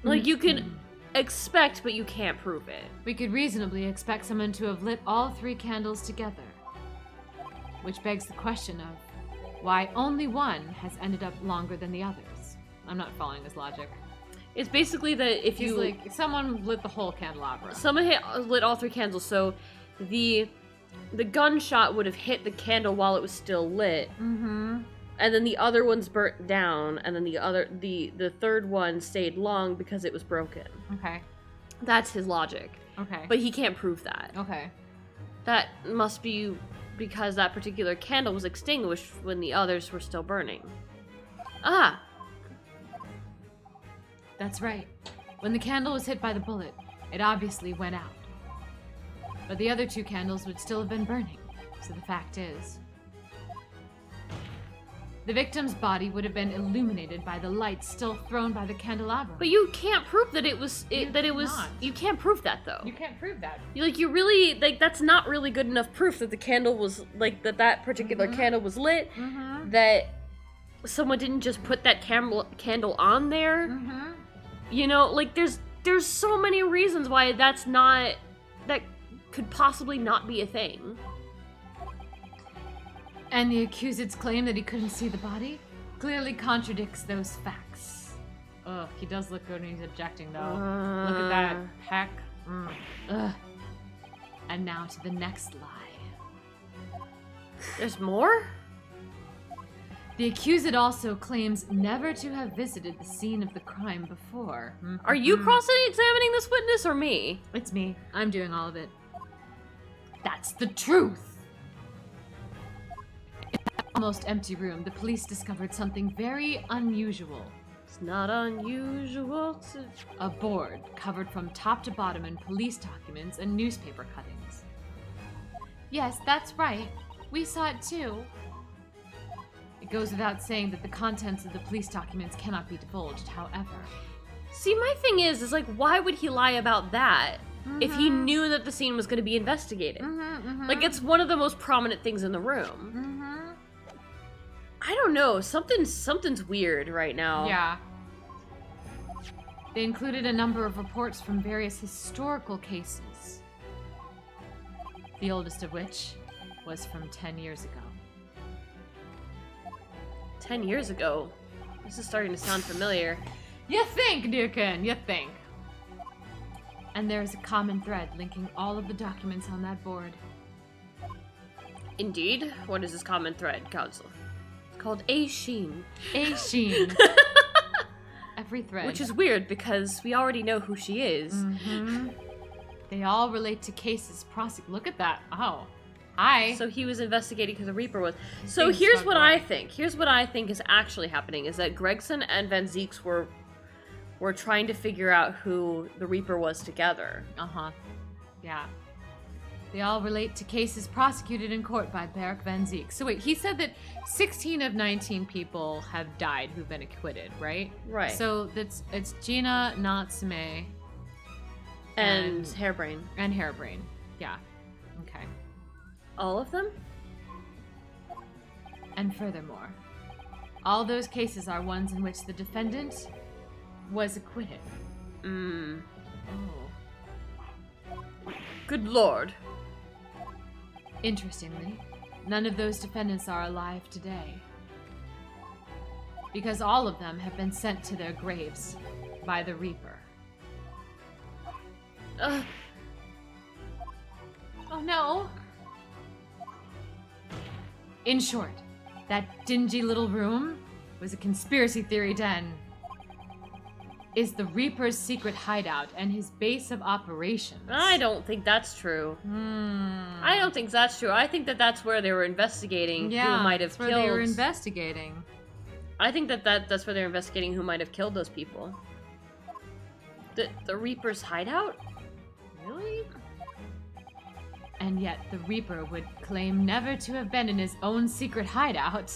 Like, you can expect, but you can't prove it. We could reasonably expect someone to have lit all three candles together. Which begs the question of why only one has ended up longer than the others. I'm not following his logic. It's basically that if you... like, someone lit the whole candelabra. Someone lit all three candles, so the gunshot would have hit the candle while it was still lit. Mm-hmm. And then the other ones burnt down, and then the third one stayed long because it was broken. Okay. That's his logic. Okay. But he can't prove that. Okay. That must be because that particular candle was extinguished when the others were still burning. Ah! That's right. When the candle was hit by the bullet, it obviously went out. But the other two candles would still have been burning. So the fact is, the victim's body would have been illuminated by the light still thrown by the candelabra. But you can't prove that it was. You can't prove that though. You can't prove that. You really that's not really good enough proof that the candle was that particular candle was lit. Mm-hmm. That someone didn't just put that candle on there. Mm-hmm. You know, like there's so many reasons why that could possibly not be a thing. And the accused's claim that he couldn't see the body clearly contradicts those facts. Ugh, he does look good when he's objecting, though. Look at that heck. Ugh. And now to the next lie. There's more? The accused also claims never to have visited the scene of the crime before. Are you cross-examining this witness or me? It's me. I'm doing all of it. That's the truth! In that almost empty room, the police discovered something very unusual. It's not unusual to... A board covered from top to bottom in police documents and newspaper cuttings. Yes, that's right. We saw it too. It goes without saying that the contents of the police documents cannot be divulged, however. See, my thing is like, why would he lie about that if he knew that the scene was going to be investigated? Like, it's one of the most prominent things in the room. I don't know. Something's weird right now. Yeah. They included a number of reports from various historical cases. The oldest of which was from 10 years ago. 10 years ago? This is starting to sound familiar. You think, Dukin, you think. And there's a common thread linking all of the documents on that board. Indeed. What is this common thread, Council? It's called A Sheen. A Sheen. Every thread. Which is weird because we already know who she is. Mm-hmm. They all relate to cases Look at that. Oh. Hi. So he was investigating because the Reaper was. So here's what I think. Here's what I think is actually happening is that Gregson and Van Zieks were trying to figure out who the Reaper was together. Uh-huh. Yeah. They all relate to cases prosecuted in court by Beric Van Zieks. So wait, he said that 16 of 19 people have died who've been acquitted, right? Right. So it's Gina, Natsume, and Hairbrain. And Hairbrain. Yeah. Okay. All of them? And furthermore, all those cases are ones in which the defendant was acquitted. Mm. Oh. Good lord. Interestingly, none of those defendants are alive today. Because all of them have been sent to their graves by the Reaper. Oh no! In short, that dingy little room was a conspiracy theory den. Is the Reaper's secret hideout and his base of operations. I don't think that's true. I don't think that's true. I think that's where they were investigating who might have killed. That's where they were investigating. I think that's where they're investigating who might have killed those people. The Reaper's hideout? Really? And yet the Reaper would claim never to have been in his own secret hideout.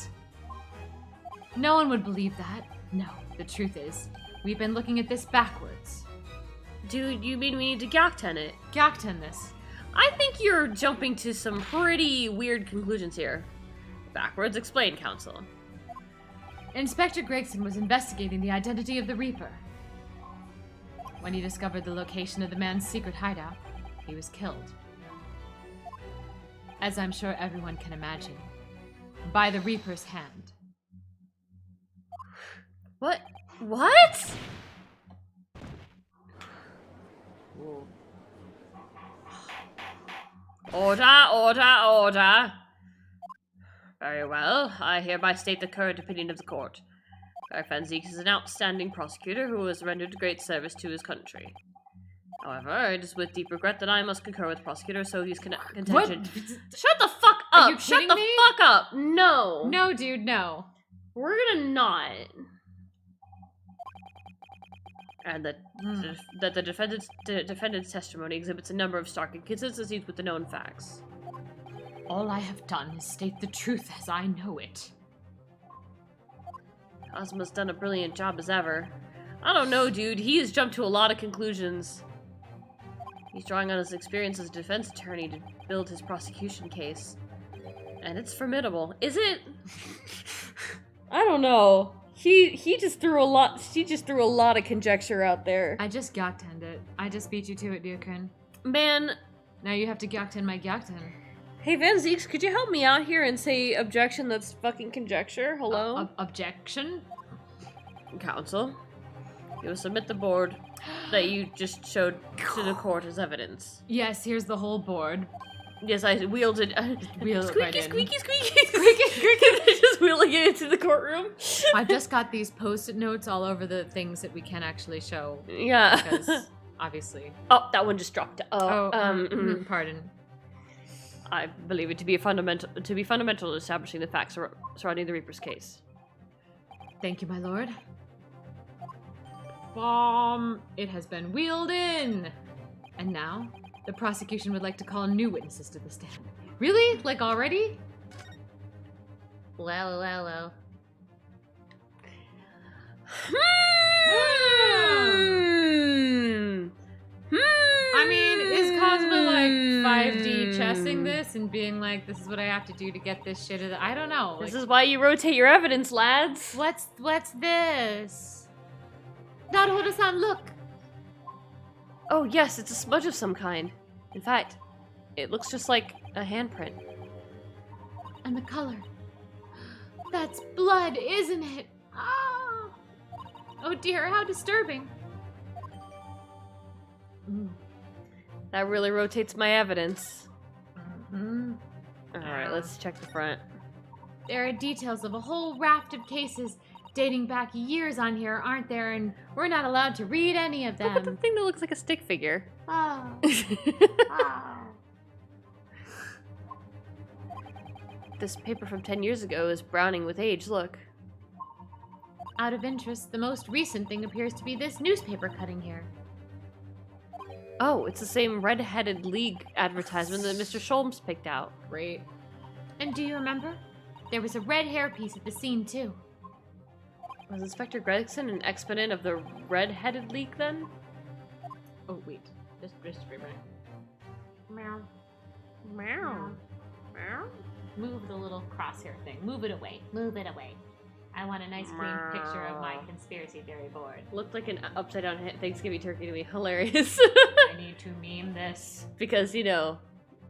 No one would believe that. No, the truth is, we've been looking at this backwards. Dude, you mean we need to Gakten it? Gakten this. I think you're jumping to some pretty weird conclusions here. Backwards, explain, Counsel. Inspector Gregson was investigating the identity of the Reaper. When he discovered the location of the man's secret hideout, he was killed. As I'm sure everyone can imagine, by the Reaper's hand. What? What? Order, order, order. Very well. I hereby state the current opinion of the court. Beric Van Zieks is an outstanding prosecutor who has rendered great service to his country. However, it is with deep regret that I must concur with the prosecutor, so he's contention. What? Shut the fuck up! Are you Shut kidding the me? fuck up! No! No, dude, no. We're gonna not. And that the defendant's testimony exhibits a number of stark inconsistencies with the known facts. All I have done is state the truth as I know it. Cosmo's done a brilliant job as ever. I don't know, dude. He has jumped to a lot of conclusions. He's drawing on his experience as a defense attorney to build his prosecution case. And it's formidable. Is it? I don't know. He just threw a lot. She just threw a lot of conjecture out there. I just Gaktened it. I just beat you to it, Dukin. Man. Now you have to Gakten my Gakten. Hey, Van Zieks, could you help me out here and say objection that's fucking conjecture? Hello? Objection? Counsel, you will submit the board that you just showed to the court as evidence. Yes, here's the whole board. Yes, I wielded. Wheel it squeaky, right in. squeaky, squeaky, squeaky, squeaky. Just wheeling it into the courtroom. I've just got these post-it notes all over the things that we can actually show. Yeah. Because, obviously. Oh, that one just dropped. Pardon. I believe it to be fundamental in establishing the facts surrounding the Reaper's case. Thank you, my lord. It has been wheeled in. And now, the prosecution would like to call new witnesses to the stand. Really? Like already? Well. I mean, is Cosmo like 5D chessing this and being like, this is what I have to do to get this shit? I don't know. This is why you rotate your evidence, lads. What's this? Naruto-san, look! Oh yes, it's a smudge of some kind. In fact, it looks just like a handprint. And the color. That's blood, isn't it? Ah! Oh dear, how disturbing. That really rotates my evidence. Mm-hmm. Alright, let's check the front. There are details of a whole raft of cases dating back years on here, aren't there? And we're not allowed to read any of Look at the them. thing that looks like a stick figure. Oh. Oh. This paper from 10 years ago is browning with age, look. Out of interest, the most recent thing appears to be this newspaper cutting here. Oh, it's the same Red-Headed League advertisement that Mr. Sholmes picked out. Great. And do you remember? There was a red hairpiece at the scene, too. Was Inspector Gregson an exponent of the Red-Headed League, then? Oh, wait. Just a minute. Meow. Meow. Meow. Move the little crosshair thing. Move it away. Move it away. I want a nice clean picture of my conspiracy theory board. Looked like an upside-down Thanksgiving turkey to me. Hilarious. I need to meme this. Because, you know,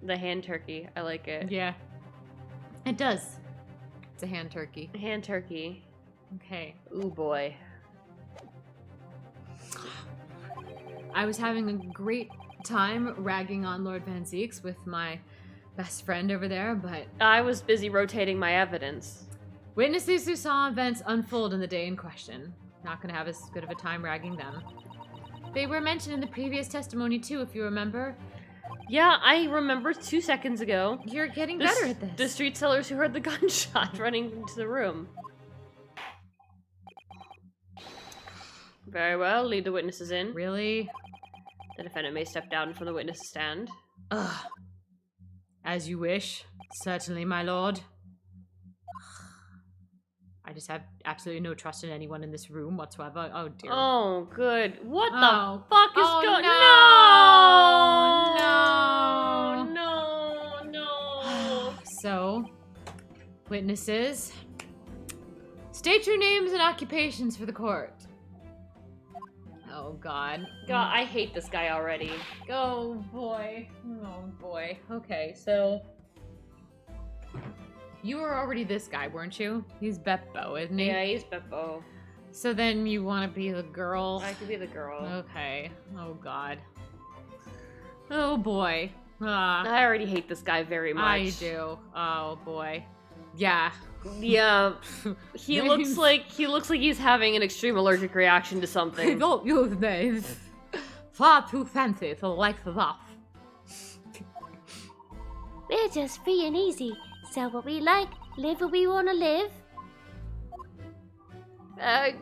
the hand turkey. I like it. Yeah. It does. It's a hand turkey. Hand turkey. Okay. Ooh, boy. I was having a great time ragging on Lord Van Zeeks with my best friend over there, but I was busy rotating my evidence. witnesses who saw events unfold in the day in question. Not gonna have as good of a time ragging them. They were mentioned in the previous testimony too, if you remember. Yeah, I remember 2 seconds ago. You're getting The better at this. The street sellers who heard the gunshot running into the room. Very well, lead the witnesses in. Really? The defendant may step down from the witness stand. Ugh. As you wish. Certainly, my lord. I just have absolutely no trust in anyone in this room whatsoever. Oh dear. Oh, good. What Oh. the fuck is Oh, going no. No! No! No! So, witnesses, state your names and occupations for the court. Oh God. God, I hate this guy already. Oh boy. Oh boy. Okay, so you were already this guy, weren't you? He's Beppo, isn't he? Yeah, he's Beppo. So then you want to be the girl? I could be the girl. Okay. Oh God. Oh boy. Ah, I already hate this guy very much. I do. Oh boy. Yeah. Yeah, he looks like he's having an extreme allergic reaction to something. Don't use names. Far too fancy for the likes of us. We're just free and easy. Sell what we like, live what we want to live.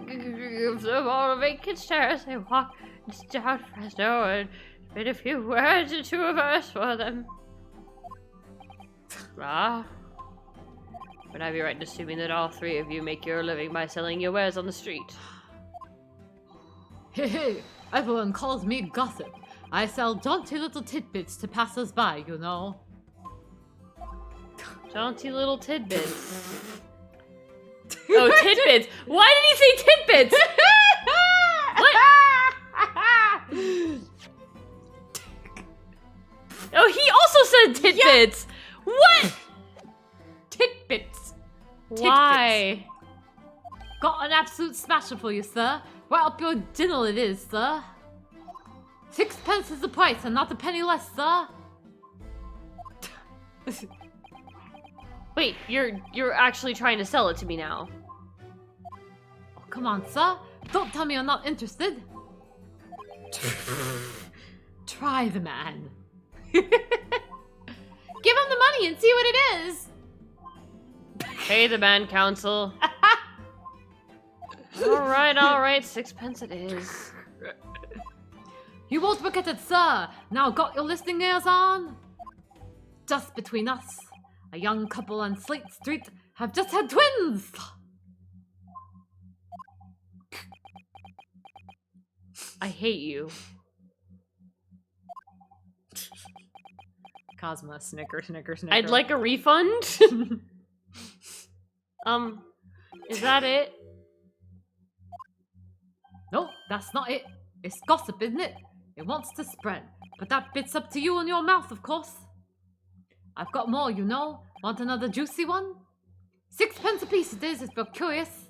Give them all a vacant stare as they walk down Fresno and spit a few words into a verse for them. Would I be right in assuming that all three of you make your living by selling your wares on the street? Hey, everyone calls me gossip. I sell jaunty little tidbits to passers-by, you know. Jaunty little tidbits. Oh, tidbits! Why did he say tidbits? What? Oh, he also said tidbits! What? Tidbits. Why? Got an absolute smasher for you, sir. Right up your dinner it is, sir. 6p is the price and not a penny less, sir. Wait, you're actually trying to sell it to me now. Oh, come on, sir. Don't tell me you're not interested. Try the man. Give him the money and see what it is. Pay the man, counsel. Alright, 6p it is. You won't forget it, sir. Now got your listening ears on? Just between us, a young couple on Slate Street have just had twins. I hate you. Cosma, snicker. I'd like a refund. Is that it? No, that's not it. It's gossip, isn't it? It wants to spread. But that bit's up to you and your mouth, of course. I've got more, you know. Want another juicy one? 6p a piece it is, if you're curious.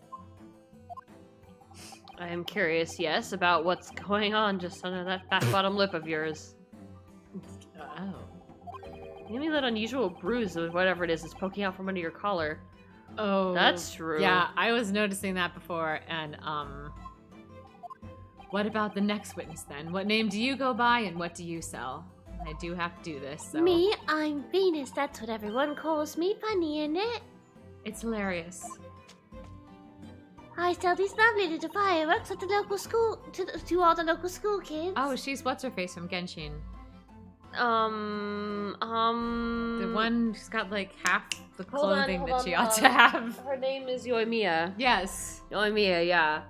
I am curious, yes, about what's going on just under that fat bottom lip of yours. Oh. Give me that unusual bruise or whatever it is poking out from under your collar. Oh. That's true. Yeah, I was noticing that before, and, what about the next witness, then? What name do you go by, and what do you sell? I do have to do this, so... Me, I'm Venus. That's what everyone calls me. Funny, isn't it? It's hilarious. I sell these lovely little fireworks at the local school to all the local school kids. Oh, she's what's-her-face from Genshin. The The one who's got, like, half the Hold on, clothing hold that on, she ought to have. Her name is Yoimiya. Yes. Yoimiya, yeah.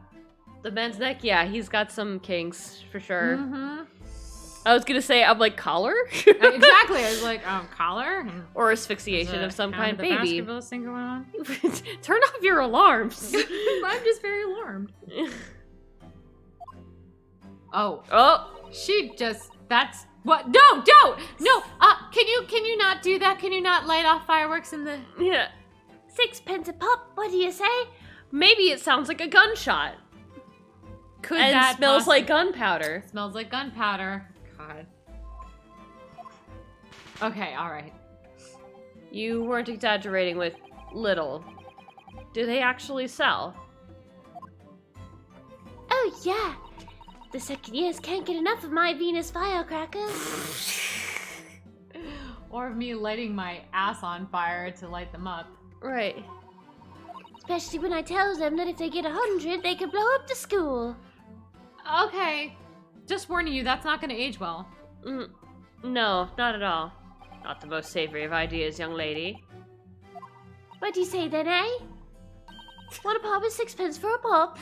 The man's neck, yeah, he's got some kinks, for sure. Mm-hmm. I was gonna say, I'm like, collar? Exactly. I was like, collar? Or asphyxiation of some kind, the baby. basketball thing going on? Turn off your alarms. I'm just very alarmed. Oh. Oh! She just, that's, what? No, don't! No, can you not do that? Can you not light off fireworks in the... Yeah. 6p a pop. What do you say? Maybe it sounds like a gunshot. Could And that smells like possibly- gunpowder. Smells like gunpowder. God. Okay, alright. You weren't exaggerating with little. Do they actually sell? Oh, yeah. The second years can't get enough of my Venus firecrackers. Or of me lighting my ass on fire to light them up. Right. Especially when I tell them that if they get 100, they could blow up the school. Okay. Just warning you, that's not gonna age well. No, not at all. Not the most savory of ideas, young lady. What do you say then, eh? What a pop is 6p for a pop.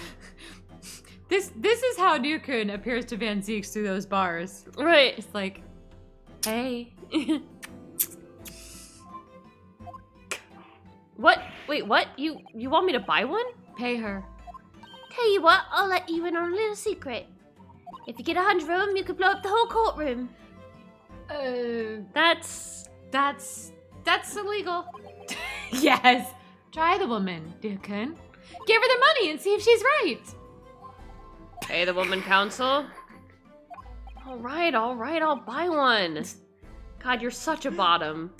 This is how Nukun appears to Van Zeeks through those bars. Right. It's like, hey. What? Wait, what? You want me to buy one? Pay her. Tell you what, I'll let you in on a little secret. If you get 100 of them, you could blow up the whole courtroom. That's illegal. Yes. Try the woman, Nukun. Give her the money and see if she's right. Pay the woman counsel. All right, I'll buy one. God, you're such a bottom.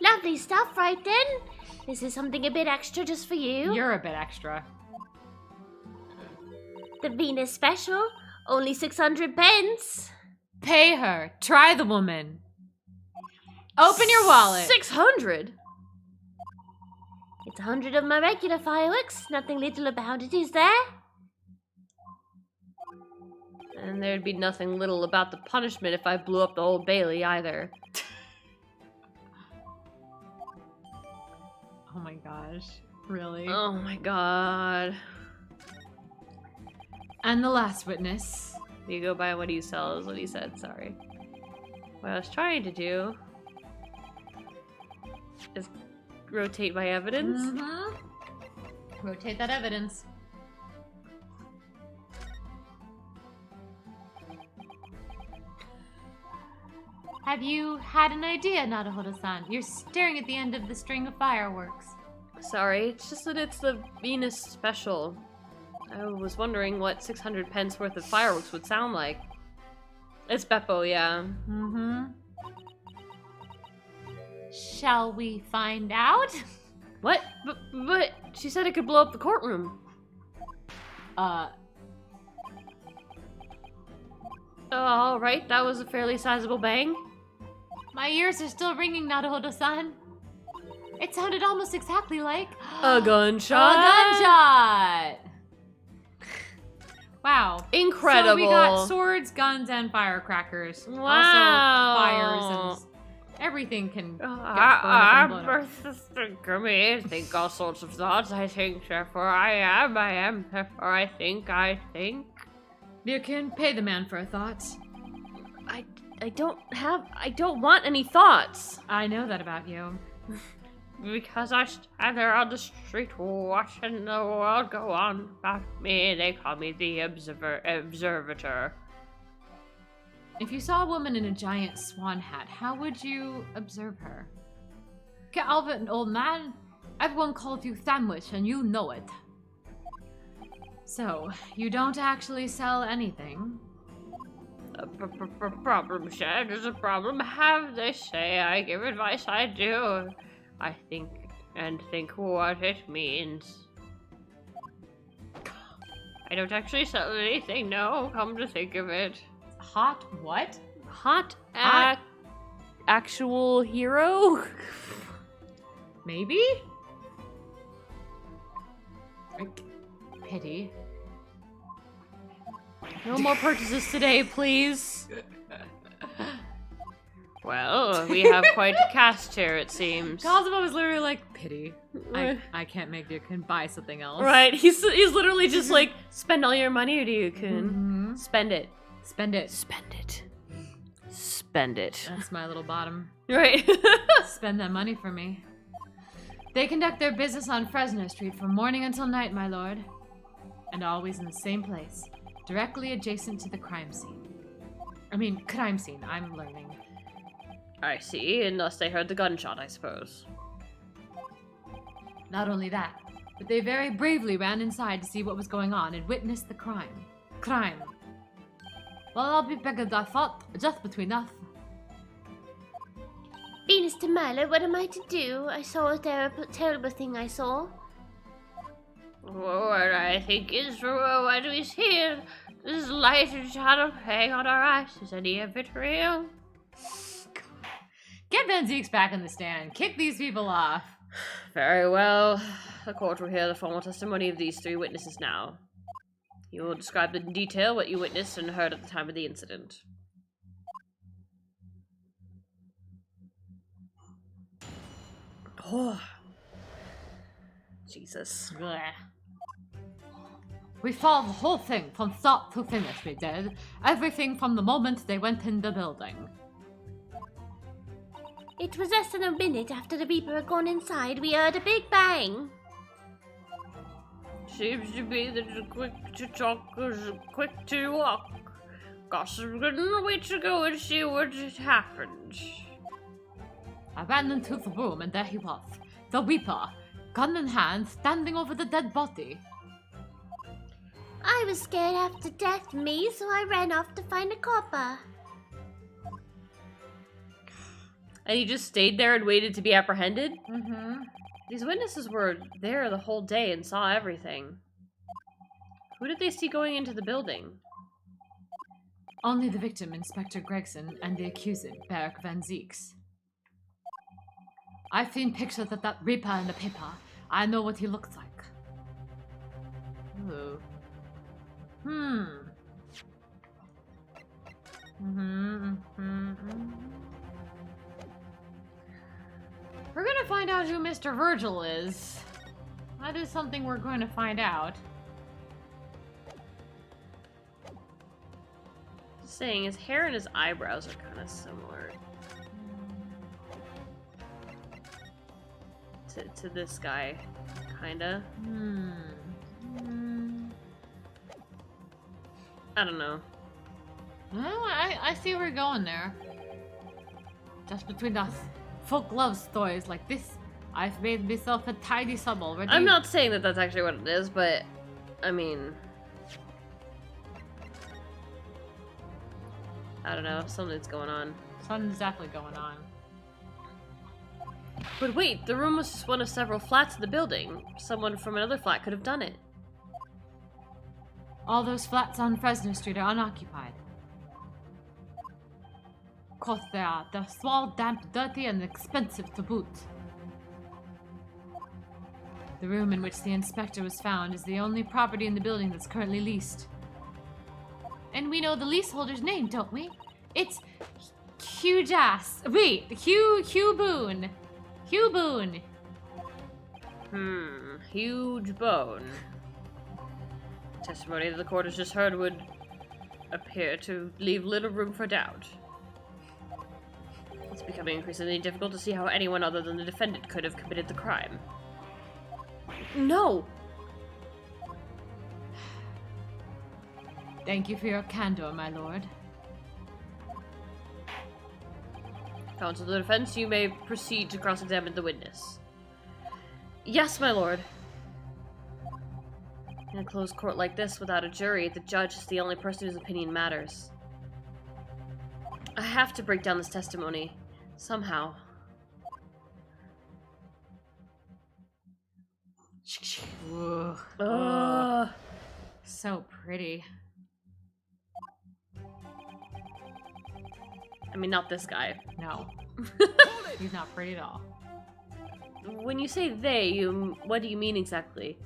Lovely stuff, right then? This is something a bit extra just for you. You're a bit extra. The Venus special, only 600p. Pay her. Try the woman. Open your wallet. 600? It's 100 of my regular fireworks. Nothing little about it, is there? And there'd be nothing little about the punishment if I blew up the Old Bailey either. Oh my gosh. Really? Oh my god. And the last witness. You go by what he sells, is what he said, sorry. What I was trying to do is rotate my evidence. Mm-hmm. Rotate that evidence. Have you had an idea, Naruhodo-san? You're staring at the end of the string of fireworks. Sorry, it's just that it's the Venus special. I was wondering what 600p worth of fireworks would sound like. It's Beppo, yeah. Mm-hmm. Shall we find out? What? But she said it could blow up the courtroom. Oh, all right, that was a fairly sizable bang. My ears are still ringing, Naruhodo-san. It sounded almost exactly like... A gunshot? A gunshot! Wow. Incredible. So we got swords, guns, and firecrackers. Wow. Also fires and everything can get I'm I think all sorts of thoughts. I think, therefore I am, therefore I think. You can pay the man for a thought. I don't want any thoughts. I know that about you. Because I stand there on the street watching the world go on about me. They call me the observator. If you saw a woman in a giant swan hat, how would you observe her? Calvin, old man, everyone calls you Sandwich and you know it. So, you don't actually sell anything? Problem shared is a problem have, they say. I give advice, I do. I think what it means. I don't actually sell anything, no, come to think of it. Hot what? Hot actual hero? Maybe? Pity. No more purchases today, please. Well, we have quite a cast here, it seems. Cosmo was literally like, pity. I can't make you can buy something else. Right, he's literally just like, spend all your money, Ryukun. Spend it. Spend it. Spend it. Spend it. That's my little bottom. Right. Spend that money for me. They conduct their business on Fresno Street from morning until night, my lord. And always in the same place, directly adjacent to the crime scene. Crime scene, I'm learning. I see, unless they heard the gunshot, I suppose. Not only that, but they very bravely ran inside to see what was going on and witnessed the crime. Well, I'll be begged I thought, just between us. Venus de Milo, what am I to do? I saw a terrible thing I saw. What I think is, what we see, this light and shadow hang on our eyes. Is any of it real? Get Van Zeeks back in the stand. Kick these people off. Very well. The court will hear the formal testimony of these three witnesses now. You will describe in detail what you witnessed and heard at the time of the incident. Oh. Jesus. Blech. We saw the whole thing from start to finish, we did. Everything from the moment they went in the building. It was less than a minute after the Reaper had gone inside, we heard a big bang. Seems to be that the quick to talk is quick to walk. Gossip couldn't wait to go and see what had happened. I ran into the room and there he was, the Reaper, gun in hand, standing over the dead body. I was scared half to death, me, so I ran off to find a copper. And he just stayed there and waited to be apprehended? Mm-hmm. These witnesses were there the whole day and saw everything. Who did they see going into the building? Only the victim, Inspector Gregson, and the accused, Barrack Van Zeeks. I've seen pictures of that Reaper in the paper. I know what he looks like. Ooh. We're gonna find out who Mr. Virgil is. That is something we're going to find out. Just saying, his hair and his eyebrows are kind of similar to this guy, kinda. I don't know. Well, I see where you're going there. Just between us, folk love stories like this. I've made myself a tidy sum already. I'm not saying that that's actually what it is, but I mean, I don't know, something's going on. Something's definitely going on. But wait, the room was just one of several flats in the building. Someone from another flat could have done it. All those flats on Fresno Street are unoccupied. Of course they are. They're small, damp, dirty, and expensive to boot. The room in which the inspector was found is the only property in the building that's currently leased. And we know the leaseholder's name, don't we? It's Huge Ass. Wait, Hugh Boone. Hugh Boone. Huge bone. Testimony that the court has just heard would appear to leave little room for doubt. It's becoming increasingly difficult to see how anyone other than the defendant could have committed the crime. No! Thank you for your candor, my lord. Counsel to the defense, you may proceed to cross-examine the witness. Yes, my lord. In a closed court like this, without a jury, the judge is the only person whose opinion matters. I have to break down this testimony. Somehow. Ooh. Ugh. So pretty. I mean, not this guy. No. He's not pretty at all. When you say they, what do you mean exactly?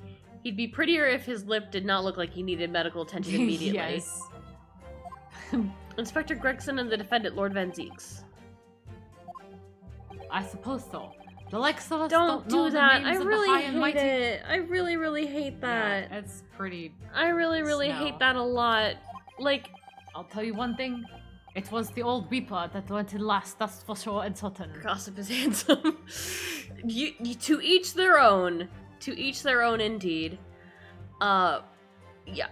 He'd be prettier if his lip did not look like he needed medical attention immediately. Yes. Inspector Gregson and the defendant, Lord Van Zeeks. I suppose so. The likes of us Don't know do the that. names I of the really high and hate mighty. it. I really, really hate that. Yeah, it's pretty. I really, really Snow. hate that a lot. Like, I'll tell you one thing. It was the old Reaper that went in last, that's for sure, and Sutton. gossip is handsome. you, to each their own. To each their own, indeed. Yeah.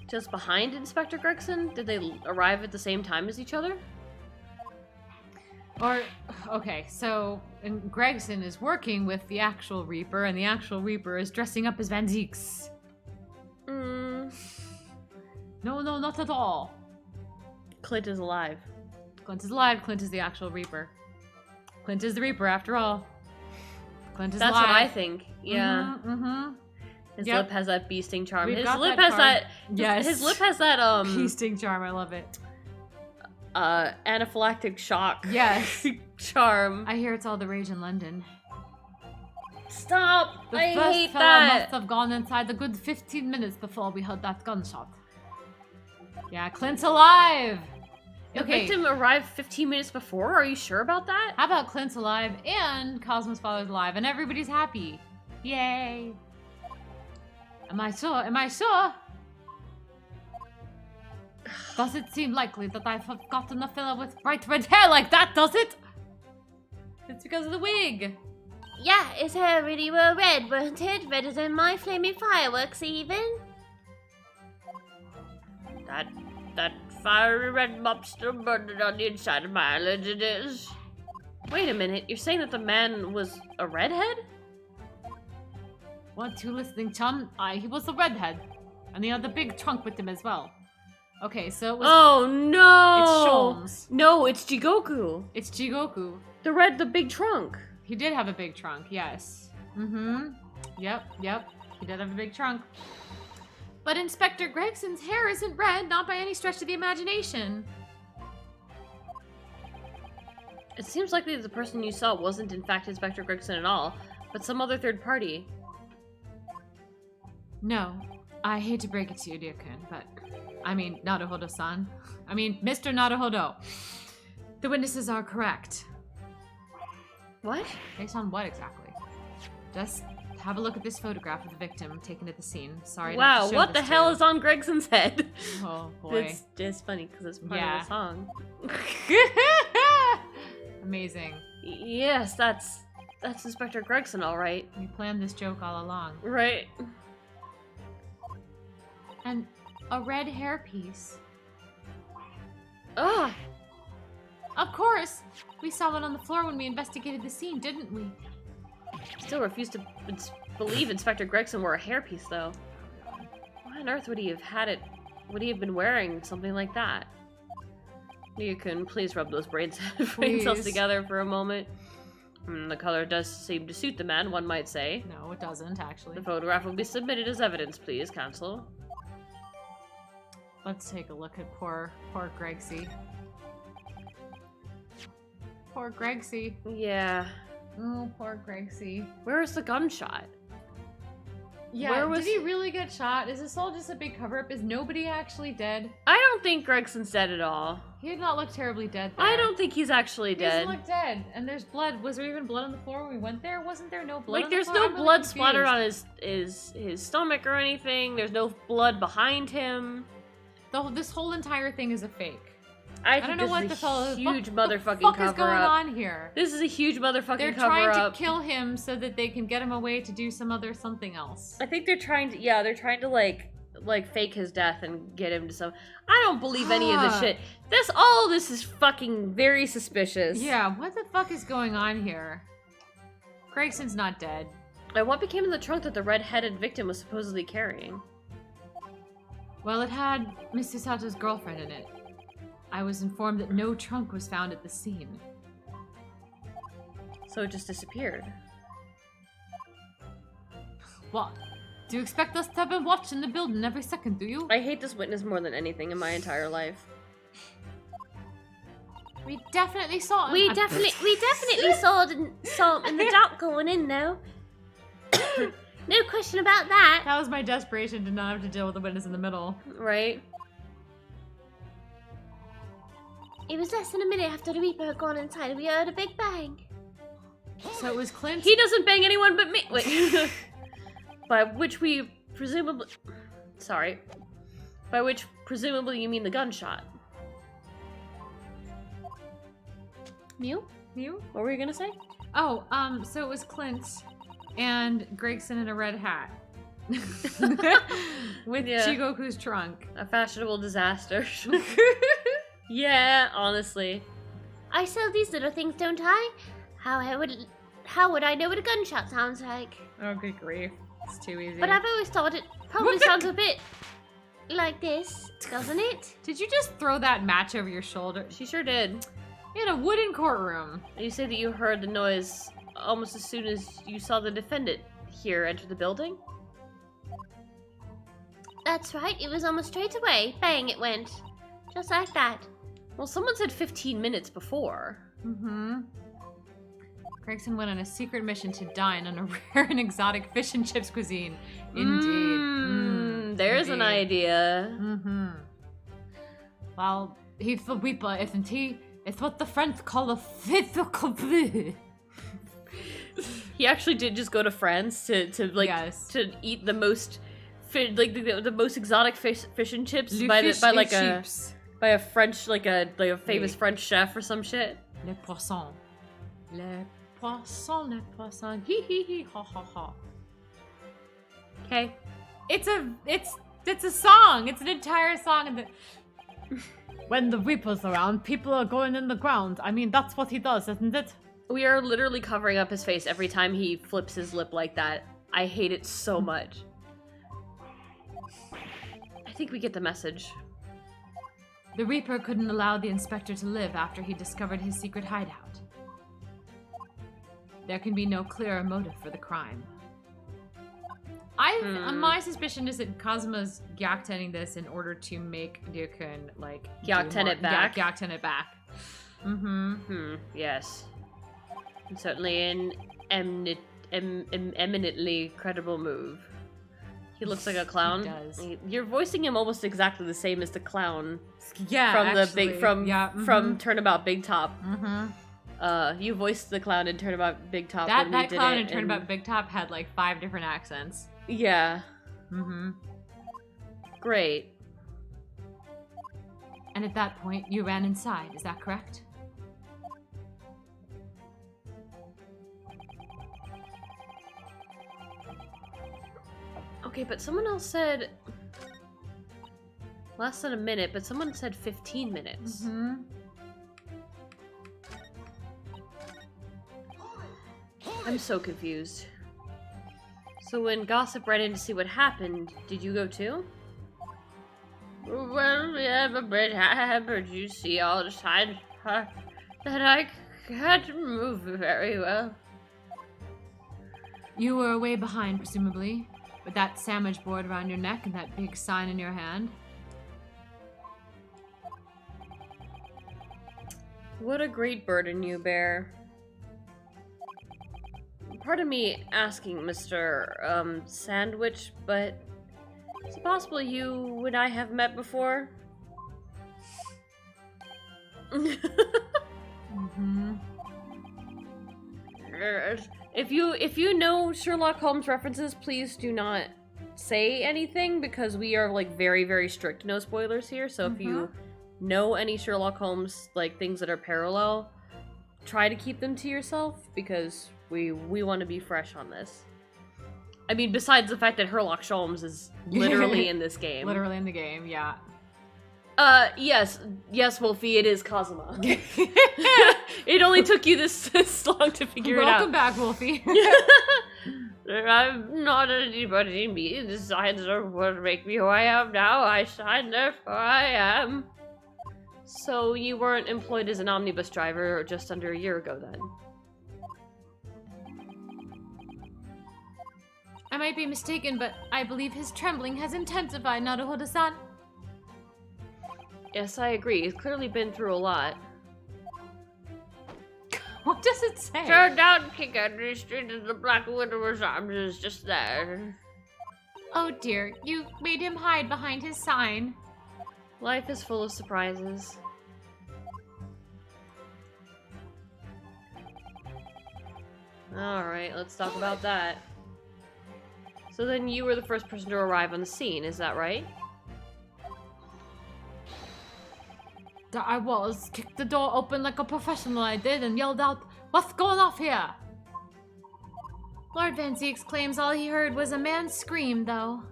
Just behind Inspector Gregson? Did they arrive at the same time as each other? Or, okay, so Gregson is working with the actual Reaper, and the actual Reaper is dressing up as Van Zeeks. No, not at all. Clint is alive. Clint is alive. Clint is the actual Reaper. Clint is the Reaper, after all. Clint is That's alive. what I think. Yeah. Mm-hmm. His Yep. lip has that bee sting charm. We've His got lip that has card. that. Yes. His lip has that Feasting charm, I love it. anaphylactic shock. Yes. charm. I hear it's all the rage in London. Stop! The I first hate fella that. must have gone inside a good 15 minutes before we heard that gunshot. Yeah, Clint's alive! The victim arrived 15 minutes before? Are you sure about that? How about Clint's alive and Cosmo's father's alive and everybody's happy? Yay! Am I sure? Am I sure? Does it seem likely that I've forgotten a fella with bright red hair like that, does it? It's because of the wig. Yeah, his hair really were red, weren't it? Redder than my flaming fireworks, even. That fiery red mop still burning on the inside of my eyelids, it is. Wait a minute, you're saying that the man was a redhead? Weren't you listening, chum? Aye, he was a redhead. And he had the big trunk with him as well. Okay, so it was... Oh no! It's Sholmes. No, it's Jigoku. It's Jigoku. The big trunk. He did have a big trunk, yes. Mm-hmm. Yep. He did have a big trunk. But Inspector Gregson's hair isn't red, not by any stretch of the imagination. It seems likely that the person you saw wasn't in fact Inspector Gregson at all, but some other third party. No, I hate to break it to you, dear Kun, but... I mean, Naruhodo-san. I mean, Mr. Naruhodo. The witnesses are correct. What? Based on what exactly? Just have a look at this photograph of the victim taken at the scene. Sorry to Wow, show what this the to hell you. is on Gregson's head? Oh, boy. It's just funny because it's part Yeah. of the song. Amazing. Yes, that's Inspector Gregson, all right. We planned this joke all along. Right. And a red hairpiece. Ah, Of course! We saw one on the floor when we investigated the scene, didn't we? still refuse to believe Inspector Gregson wore a hairpiece, though. Why on earth would he have had it? Would he have been wearing something like that? You can please rub those brain cells Please. together for a moment. The color does seem to suit the man, one might say. No, it doesn't, actually. The photograph will be submitted as evidence, please, counsel. Let's take a look at poor Gregsy. Poor Gregsy. Yeah. Oh, poor Gregsy. Where is the gunshot? Yeah, Where was- did he really get shot? Is this all just a big cover-up? Is nobody actually dead? I don't think Gregson's dead at all. He did not look terribly dead there. I don't think he's actually He doesn't dead. look dead. And there's blood. Was there even blood on the floor when we went there? Wasn't there no blood Like, on the there's floor? no I'm really blood splattered confused. on his stomach or anything. There's no blood behind him. This whole entire thing is a fake. I don't think know this what is the a fellow. huge what motherfucking the fuck cover is going up. on here? This is a huge motherfucking They're cover trying up. to kill him so that they can get him away to do some other something else. I think they're trying to like fake his death and get him to some. I don't believe any of this shit. All of this is fucking very suspicious. Yeah, what the fuck is going on here? Gregson's not dead. And what became of the trunk that the red-headed victim was supposedly carrying? Well, it had Mr. Sato's girlfriend in it. I was informed that no trunk was found at the scene. So it just disappeared. What? Do you expect us to have been watching the building every second, do you? I hate this witness more than anything in my entire life. We definitely saw him. We definitely saw him in the dark going in, though. No question about that. That was my desperation to not have to deal with the witness in the middle. Right? It was less than a minute after the Reaper had gone inside and we heard a big bang. So it was Clint. He doesn't bang anyone but me. Wait. By which we presumably... Sorry. By which presumably you mean the gunshot. Mew? You? What were you gonna say? Oh, so it was Clint and Gregson in a red hat. With Yeah. Chigoku's trunk. A fashionable disaster. Yeah, honestly. I sell these little things, don't I? How would I know what a gunshot sounds like? Oh, good grief. It's too easy. But I've always thought it probably sounds a bit like this, doesn't it? Did you just throw that match over your shoulder? She sure did. In a wooden courtroom. You say that you heard the noise almost as soon as you saw the defendant here enter the building? That's right, it was almost straight away. Bang, it went. Just like that. Well, someone said 15 minutes before. Mm-hmm. Gregson went on a secret mission to dine on a rare and exotic fish and chips cuisine. Indeed. There's an Indeed. idea. Mm-hmm. Well, he's the Reaper, isn't he? It's what the French call a physical bleu. He actually did just go to France to Yes. to eat the most the most exotic fish and chips Le by fish like et a chips. by a French like a famous Oui. French chef or some shit. Le poisson. Le poisson, hee hee hee, ha ha ha. Okay. It's a song. It's an entire song. And when the Reaper's around, people are going in the ground. I mean, that's what he does, isn't it? We are literally covering up his face every time he flips his lip like that. I hate it so much. I think we get the message. The Reaper couldn't allow the inspector to live after he discovered his secret hideout. There can be no clearer motive for the crime. My suspicion is that Kazuma's Gyaktening this in order to make Ryukun, like... Gyakten it back? Gyakten it back. Mm-hmm. Yes. And certainly an eminently credible move. He looks like a clown. He does. You're voicing him almost exactly the same as the clown Yeah, from actually. from Turnabout Big Top. Mm-hmm. You voiced the clown in Turnabout Big Top. That when we did clown it, in Turnabout Big Top had like 5 different accents. Yeah. Mm-hmm. Great. And at that point, you ran inside, is that correct? Okay, but someone else said less than a minute, but someone said 15 minutes. Mm-hmm. I'm so confused. So when Gossip ran in to see what happened, did you go too? Well, yeah, but happened. You see all the time that I can't move very well. You were way behind, presumably, with that sandwich board around your neck and that big sign in your hand. What a great burden you bear. Pardon me asking, Mr. Sandwich, but is it possible you and I have met before? Mm-hmm. If you know Sherlock Holmes references, please do not say anything because we are like very, very strict no spoilers here. So if you know any Sherlock Holmes like things that are parallel, try to keep them to yourself because we want to be fresh on this. I mean, besides the fact that Sherlock Holmes is literally in this game. Literally in the game, yeah. Yes, Wolfie, it is Kazuma. It only took you this long to figure it out. Welcome back, Wolfie. I'm not anybody me. The signs are what make me who I am now. I shine, therefore I am. So you weren't employed as an omnibus driver just under a year ago then? I might be mistaken, but I believe his trembling has intensified, Naruhodo-san. Yes, I agree. He's clearly been through a lot. What does it say? Turn down King Henry Street and the Black Widower's arms is just there. Oh dear, you made him hide behind his sign. Life is full of surprises. Alright, let's talk about that. So then you were the first person to arrive on the scene, is that right? I was. Kicked the door open like a professional I did and yelled out, "What's going off here?" Lord Van Zieks claims all he heard was a man's scream, though.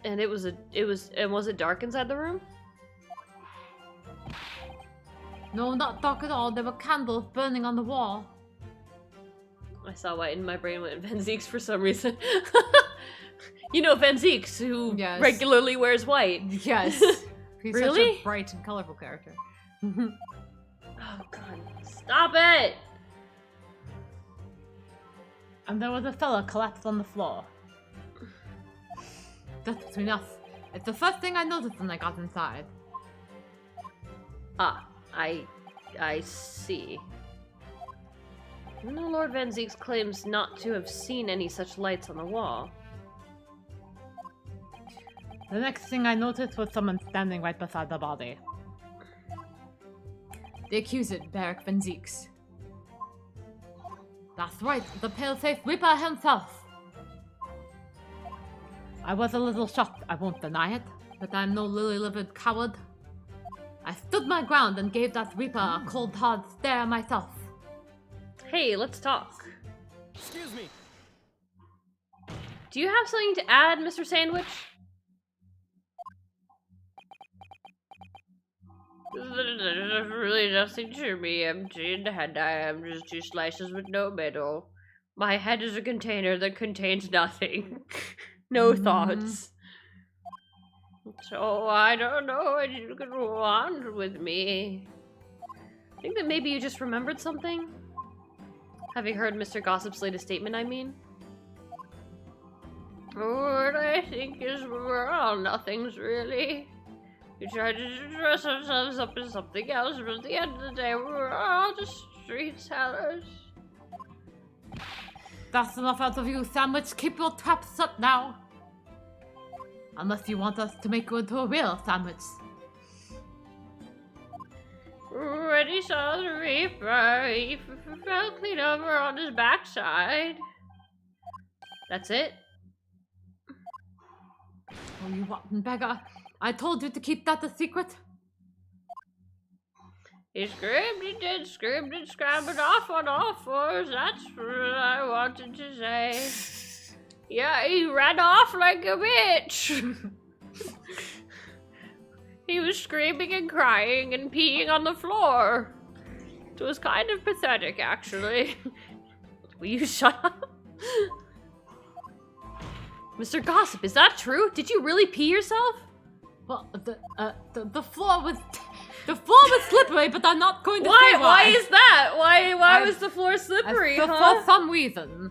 And was it dark inside the room? No, not dark at all. There were candles burning on the wall. I saw white and my brain went Van Zieks for some reason. You know Van Zieks, who Yes. regularly wears white. Yes. He's Really? such a bright and colorful character. Oh god, stop it! And there was a fella collapsed on the floor. That's between us. It's the first thing I noticed when I got inside. Ah, I see. Even though Lord Van Zieks claims not to have seen any such lights on the wall. The next thing I noticed was someone standing right beside the body. The accused, Beric Van Zieks. That's right, the pale-faced Reaper himself. I was a little shocked, I won't deny it, but I'm no lily-livered coward. I stood my ground and gave that Reaper a cold, hard stare myself. Hey, let's talk. Excuse me. Do you have something to add, Mr. Sandwich? There's really nothing to me. Empty in the head. I am just 2 slices with no middle. My head is a container that contains nothing. No thoughts. So I don't know what you could want with me. I think that maybe you just remembered something. Having heard Mr. Gossip's latest statement, I mean. What I think is we're all nothings, really. We try to dress ourselves up as something else, but at the end of the day, we're all just street sellers. That's enough out of you, Sandwich. Keep your traps shut now. Unless you want us to make you into a real sandwich. When he saw the Reaper, he fell clean over on his backside. That's it? Oh, you rotten beggar. I told you to keep that a secret. He screamed, he did, screamed and scrambled off on all fours. That's what I wanted to say. Yeah, he ran off like a bitch. He was screaming and crying and peeing on the floor. It was kind of pathetic, actually. Will you shut up? Mr. Gossip, is that true? Did you really pee yourself? Well, the floor was slippery, but I'm not going to say why. Why is that? Why was the floor slippery, For some reason.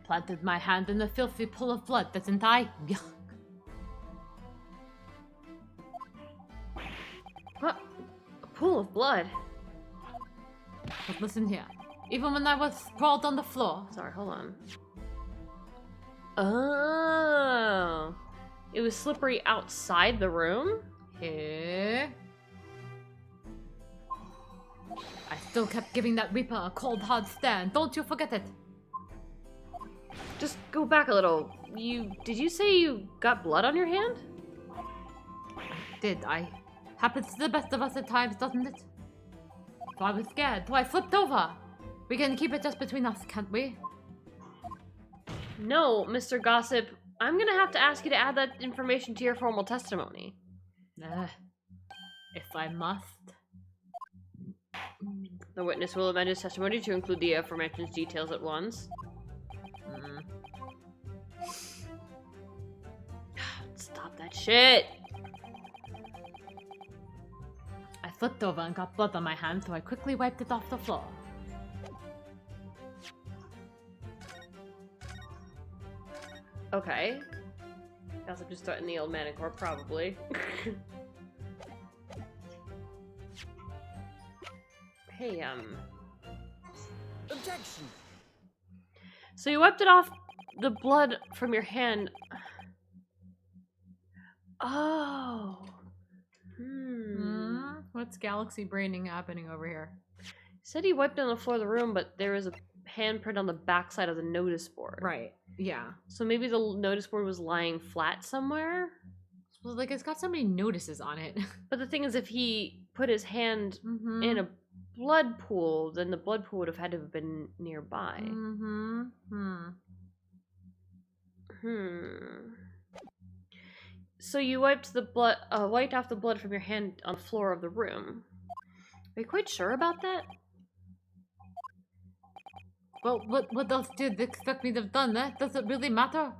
Planted my hand in a filthy pool of blood, didn't I? Yuck. What? A pool of blood? But listen here. Even when I was sprawled on the floor. Sorry, hold on. Oh. It was slippery outside the room? Here. I still kept giving that Reaper a cold, hard stare, and don't you forget it. Just go back a little. Did you say you got blood on your hand? Did I? Happens to the best of us at times, doesn't it? So I was scared, so I flipped over. We can keep it just between us, can't we? No, Mr. Gossip. I'm gonna have to ask you to add that information to your formal testimony. If I must. The witness will amend his testimony to include the aforementioned details at once. That shit. I flipped over and got blood on my hand, so I quickly wiped it off the floor. Okay. Guess I'm just starting the old manicure, probably. Hey, Objection. So you wiped it off the blood from your hand. Oh. What's galaxy braining happening over here? Said he wiped on the floor of the room, but there was a handprint on the backside of the notice board. Right. Yeah. So maybe the notice board was lying flat somewhere? Well, like, it's got so many notices on it. But the thing is, if he put his hand in a blood pool, then the blood pool would have had to have been nearby. So you wiped the blood, wiped off the blood from your hand on the floor of the room. Are you quite sure about that? Well, what else did they expect me to have done? That does it really matter?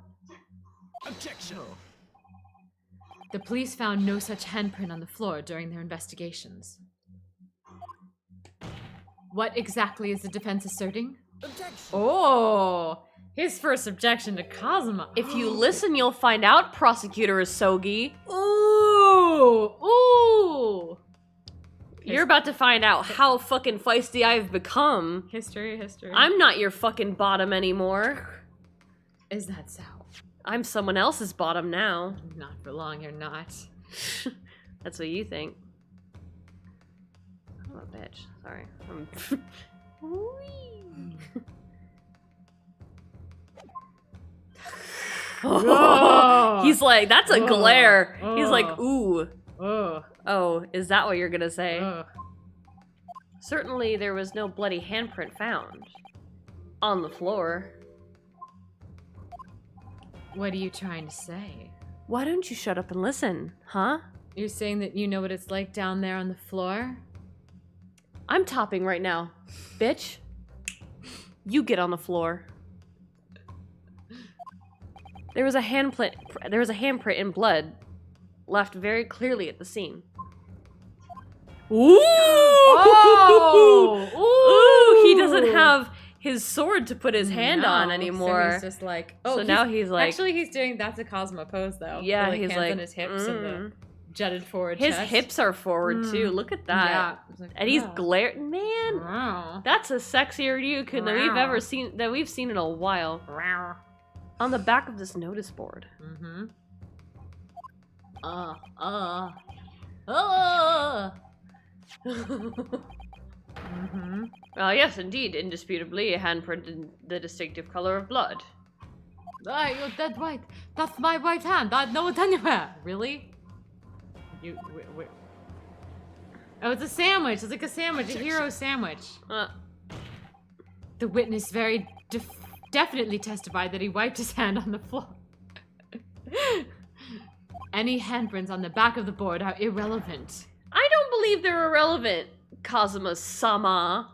Objection. The police found no such handprint on the floor during their investigations. What exactly is the defense asserting? Objection. Oh, his first objection to Kazuma. If you listen, you'll find out, Prosecutor Isogi. Ooh, ooh. You're about to find out how fucking feisty I've become. History. I'm not your fucking bottom anymore. Is that so? I'm someone else's bottom now. Not for long, you're not. That's what you think. Oh, bitch. Sorry. Oh. He's like, that's a glare. Oh. He's like, ooh. Oh. Oh, is that what you're gonna say? Oh. Certainly there was no bloody handprint found. On the floor. What are you trying to say? Why don't you shut up and listen, huh? You're saying that you know what it's like down there on the floor? I'm topping right now, bitch. You get on the floor. There was a handprint in blood left very clearly at the scene. Ooh! Oh! Ooh! He doesn't have his sword to put his hand on So anymore. he's just like, oh, so now he's like, actually he's doing, that's a Cosmo pose though. yeah, The he's hands like, on his hips and the jutted forward his chest. hips are forward too. Look at that. Yeah. It's like, And he's wow. glaring, man. Wow. That's a sexier Ryukun than we've ever seen, that we've seen in a while. Wow. On the back of this notice board. Mm-hmm. Mm-hmm. Yes, indeed, indisputably, a handprint in the distinctive color of blood. Ah, you're dead right. That's my right hand. I know it anywhere. Really? Wait. Oh, it's a sandwich. It's like a sandwich, a hero sandwich. The witness very definitely testified that he wiped his hand on the floor. Any handprints on the back of the board are irrelevant. I don't believe they're irrelevant, Kazuma-sama.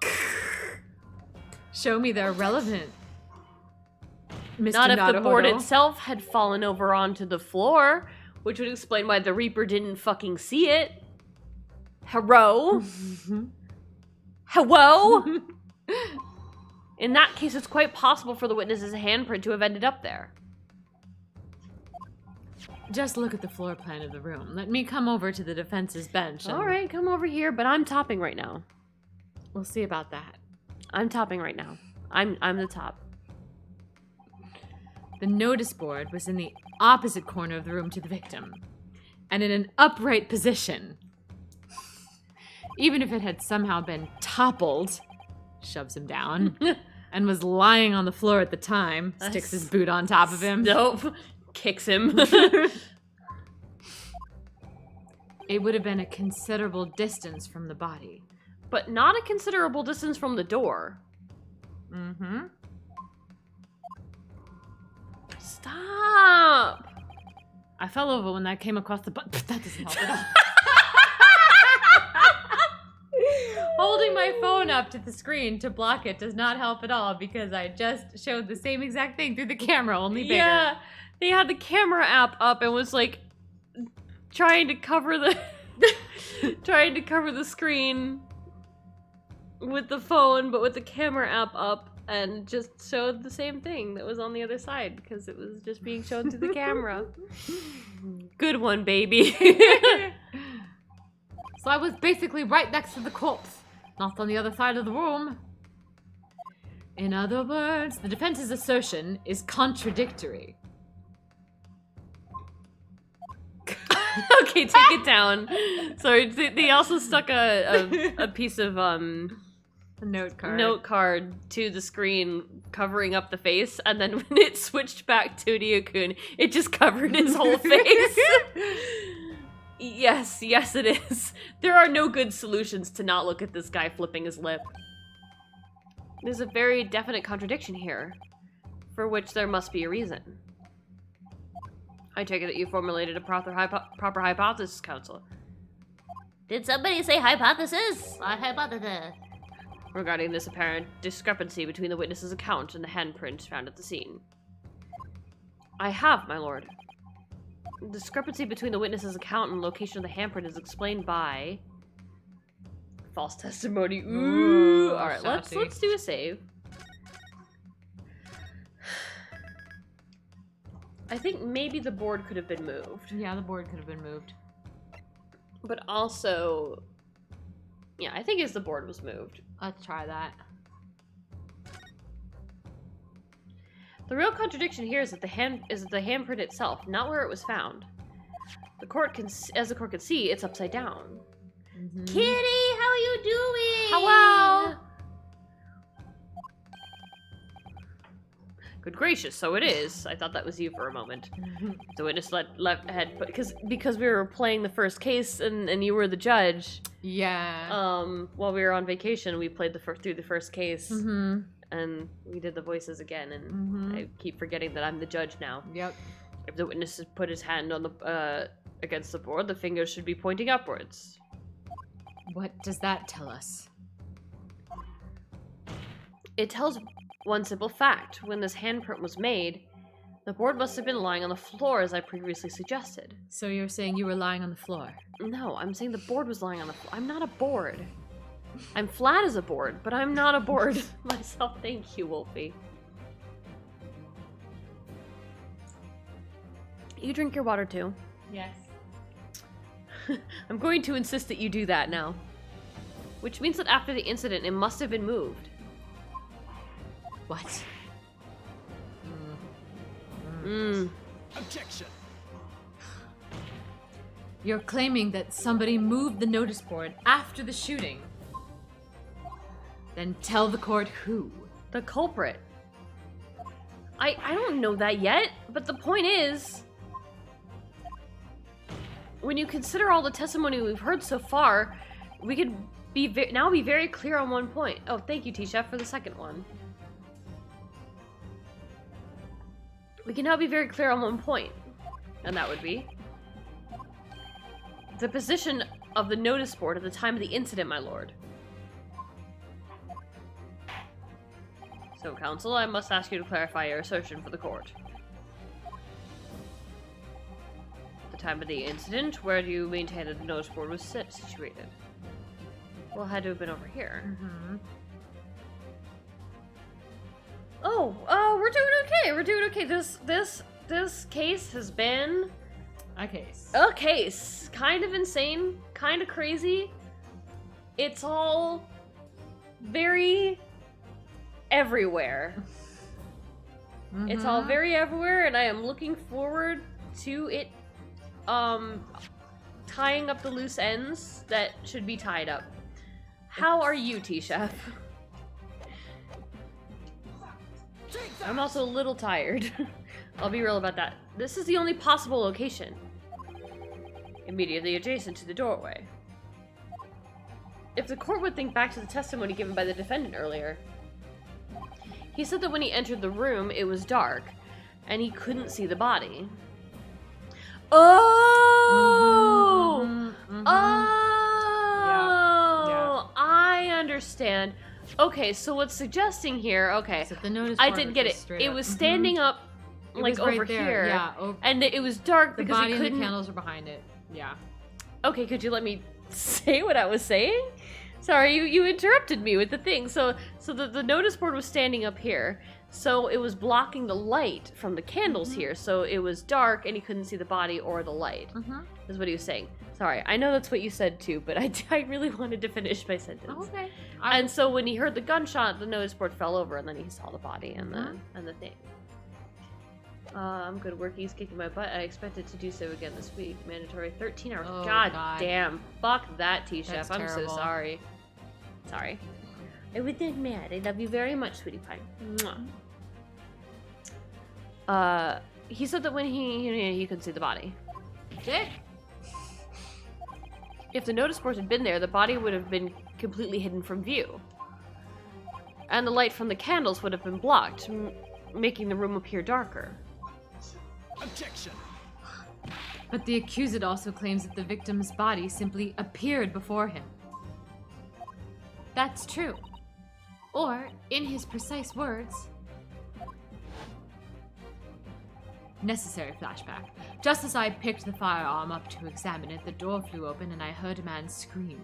Show me they're relevant. Mr. Not if the board Naruhodo. itself had fallen over onto the floor, which would explain why the Reaper didn't fucking see it. Hello? Hello? In that case, it's quite possible for the witness's handprint to have ended up there. Just look at the floor plan of the room. Let me come over to the defense's bench. And All right, come over here, but I'm topping right now. We'll see about that. I'm topping right now. I'm the top. The notice board was in the opposite corner of the room to the victim, and in an upright position. Even if it had somehow been toppled, shoves him down, and was lying on the floor at the time, sticks his boot on top of him. Nope. Kicks him. It would have been a considerable distance from the body. But not a considerable distance from the door. Mm-hmm. Stop! I fell over when I came across the butt. That doesn't help at all. Holding my phone up to the screen to block it does not help at all because I just showed the same exact thing through the camera, only bigger. Yeah, they had the camera app up and was like trying to cover the trying to cover the screen with the phone, but with the camera app up, and just showed the same thing that was on the other side because it was just being shown through the camera. Good one, baby. So I was basically right next to the corpse, not on the other side of the room. In other words, the defense's assertion is contradictory. Okay, take it down. Sorry, they also stuck a piece of A note card to the screen covering up the face, and then when it switched back to Ryukun, it just covered his whole face. Yes, it is. There are no good solutions to not look at this guy flipping his lip. There's a very definite contradiction here, for which there must be a reason. I take it that you formulated a proper hypothesis, Counsel. Did somebody say hypothesis? I hypothesis. Regarding this apparent discrepancy between the witness's account and the handprint found at the scene. I have, my lord. The discrepancy between the witness's account and location of the handprint is explained by false testimony. Ooh. All right, let's do a save. I think maybe the board could have been moved. Yeah, the board could have been moved. But also, yeah, I think the board was moved. Let's try that. The real contradiction here is that the handprint itself, not where it was found. The court can, as the court can see, it's upside down. Mm-hmm. Kitty, how are you doing? Hello. Good gracious, so it is. I thought that was you for a moment. The witness had because we were playing the first case and you were the judge. Yeah. While we were on vacation, we played through the first case. Mm-hmm. And we did the voices again, and I keep forgetting that I'm the judge now. Yep. If the witness has put his hand on the against the board, the fingers should be pointing upwards. What does that tell us? It tells one simple fact. When this handprint was made, the board must have been lying on the floor, as I previously suggested. So you're saying you were lying on the floor? No, I'm saying the board was lying on the floor. I'm not a board. I'm flat as a board, but I'm not a board myself. Thank you, Wolfie. You drink your water too. Yes. I'm going to insist that you do that now. Which means that after the incident, it must have been moved. What? Objection. You're claiming that somebody moved the notice board after the shooting. Then tell the court who. The culprit. I don't know that yet, but the point is, when you consider all the testimony we've heard so far, we could now be very clear on one point. Oh, thank you, Tisha, for the second one. We can now be very clear on one point, and that would be the position of the notice board at the time of the incident, my lord. So, counsel, I must ask you to clarify your assertion for the court. At the time of the incident, where do you maintain that the notice board was situated? Well, it had to have been over here. Mm-hmm. Oh, we're doing okay. We're doing okay. This case has been A case. a case. Kind of insane, kind of crazy. It's all very everywhere. Mm-hmm. It's all very everywhere, and I am looking forward to it tying up the loose ends that should be tied up. How are you, T-Chef? I'm also a little tired. I'll be real about that. This is the only possible location. Immediately adjacent to the doorway. If the court would think back to the testimony given by the defendant earlier, he said that when he entered the room, it was dark, and he couldn't see the body. Oh! Oh! Yeah. I understand. Okay, so what's suggesting here, okay, So the notice I board didn't was get just it. straight It up. was standing up, It like, was right over there, here. Yeah. And it was dark The because body he and couldn't... the candles are behind it. Yeah. Okay, could you let me say what I was saying? Sorry, you interrupted me with the thing. So the notice board was standing up here. So it was blocking the light from the candles here. So it was dark and he couldn't see the body or the light. Is what he was saying. Sorry, I know that's what you said too, but I really wanted to finish my sentence. Oh, okay. And so when he heard the gunshot, the notice board fell over and then he saw the body and the thing. I'm good work. He's kicking my butt. I expected to do so again this week. Mandatory 13 hours. Oh, God God. Damn. Fuck that, T-Chef. That's I'm so terrible. sorry. Sorry. I was not mad. I love you very much, sweetie pie. Mwah. He said that when he could see the body. Dick. If the notice board had been there, the body would have been completely hidden from view. And the light from the candles would have been blocked, making the room appear darker. Objection. But the accused also claims that the victim's body simply appeared before him. That's true. Or, in his precise words, necessary flashback. Just as I picked the firearm up to examine it, the door flew open and I heard a man scream.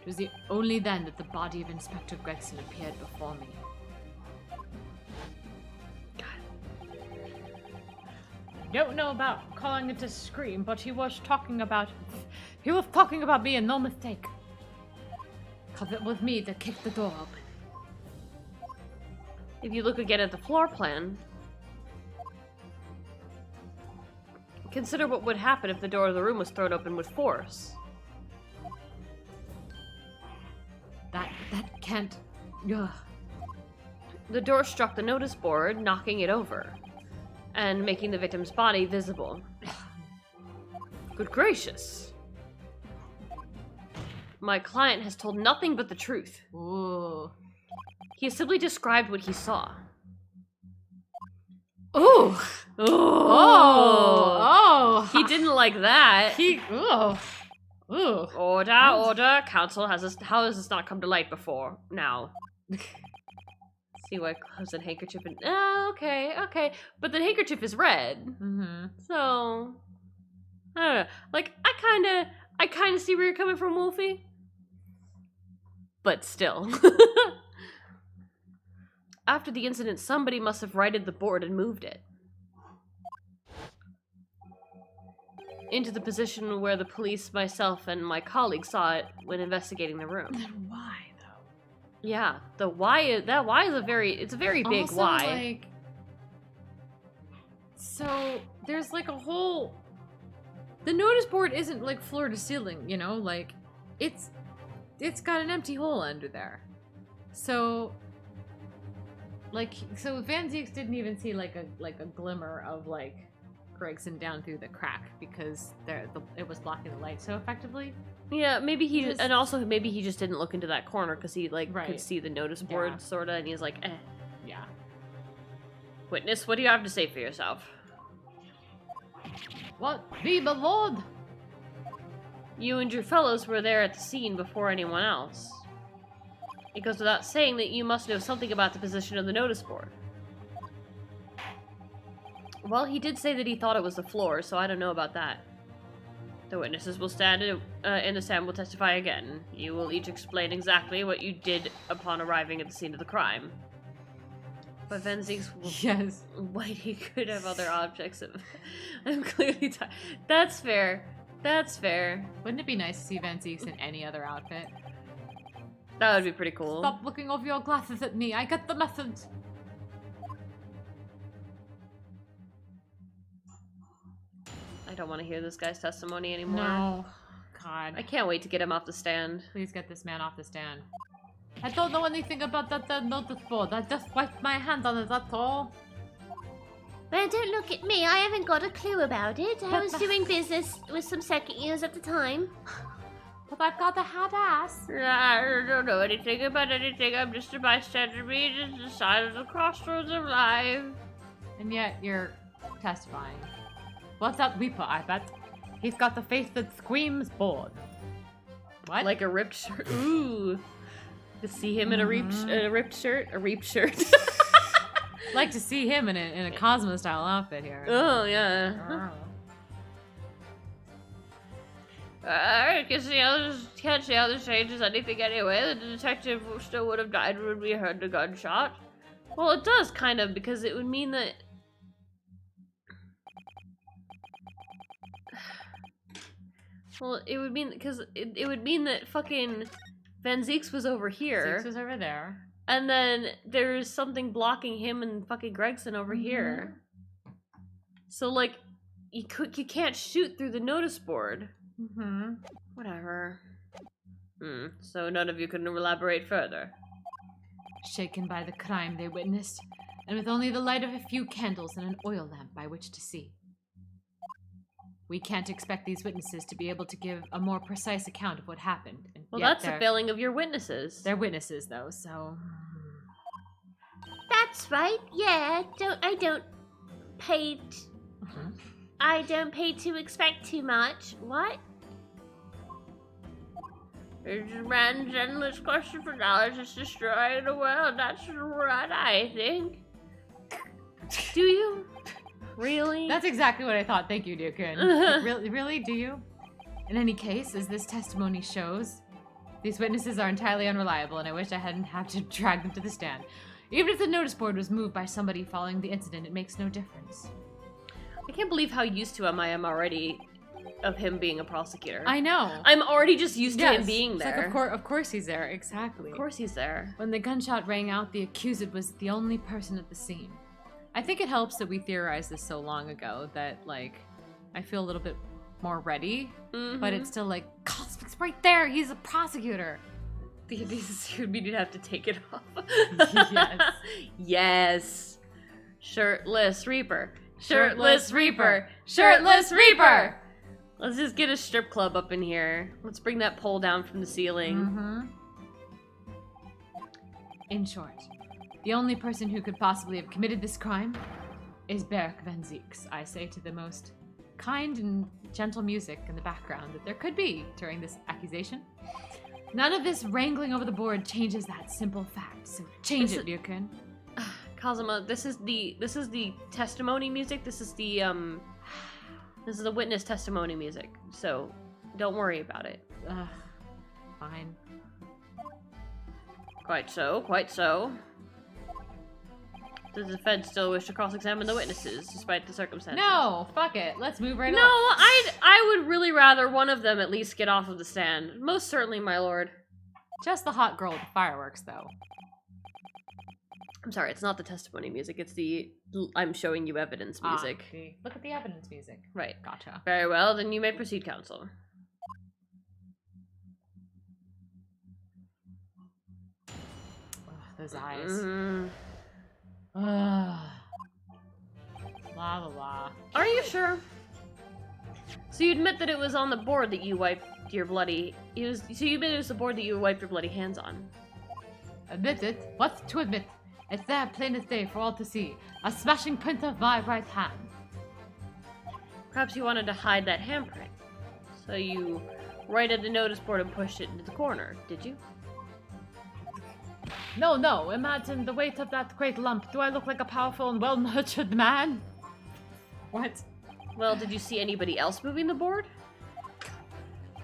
It was only then that the body of Inspector Gregson appeared before me. Don't know about calling it a scream, but he was talking about me and no mistake. Cause it was me that kicked the door open. If you look again at the floor plan, consider what would happen if the door of the room was thrown open with force. That can't. Ugh. The door struck the notice board, knocking it over, and making the victim's body visible. Good gracious. My client has told nothing but the truth. Ooh. He has simply described what he saw. Ooh. Oh. He didn't like that. Ooh. Order. Council, how has this not come to light before? Now. See why clothes and handkerchief and... Oh, okay. But the handkerchief is red. So... I don't know. Like, I kind of see where you're coming from, Wolfie. But still. After the incident, somebody must have righted the board and moved it into the position where the police, myself, and my colleagues saw it when investigating the room. Then why, though? Yeah, the why is a very big Also, why. Like, so there's like a whole. The notice board isn't like floor to ceiling, you know, like it's got an empty hole under there. So Van Zieks didn't even see like a glimmer of like Gregson down through the crack because it was blocking the light so effectively. Yeah, maybe he just didn't look into that corner because he could see the notice board sorta, and he's like, eh. Yeah. Witness, what do you have to say for yourself? What be the Lord? You and your fellows were there at the scene before anyone else. It goes without saying that you must know something about the position of the notice board. Well, he did say that he thought it was the floor, so I don't know about that. The witnesses will stand in the stand will testify again. You will each explain exactly what you did upon arriving at the scene of the crime. But Van Zieks, yes, why he could have other objects. I'm clearly tired. That's fair. That's fair. Wouldn't it be nice to see Van Zieks in any other outfit? That would be pretty cool. Stop looking over your glasses at me. I get the message. I don't want to hear this guy's testimony anymore. No. God. I can't wait to get him off the stand. Please get this man off the stand. I don't know anything about that notice board. I just wiped my hands on it, that's all. Well, don't look at me. I haven't got a clue about it. I was doing business with some second years at the time. But I've got a hot ass. I don't know anything about anything. I'm just a bystander being at the side of the crossroads of life. And yet you're testifying. What's that Weeper, I bet? He's got the face that screams bored. What? Like a ripped shirt. Ooh. To see him in a ripped shirt? A reaped shirt. Like to see him in a Cosmo-style outfit here. Oh, yeah. I can't see how this changes anything anyway. The detective still would have died when we heard the gunshot. Well, it does, kind of, because it would mean that... Well, it would mean... Because it would mean that fucking Van Zeeks was over here. Zeeks was over there. And then there's something blocking him and fucking Gregson over here. So, like, you can't shoot through the notice board. Whatever. So none of you can elaborate further. Shaken by the crime they witnessed, and with only the light of a few candles and an oil lamp by which to see. We can't expect these witnesses to be able to give a more precise account of what happened. And Well, yet that's the failing of your witnesses. They're witnesses, though, so... That's right. Yeah, I don't pay to expect too much. What? It's man's endless question for knowledge is destroying the world. That's right, I think. Do you? Really? That's exactly what I thought. Thank you, Dukin. Really? Do you? In any case, as this testimony shows, these witnesses are entirely unreliable, and I wish I hadn't had to drag them to the stand. Even if the notice board was moved by somebody following the incident, it makes no difference. I can't believe how used to I am already of him being a prosecutor. I know. I'm already just used to him being It's there. like, of course he's there. Exactly. Of course he's there. When the gunshot rang out, the accused was the only person at the scene. I think it helps that we theorized this so long ago that, like, I feel a little bit more ready. But it's still like, Cosmic's right there. He's a prosecutor. We need to have to take it off. Yes. Yes. Shirtless Reaper. Shirtless Reaper. Shirtless Reaper. Let's just get a strip club up in here. Let's bring that pole down from the ceiling. In short, the only person who could possibly have committed this crime is Berk Van Zeeks, I say to the most kind and gentle music in the background that there could be during this accusation. None of this wrangling over the board changes that simple fact, so change it, Ryukun. Kazuma, this is the testimony music. This is the witness testimony music. So don't worry about it. Fine. Quite so, quite so. Does the defense still wish to cross-examine the witnesses, despite the circumstances? No, fuck it. Let's move right No, along. I would really rather one of them at least get off of the stand. Most certainly, my lord. Just the hot girl with the fireworks, though. I'm sorry, it's not the testimony music. It's the I'm showing you evidence music. Look at the evidence music. Right. Gotcha. Very well, then you may proceed, counsel. Those eyes. La la la. Are you sure? So you admit that it was on the board that you wiped your bloody... So you admit it was the board that you wiped your bloody hands on? Admit it? What's to admit? It's there plain as day for all to see. A smashing print of my right hand. Perhaps you wanted to hide that handprint. So you righted the notice board and pushed it into the corner, did you? No. Imagine the weight of that great lump. Do I look like a powerful and well-nurtured man? What? Well, did you see anybody else moving the board?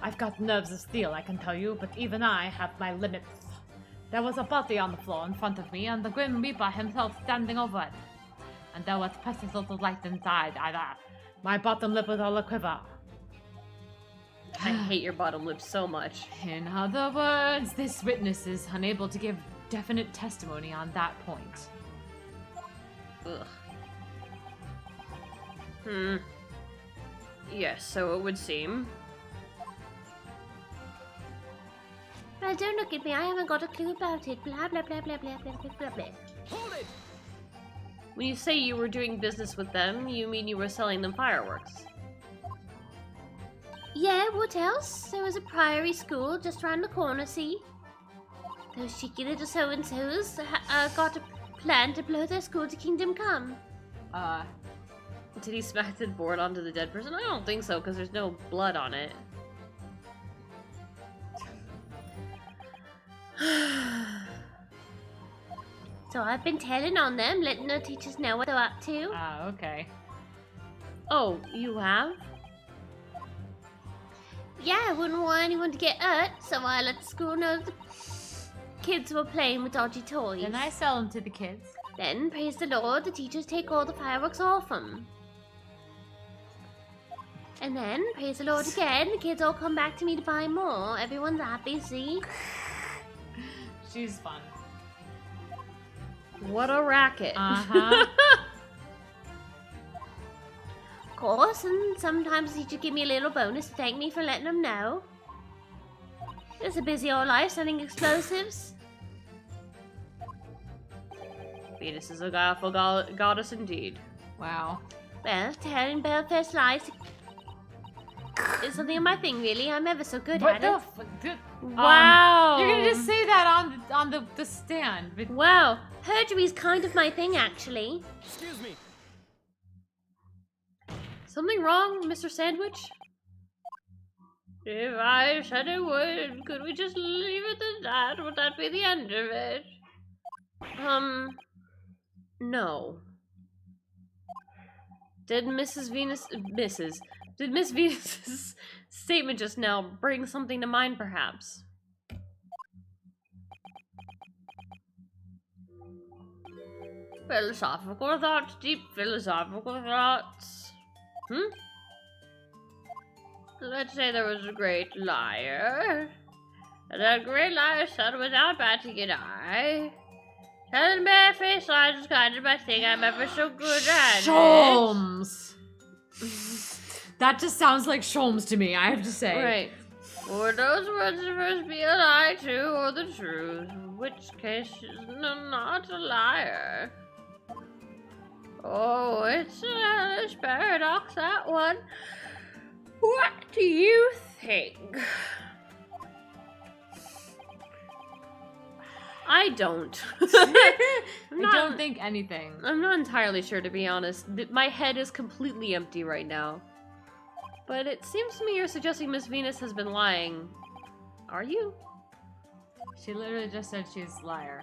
I've got nerves of steel, I can tell you, but even I have my limits. There was a body on the floor in front of me, and the Grim Reaper himself standing over it. And there was precious little light inside, my bottom lip was all a quiver. I hate your bottom lip so much. In other words, this witness is unable to give definite testimony on that point. Ugh. Yes, so it would seem. Well, don't look at me. I haven't got a clue about it. Blah, blah, blah, blah, blah, blah, blah, blah. Hold it! When you say you were doing business with them, you mean you were selling them fireworks? Yeah, what else? There was a priory school just around the corner, see? Those cheeky little so-and-sos got a plan to blow their school to Kingdom Come. Did he smack the board onto the dead person? I don't think so, because there's no blood on it. So I've been telling on them, letting their teachers know what they're up to. Okay. Oh, you have? Yeah, I wouldn't want anyone to get hurt, so I let the school know the kids were playing with dodgy toys. Then I sell them to the kids. Then, praise the Lord, the teachers take all the fireworks off them. And then, praise the Lord again, the kids all come back to me to buy more. Everyone's happy, see? She's fun. What a racket. Uh-huh. Of course, and sometimes the teacher give me a little bonus to thank me for letting them know. It's a busy old life selling explosives. Venus is a guileful goddess indeed. Wow. Well, telling Belfast lies is something of my thing, really. I'm ever so good What at the it. Wow. You're gonna just say that on the stand. But Wow, perjury's kind of my thing, actually. Excuse me. Something wrong, Mr. Sandwich? If I said it would, could we just leave it at that? Would that be the end of it? No. Did Miss Venus's statement just now bring something to mind, perhaps? Philosophical thoughts, deep philosophical thoughts. Let's say there was a great liar. And that great liar said without batting an eye, telling bare-faced lies is kind of my thing. I'm ever so good at Sholmes. That just sounds like Sholmes to me, I have to say. Right. Would those words first be a lie too, or the truth? In which case, she's not a liar. Oh, it's a hellish paradox, that one. What do you think? I don't. I don't think anything. I'm not entirely sure, to be honest. My head is completely empty right now. But it seems to me you're suggesting Miss Venus has been lying. Are you? She literally just said she's a liar.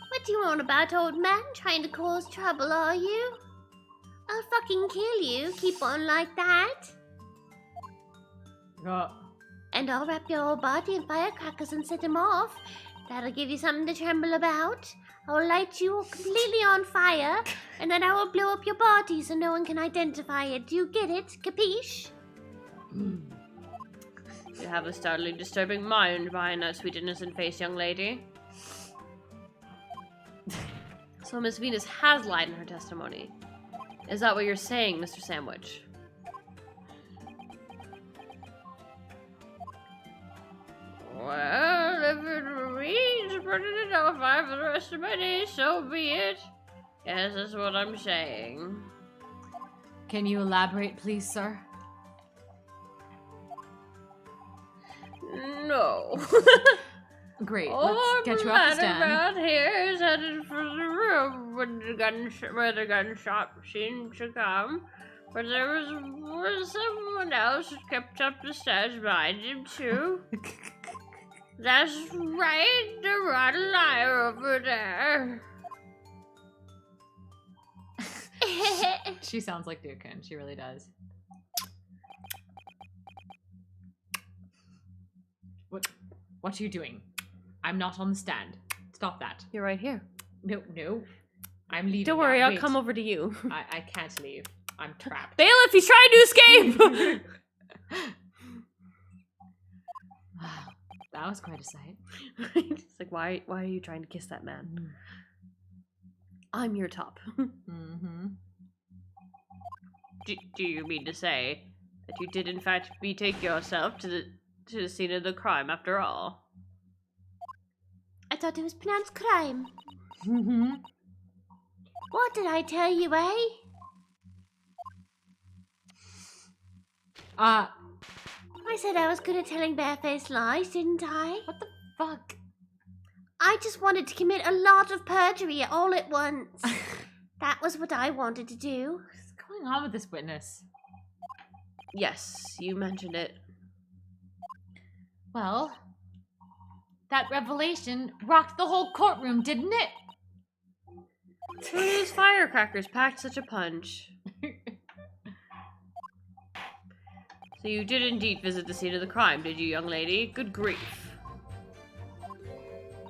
What do you want about, old man? Trying to cause trouble, are you? I'll fucking kill you. Keep on like that. And I'll wrap your whole body in firecrackers and set them off. That'll give you something to tremble about. I'll light you completely on fire, and then I will blow up your body so no one can identify it. Do you get it? Capiche? You have a startlingly disturbing mind behind that sweet innocent face, young lady. So Miss Venus has lied in her testimony. Is that what you're saying, Mr. Sandwich? Well, if it means burning it off fire for the rest of my days, so be it. Yes, that's what I'm saying. Can you elaborate, please, sir? No. Great, let's get you off the stand. Around here is headed for the room where the gunshot seemed to come. But there was someone else who kept up the stairs behind him, too. That's right, the rotten liar over there. She sounds like Dukin, she really does. What are you doing? I'm not on the stand. Stop that. You're right here. No. I'm leaving. Don't worry, now. I'll Wait. come over to you. I can't leave. I'm trapped. Bailiff, he's trying to escape! That was quite a sight. It's like, why are you trying to kiss that man? I'm your top. Mm-hmm. Do you mean to say that you did in fact betake yourself to the scene of the crime after all? I thought it was pronounced crime. Mm-hmm. What did I tell you, eh? I said I was good at telling barefaced lies, didn't I? What the fuck? I just wanted to commit a lot of perjury all at once. That was what I wanted to do. What's going on with this witness? Yes, you mentioned it. Well, that revelation rocked the whole courtroom, didn't it? Whose firecrackers packed such a punch? So you did indeed visit the scene of the crime, did you, young lady? Good grief.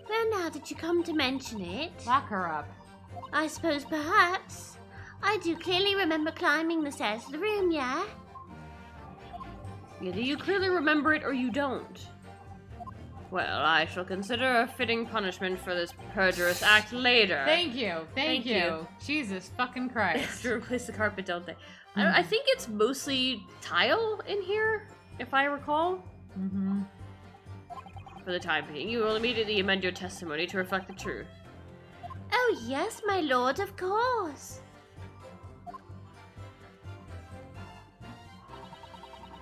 Well, now that you come to mention it, Lock her up. I suppose perhaps. I do clearly remember climbing the stairs to the room, yeah? Either you clearly remember it or you don't. Well, I shall consider a fitting punishment for this perjurous act later. Thank you. Thank Thank you. you. Jesus fucking They have Christ. to replace the carpet, don't they? I think it's mostly tile in here, if I recall. Mm-hmm. For the time being, you will immediately amend your testimony to reflect the truth. Oh, yes, my lord, of course.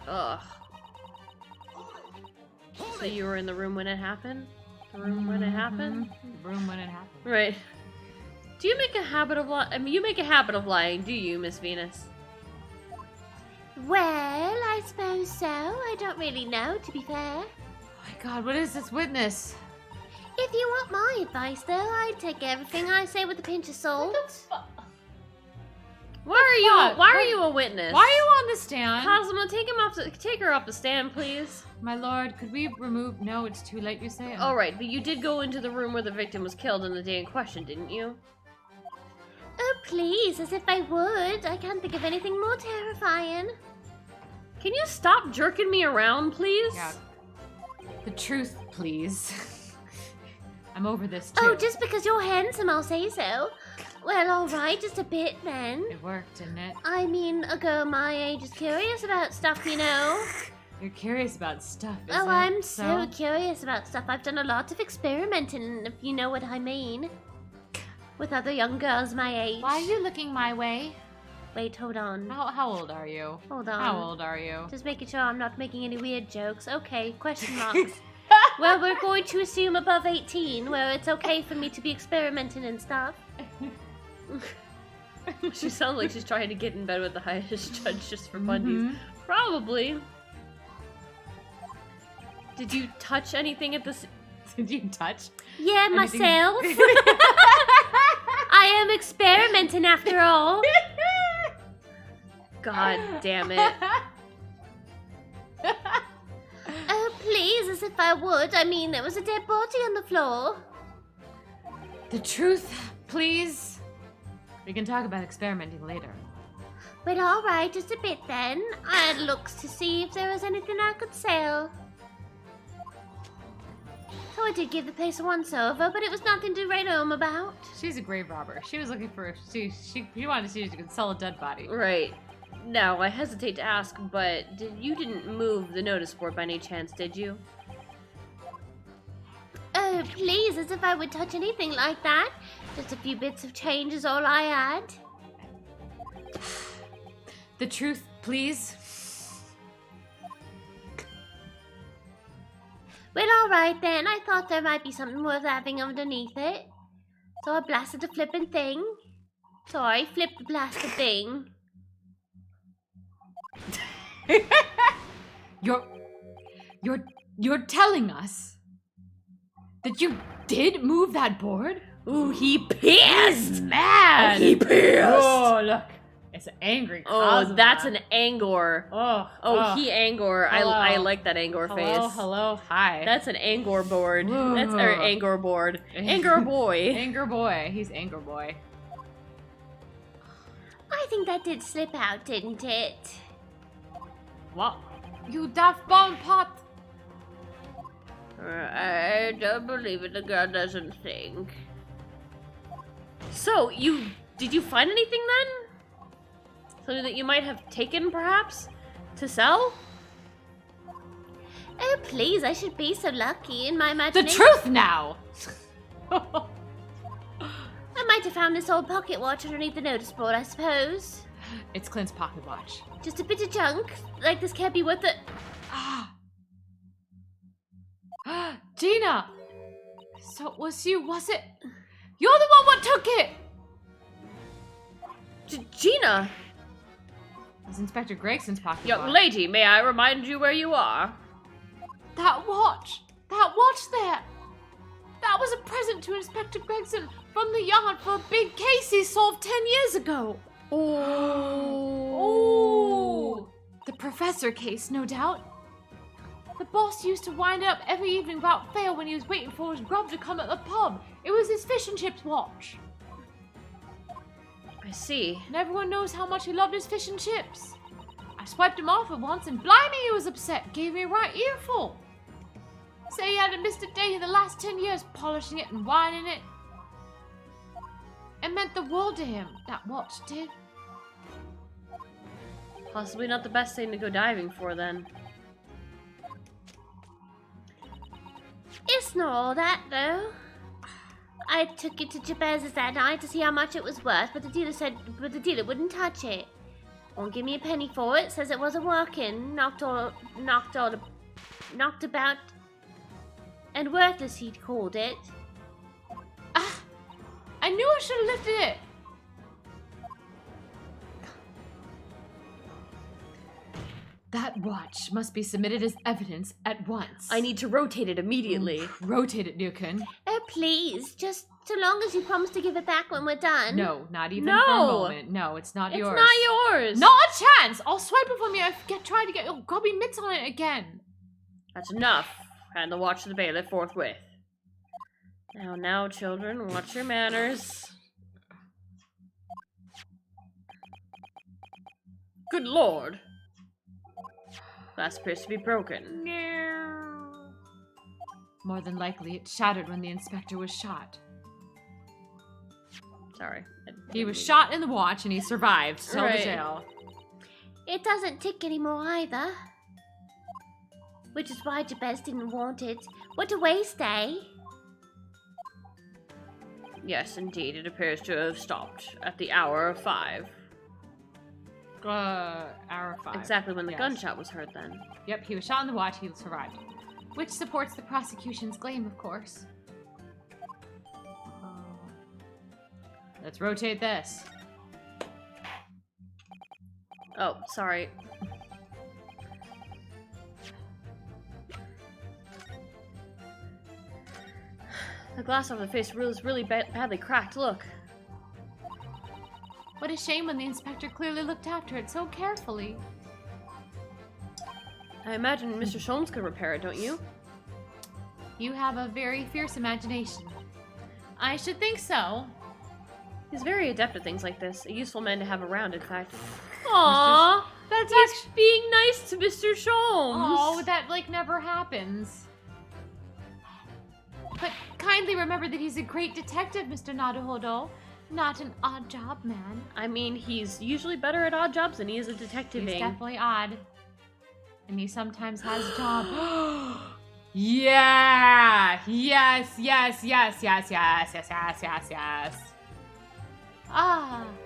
Ugh. So you were in the room when it happened? The room when it happened? The room when it happened. Right. Do you make a habit of lying? I mean, you make a habit of lying, do you, Miss Venus? Well, I suppose so. I don't really know, to be fair. Oh my god, what is this witness? If you want my advice, though, I'd take everything I say with a pinch of salt. Why are you? fuck? Why are What- you a witness? Why are you on the stand? Cosmo, take her off the stand, please. My lord, could we remove... No, it's too late, you say? All right, but you did go into the room where the victim was killed on the day in question, didn't you? Oh, please, as if I would. I can't think of anything more terrifying. Can you stop jerking me around, please? Yeah. The truth, please. I'm over this, too. Oh, just because you're handsome, I'll say so. Well, all right, just a bit then. It worked, didn't it? I mean, a girl my age is curious about stuff, you know. You're curious about stuff, is Oh, it? I'm so curious about stuff. I've done a lot of experimenting, if you know what I mean. With other young girls my age. Why are you looking my way? Wait, hold on. How old are you? Hold on. How old are you? Just making sure I'm not making any weird jokes. Okay, question marks. Well, we're going to assume above 18, where it's okay for me to be experimenting and stuff. She sounds like she's trying to get in bed with the highest judge just for funsies. Mhm. Probably. Did you touch anything at this? Did you touch? Yeah, Anything- myself. I am experimenting after all. God damn it. Oh, please, as if I would. I mean, there was a dead body on the floor. The truth, please. We can talk about experimenting later. But all right, just a bit then. I had looks to see if there was anything I could sell. So I did give the place a once-over, but it was nothing to write home about. She's a grave robber. She was looking for... She wanted to see if she could sell a dead body. Right. Now, I hesitate to ask, but you didn't move the notice board by any chance, did you? Oh, please, as if I would touch anything like that. Just a few bits of change is all I had. The truth, please. Well, all right then. I thought there might be something worth having underneath it. So I blasted the flippin' thing. Sorry, flipped the blasted thing. You're telling us that you did move that board? Ooh, he pissed! Mad! He pissed! Oh, look. It's an angry Cosmo. Oh, that's an Angor. Oh, He Angor. Hello. I like that Angor face. Hello, hi. That's an Angor board. Ooh. That's our Angor board. Angor boy. Anger boy. He's anger boy. I think that did slip out, didn't it? What? You daft bomb pot! I don't believe it. The girl doesn't think. So, did you find anything then? Something that you might have taken, perhaps? To sell? Oh, please, I should be so lucky in my The imagination. truth now! I might have found this old pocket watch underneath the notice board, I suppose. It's Clint's pocket watch. Just a bit of junk. Like this can't be worth it. Ah! Gina! So it was you, was it? You're the one what took it! Gina! It was Inspector Gregson's pocket Young watch. lady, may I remind you where you are? That watch! That watch there! That was a present to Inspector Gregson from the yard for a big case he solved 10 years ago! Oh. Oh! The professor case, no doubt. The boss used to wind up every evening about fail when he was waiting for his grub to come at the pub. It was his fish and chips watch. I see. And everyone knows how much he loved his fish and chips. I swiped him off at once and blimey he was upset. Gave me a right earful. Said he hadn't missed a day in the last 10 years polishing it and winding it. It meant the world to him, that watch did. Possibly not the best thing to go diving for, then. It's not all that, though. I took it to Jabez's that night to see how much it was worth, but the dealer wouldn't touch it. Won't give me a penny for it. Says it wasn't working. Knocked about, and worthless, he'd called it. I knew I should have lifted it. That watch must be submitted as evidence at once. I need to rotate it immediately. Rotate it, Newkin. Oh, please. Just so long as you promise to give it back when we're done. No, not even No. for a moment. No, it's not yours. It's not yours. Not a chance! I'll swipe it from you. Try to get your grubby mitts on it again. That's enough. Hand the watch to the bailiff forthwith. Now, children, watch your manners. Good lord. Glass appears to be broken. More than likely, it shattered when the inspector was shot. Sorry. He was shot in the watch and he survived. Tell the tale. It doesn't tick anymore either. Which is why Jabez didn't want it. What a waste, eh? Yes, indeed, it appears to have stopped at the hour of 5. Hour 5. Exactly when the Yes. gunshot was heard then. Yep, he was shot in the watch, he survived. Which supports the prosecution's claim, of course. Let's rotate this. Oh, sorry. The glass off the face is really badly cracked, look. What a shame when the inspector clearly looked after it so carefully. I imagine Mr. Sholmes could repair it, don't you? You have a very fierce imagination. I should think so. He's very adept at things like this. A useful man to have around, in fact. Aww, That's he's being nice to Mr. Sholmes. Oh, that never happens. But kindly remember that he's a great detective, Mr. Naruhodo. Not an odd job man. I mean, he's usually better at odd jobs than he is at detectiving. He's definitely odd. And he sometimes has a job. Yeah! Yes.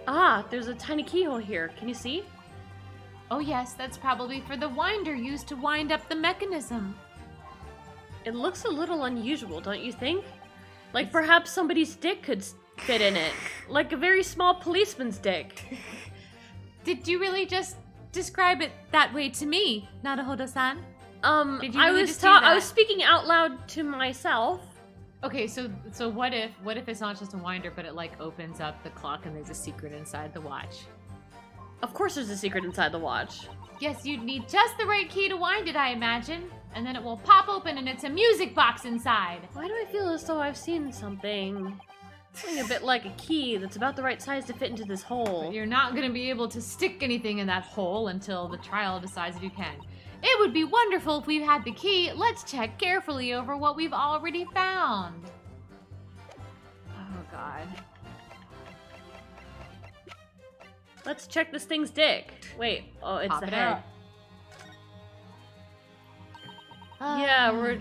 Ah, there's a tiny keyhole here. Can you see? Oh yes, that's probably for the winder used to wind up the mechanism. It looks a little unusual, don't you think? Like perhaps somebody's dick could fit in it. Like a very small policeman's dick. Did you really just describe it that way to me, Naruhodo-san? Did you I really was just do that? I was speaking out loud to myself. Okay, so what if it's not just a winder, but it opens up the clock and there's a secret inside the watch? Of course there's a secret inside the watch. Yes, you'd need just the right key to wind it, I imagine. And then it will pop open and it's a music box inside. Why do I feel as though I've seen something a bit like a key that's about the right size to fit into this hole? But you're not going to be able to stick anything in that hole until the trial decides if you can. It would be wonderful if we had the key. Let's check carefully over what we've already found. Oh, God. Let's check this thing's dick. Wait, oh, it's Pop the it head. out. Yeah, we're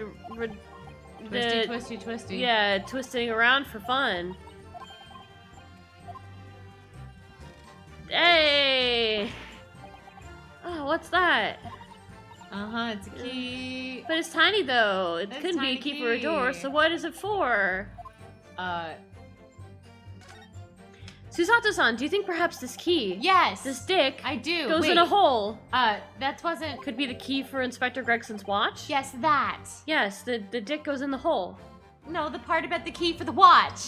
Twisty. Yeah, twisting around for fun. Hey! Oh, what's that? It's a key. But it's tiny though. It It's couldn't be a tiny key for a door, key. so what is it for? Susato-san, do you think perhaps this key, Yes. this dick, I do. goes Wait. in a hole? That wasn't. Could be the key for Inspector Gregson's watch? Yes, that. Yes, the dick goes in the hole. No, the part about the key for the watch.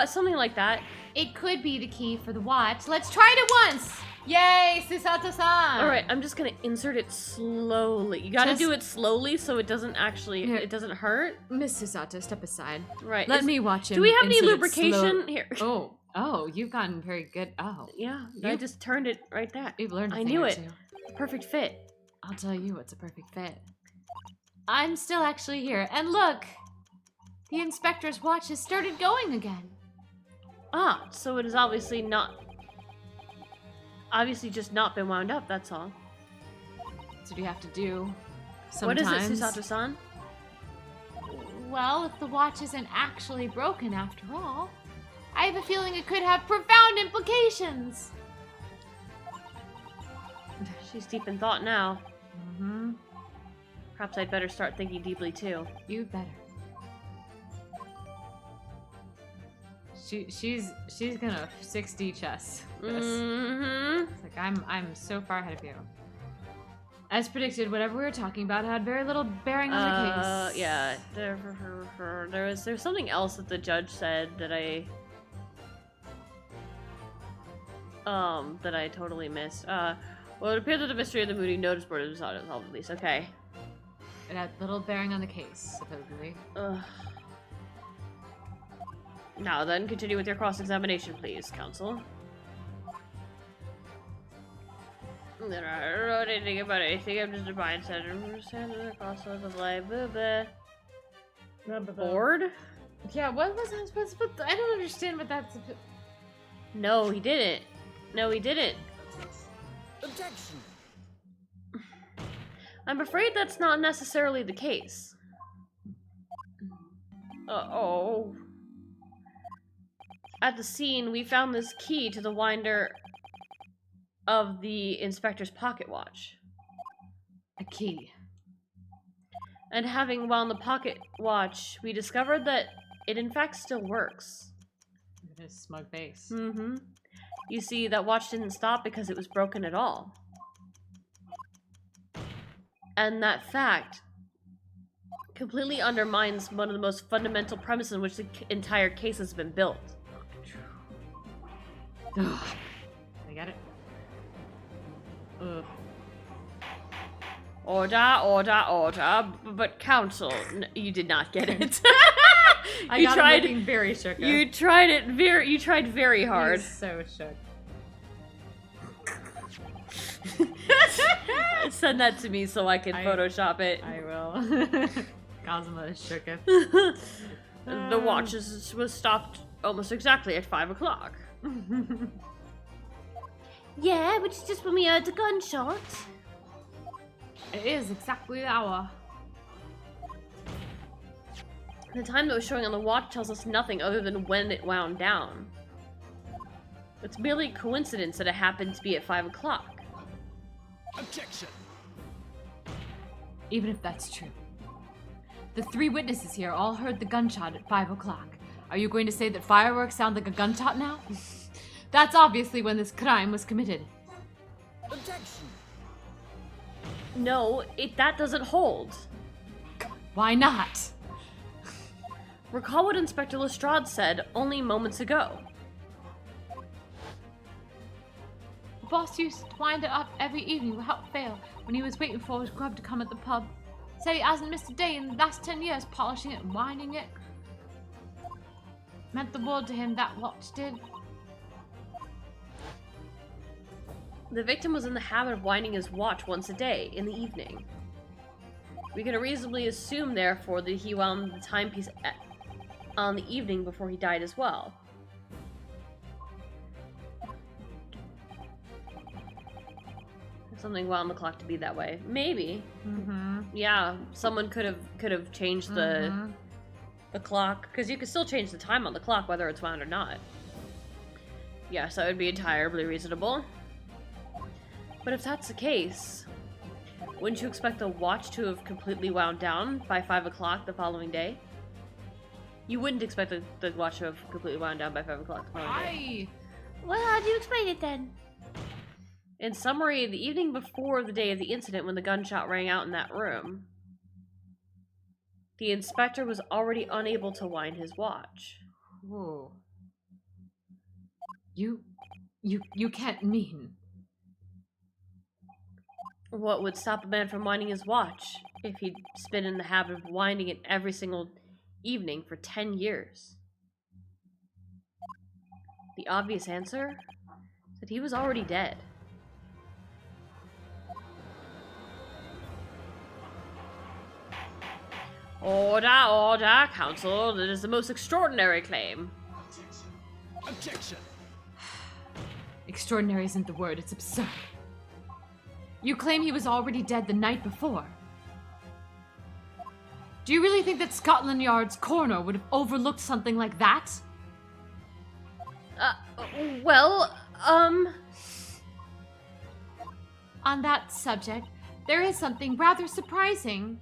Something like that. It could be the key for the watch. Let's try it at once. Yay, Susato-san! All right, I'm just gonna insert it slowly. You gotta Just- do it slowly so it doesn't actually, Here. it doesn't hurt. Miss Susato, step aside. Right. Let me watch him. Do we have any insert it lubrication slow- here? Oh, you've gotten very good. Oh, Yeah, I You- just turned it right there. you've learned a I thing knew or it. two. Perfect fit. I'll tell you what's a perfect fit. I'm still actually here, and look! The inspector's watch has started going again. Ah, so it is obviously just not been wound up, that's all. That's what you have to do. What Sometimes. is it, Susato-san? Well, if the watch isn't actually broken after all, I have a feeling it could have profound implications. She's deep in thought now. Mm-hmm. Perhaps I'd better start thinking deeply too. You better. She's gonna 6D chess this. Mm-hmm. It's like I'm so far ahead of you. As predicted, whatever we were talking about had very little bearing on the case. Yeah. There's something else that the judge said that I totally missed. Well, it appears that the mystery of the moody notice board is not solved at least. Okay. It had little bearing on the case, supposedly. Ugh. Now then, continue with your cross-examination, please, counsel. I don't know anything about anything. I'm just a mindset. The crossroads of life. Bored? Yeah, what was I supposed to put? I don't understand what that's. No, he didn't. No, he didn't. Objection. I'm afraid that's not necessarily the case. Uh-oh. At the scene, we found this key to the winder of the inspector's pocket watch. A key. And having wound the pocket watch, we discovered that it in fact still works. Look at his smug face. Mm-hmm. You see, that watch didn't stop because it was broken at all. And that fact completely undermines one of the most fundamental premises on which the entire case has been built. I got it. Ugh. Order, but counsel, you did not get it. I You got tried- him looking very shook. You tried very hard. He's so shook. Send that to me so I can Photoshop it. I will. Kazuma is shooketh. The watch was stopped almost exactly at 5 o'clock. Yeah, which is just when we heard the gunshot. It is exactly the hour. The time that was showing on the watch tells us nothing other than when it wound down. It's merely coincidence that it happened to be at 5 o'clock. Objection. Even if that's true. The 3 witnesses here all heard the gunshot at 5 o'clock. Are you going to say that fireworks sound like a gunshot now? That's obviously when this crime was committed. Objection. No, that doesn't hold. Why not? Recall what Inspector Lestrade said only moments ago. The boss used to wind it up every evening without fail when he was waiting for his grub to come at the pub. Said he hasn't missed a day in the last 10 years polishing it and winding it. Meant the world to him, that watch did. The victim was in the habit of winding his watch once a day in the evening. We can reasonably assume, therefore, that he wound the timepiece on the evening before he died as well. Something wound the clock to be that way. Maybe. Mm-hmm. Yeah, someone could have changed the clock, because you could still change the time on the clock whether it's wound or not. Yes, that would be entirely reasonable. But if that's the case, wouldn't you expect the watch to have completely wound down by 5 o'clock the following day? You wouldn't expect the watch to have completely wound down by 5 o'clock the following day. Well, how do you explain it then? In summary, the evening before the day of the incident when the gunshot rang out in that room, the inspector was already unable to wind his watch. Whoa. You can't mean. What would stop a man from winding his watch if he'd been in the habit of winding it every single evening for 10 years? The obvious answer is that he was already dead. Order, order, counsel. That is the most extraordinary claim. Objection. Extraordinary isn't the word, it's absurd. You claim he was already dead the night before. Do you really think that Scotland Yard's coroner would have overlooked something like that? Well, On that subject, there is something rather surprising.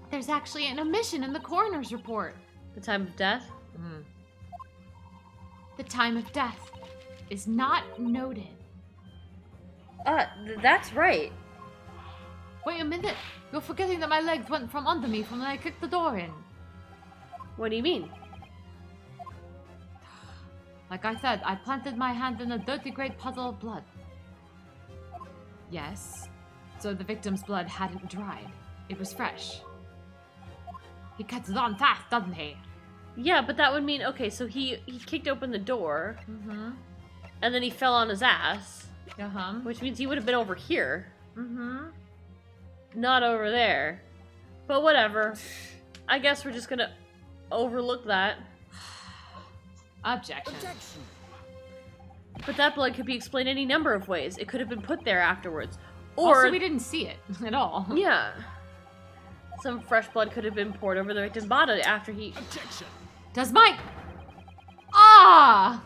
There's actually an omission in the coroner's report. the time of death? The time of death is not noted. That's right. Wait a minute. You're forgetting that my legs went from under me from when I kicked the door in. What do you mean? Like I said, I planted my hand in a dirty great puddle of blood. Yes. So the victim's blood hadn't dried. It was fresh. He cuts it on fast, doesn't he? Yeah, but that would mean, okay, so he kicked open the door, Mm-hmm. and then he fell on his ass, Uh-huh. which means he would have been over here, Mm-hmm. not over there. But whatever. I guess we're just gonna overlook that. Objection. Objection. But that blood could be explained any number of ways. It could have been put there afterwards. Or, Also, we didn't see it at all. yeah. Some fresh blood could have been poured over the victim's body after he... Objection. Does my... Ah!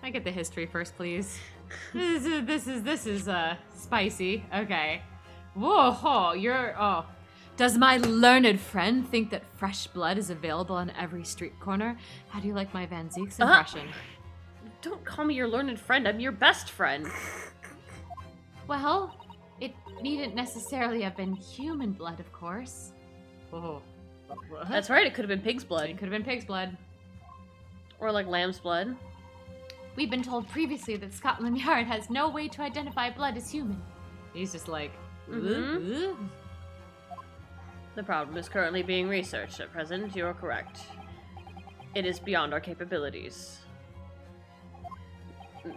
I get the history first, please. This is spicy. Okay. Whoa, oh. Does my learned friend think that fresh blood is available on every street corner? How do you like my Van Zeek's impression? Don't call me your learned friend. I'm your best friend. Well, it needn't necessarily have been human blood, of course. Oh. That's right. It could have been pig's blood. It could have been pig's blood. Or like lamb's blood. We've been told previously that Scotland Yard has no way to identify blood as human. He's just like, Mhm. The problem is currently being researched at present. You're correct. It is beyond our capabilities.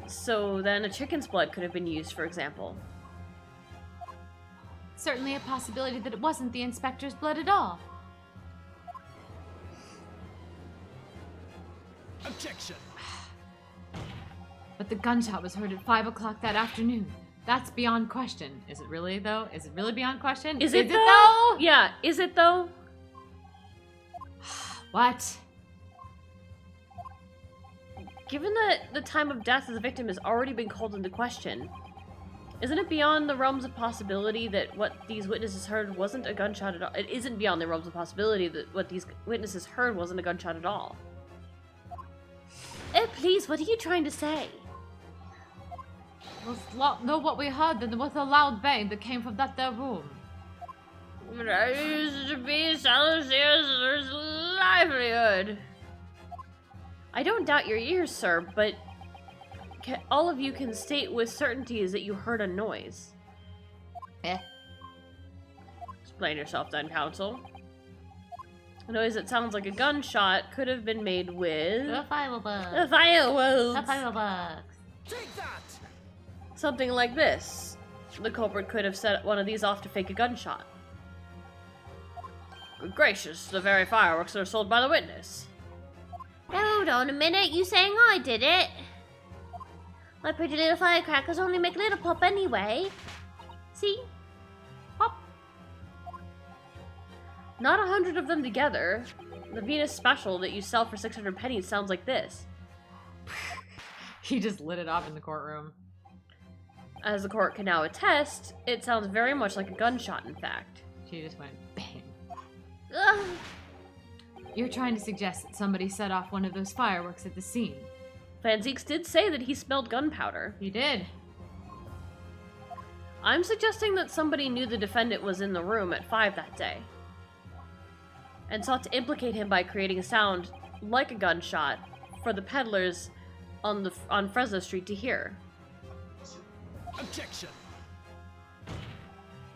So then a chicken's blood could have been used, for example. Certainly a possibility that it wasn't the inspector's blood at all. Objection. But the gunshot was heard at 5 o'clock that afternoon. That's beyond question. Is it really, though? Is it really beyond question? Is it though? Yeah, is it though? What? Given that the time of death of the victim has already been called into question, isn't it beyond the realms of possibility that what these witnesses heard wasn't a gunshot at all? It isn't beyond the realms of possibility that what these witnesses heard wasn't a gunshot at all. Oh, please, what are you trying to say? No, what we heard then was a loud bang that came from that there room. But I used to be Salazar's livelihood. I don't doubt your ears, sir, but all of you can state with certainty is that you heard a noise. Explain yourself then, counsel. A noise that sounds like a gunshot could have been made with... The fireworks. The fireworks! The fireworks. Take that. Something like this. The culprit could have set one of these off to fake a gunshot. Good gracious, the very fireworks that are sold by the witness. Now, hold on a minute, you saying I did it? My pretty little firecrackers only make a little pop anyway. See? Pop. Not 100 of them together. The Venus special that you sell for 600 pennies sounds like this. He just lit it off in the courtroom. As the court can now attest, it sounds very much like a gunshot, in fact. She just went bang. Ugh. You're trying to suggest that somebody set off one of those fireworks at the scene. Van Zeeks did say that he smelled gunpowder. He did. I'm suggesting that somebody knew the defendant was in the room at 5 that day, and sought to implicate him by creating a sound like a gunshot for the peddlers on Fresno Street to hear. Objection.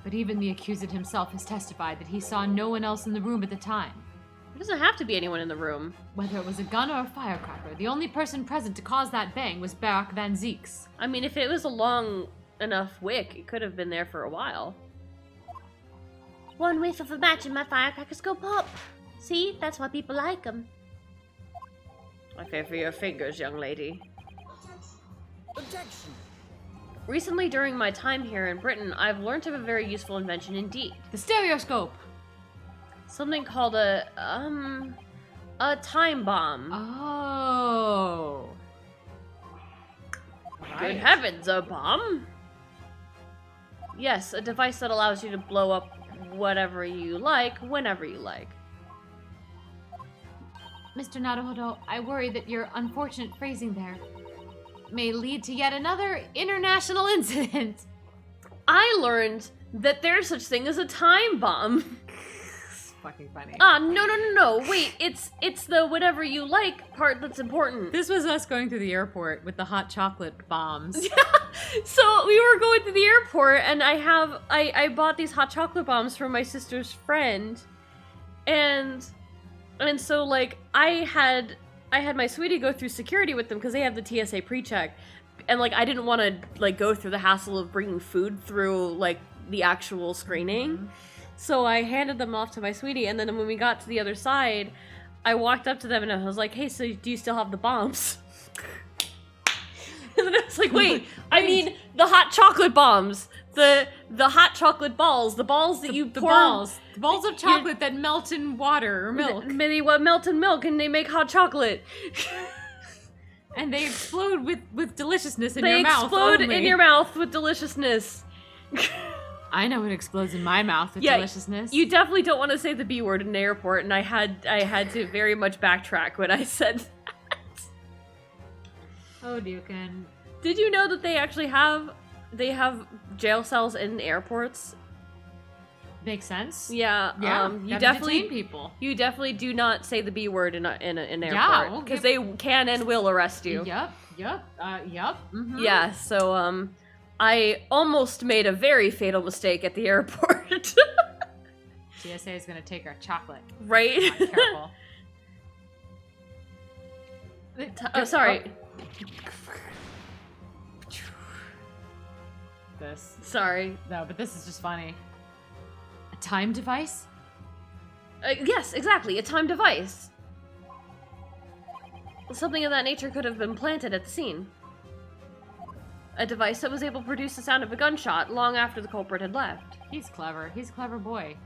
But even the accused himself has testified that he saw no one else in the room at the time. There doesn't have to be anyone in the room. Whether it was a gun or a firecracker, the only person present to cause that bang was Barak Van Zeeks. I mean, if it was a long enough wick, it could have been there for a while. One whiff of a match and my firecrackers go pop. See? That's why people like them. I favor your fingers, young lady. Objection. Recently, during my time here in Britain, I've learned of a very useful invention indeed. The stereoscope! Something called a time bomb. Oh. Good heavens, a bomb? Yes, a device that allows you to blow up whatever you like, whenever you like. Mr. Naruhodo, I worry that your unfortunate phrasing there may lead to yet another international incident. I learned that there's such thing as a time bomb. It's fucking funny. No. Wait, it's the whatever you like part that's important. This was us going through the airport with the hot chocolate bombs. So we were going to the airport, and I bought these hot chocolate bombs from my sister's friend, and so like I had my sweetie go through security with them because they have the TSA pre-check, and like I didn't want to like go through the hassle of bringing food through like the actual screening, so I handed them off to my sweetie, and then when we got to the other side, I walked up to them and I was like, "Hey, so do you still have the bombs?" And then I was like, wait, I mean the hot chocolate bombs. The hot chocolate balls. The balls that you pour... The balls of chocolate that melt in water or milk. They melt in milk and they make hot chocolate. And they explode with deliciousness in your mouth. They explode in your mouth with deliciousness. I know it explodes in my mouth with deliciousness. You definitely don't want to say the B word in an airport, and I had to very much backtrack when I said that. Oh, Dukin. Did you know that they actually have jail cells in airports? Makes sense. Yeah. Yeah. You definitely detain people. You definitely do not say the B word in an airport. Yeah, because they can and will arrest you. Yep. Mm-hmm. Yeah. So I almost made a very fatal mistake at the airport. TSA is gonna take our chocolate. Right. Not careful. Oh, sorry. This. Sorry. No, but this is just funny. A time device? Yes, exactly. A time device. Something of that nature could have been planted at the scene. A device that was able to produce the sound of a gunshot long after the culprit had left. He's clever. He's a clever boy.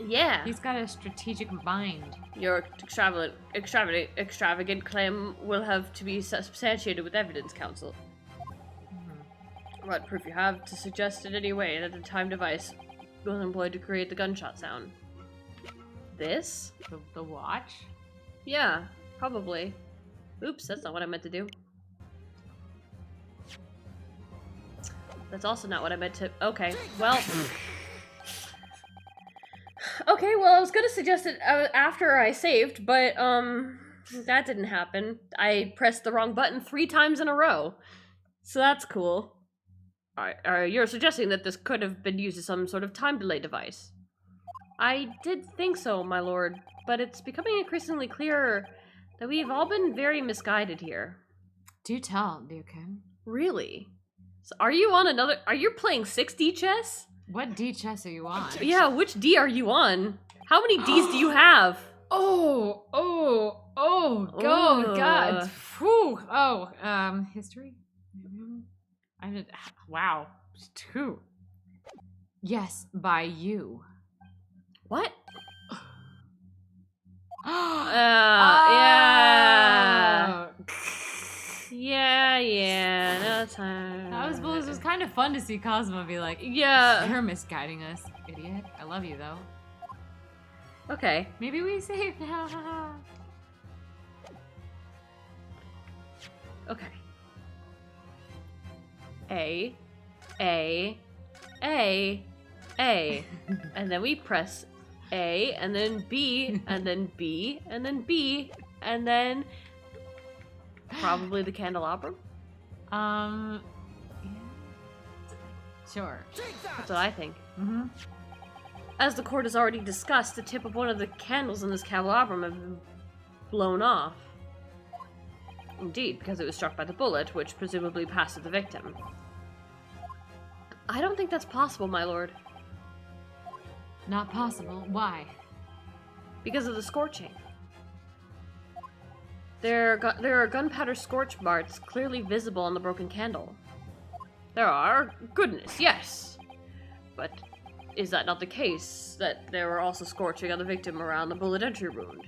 Yeah. He's got a strategic mind. Your extravagant claim will have to be substantiated with evidence, counsel. What proof you have to suggest in any way that the time device was employed to create the gunshot sound? This? The watch? Yeah, probably. Oops, that's not what I meant to do. That's also not what I meant to... Okay, well... Okay, well, I was gonna suggest it after I saved, but, that didn't happen. I pressed the wrong button 3 times in a row. So that's cool. You're suggesting that this could have been used as some sort of time delay device. I did think so, my lord, but it's becoming increasingly clearer that we've all been very misguided here. Do tell, Dukin. Really? So are you playing 6D chess? What D chess are you on? Yeah, which D are you on? How many Ds do you have? Oh, God. Whew. Oh, history? I did, wow. 2. Yes, by you. What? Yeah, no time. It was kind of fun to see Cosmo be like, yeah. You're misguiding us, idiot. I love you, though. Okay. Maybe we save now. Okay. A. And then we press A, and then B, and then B, and then B, and then probably the candelabrum. Yeah. Sure. Take that! That's what I think. Mm-hmm. As the court has already discussed, the tip of one of the candles in this candelabrum has been blown off. Indeed, because it was struck by the bullet, which presumably passed to the victim. I don't think that's possible, my lord. Not possible. Why? Because of the scorching. There are gunpowder scorch marks clearly visible on the broken candle. There are? Goodness, yes! But is that not the case, that there were also scorching on the victim around the bullet entry wound?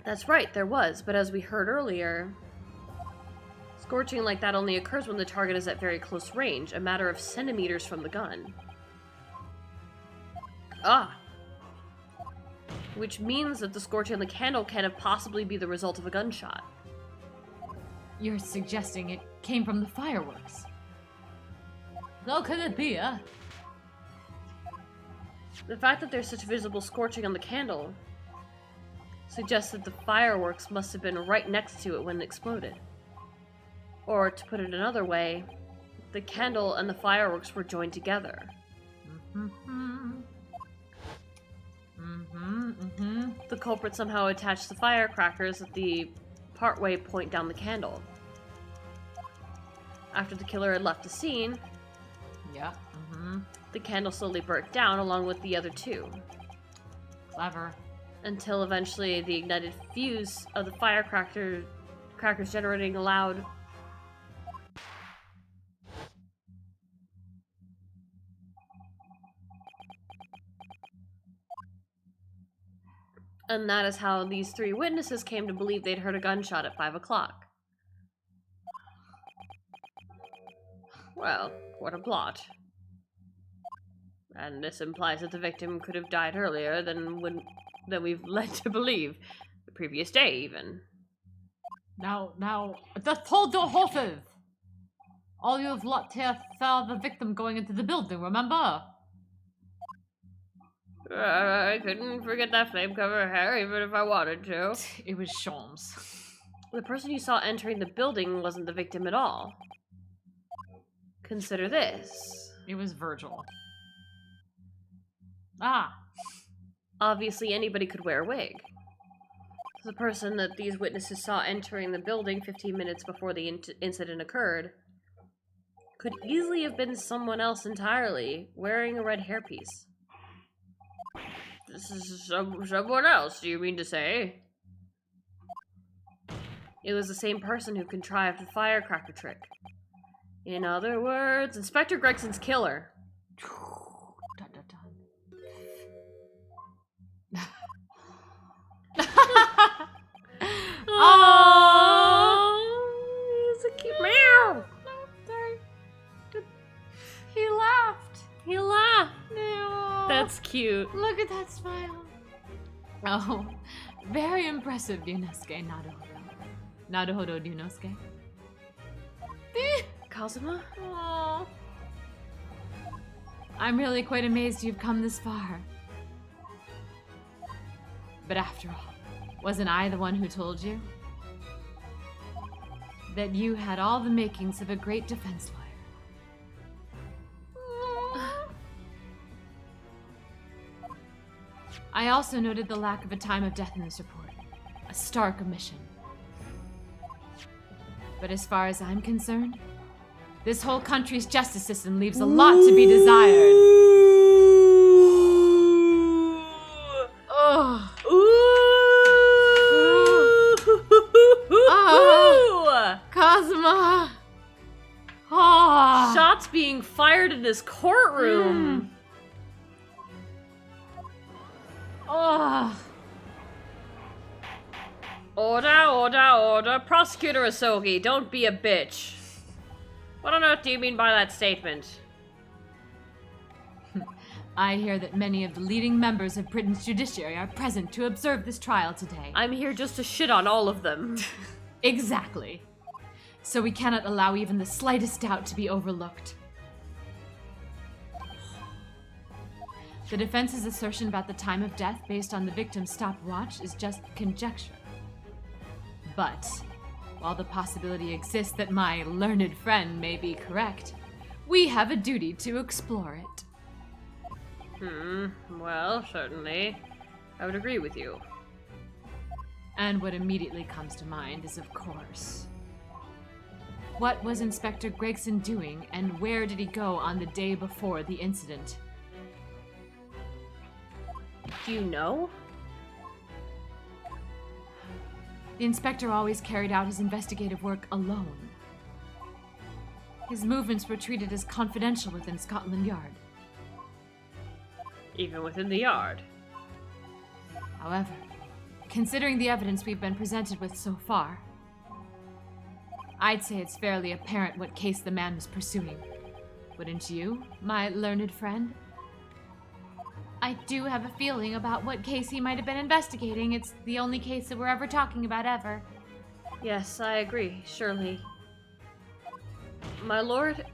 That's right, there was, but as we heard earlier, scorching like that only occurs when the target is at very close range, a matter of centimeters from the gun. Ah! Which means that the scorching on the candle can't possibly be the result of a gunshot. You're suggesting it came from the fireworks. How could it be, huh? The fact that there's such visible scorching on the candle suggests that the fireworks must have been right next to it when it exploded. Or, to put it another way, the candle and the fireworks were joined together. The culprit somehow attached the firecrackers at the partway point down the candle. After the killer had left the scene, Yeah. the candle slowly burnt down along with the other two, Clever. until eventually the ignited fuse of the crackers generating a loud and that is how these three witnesses came to believe they'd heard a gunshot at 5 o'clock. Well, what a plot. And this implies that the victim could have died earlier than we've led to believe. The previous day, even. Now, the Todorhofev! All you have left here saw the victim going into the building, remember? I couldn't forget that flame cover hair, even if I wanted to. It was Sholmes. The person you saw entering the building wasn't the victim at all. Consider this. It was Virgil. Ah. Obviously, anybody could wear a wig. The person that these witnesses saw entering the building 15 minutes before the incident occurred could easily have been someone else entirely, wearing a red hairpiece. This is someone else, do you mean to say? It was the same person who contrived the firecracker trick. In other words, Inspector Gregson's killer. Dun, dun, dun. Oh, he's a cute meow. Sorry. He laughed. He laughed. No. That's cute. Look at that smile. Oh, very impressive, Ryunosuke Naruhodo. Naruhodo Ryunosuke. Kazuma? Aww. I'm really quite amazed you've come this far. But after all, wasn't I the one who told you? That you had all the makings of a great defense lawyer. I also noted the lack of a time of death in this report. A stark omission. But as far as I'm concerned, this whole country's justice system leaves a lot to be desired. Oh. Kazuma! Oh. Shots being fired in this courtroom. Oh. Order. Prosecutor Asogi, don't be a bitch. What on earth do you mean by that statement? I hear that many of the leading members of Britain's judiciary are present to observe this trial today. I'm here just to shit on all of them. Exactly. So we cannot allow even the slightest doubt to be overlooked. The defense's assertion about the time of death based on the victim's stopwatch is just conjecture. But while the possibility exists that my learned friend may be correct, we have a duty to explore it. Well, certainly. I would agree with you. And what immediately comes to mind is, of course, what was Inspector Gregson doing, and where did he go on the day before the incident? Do you know? The inspector always carried out his investigative work alone. His movements were treated as confidential within Scotland Yard. Even within the yard. However, considering the evidence we've been presented with so far, I'd say it's fairly apparent what case the man was pursuing. Wouldn't you, my learned friend? I do have a feeling about what case he might have been investigating. It's the only case that we're ever talking about ever. Yes, I agree, surely. My lord,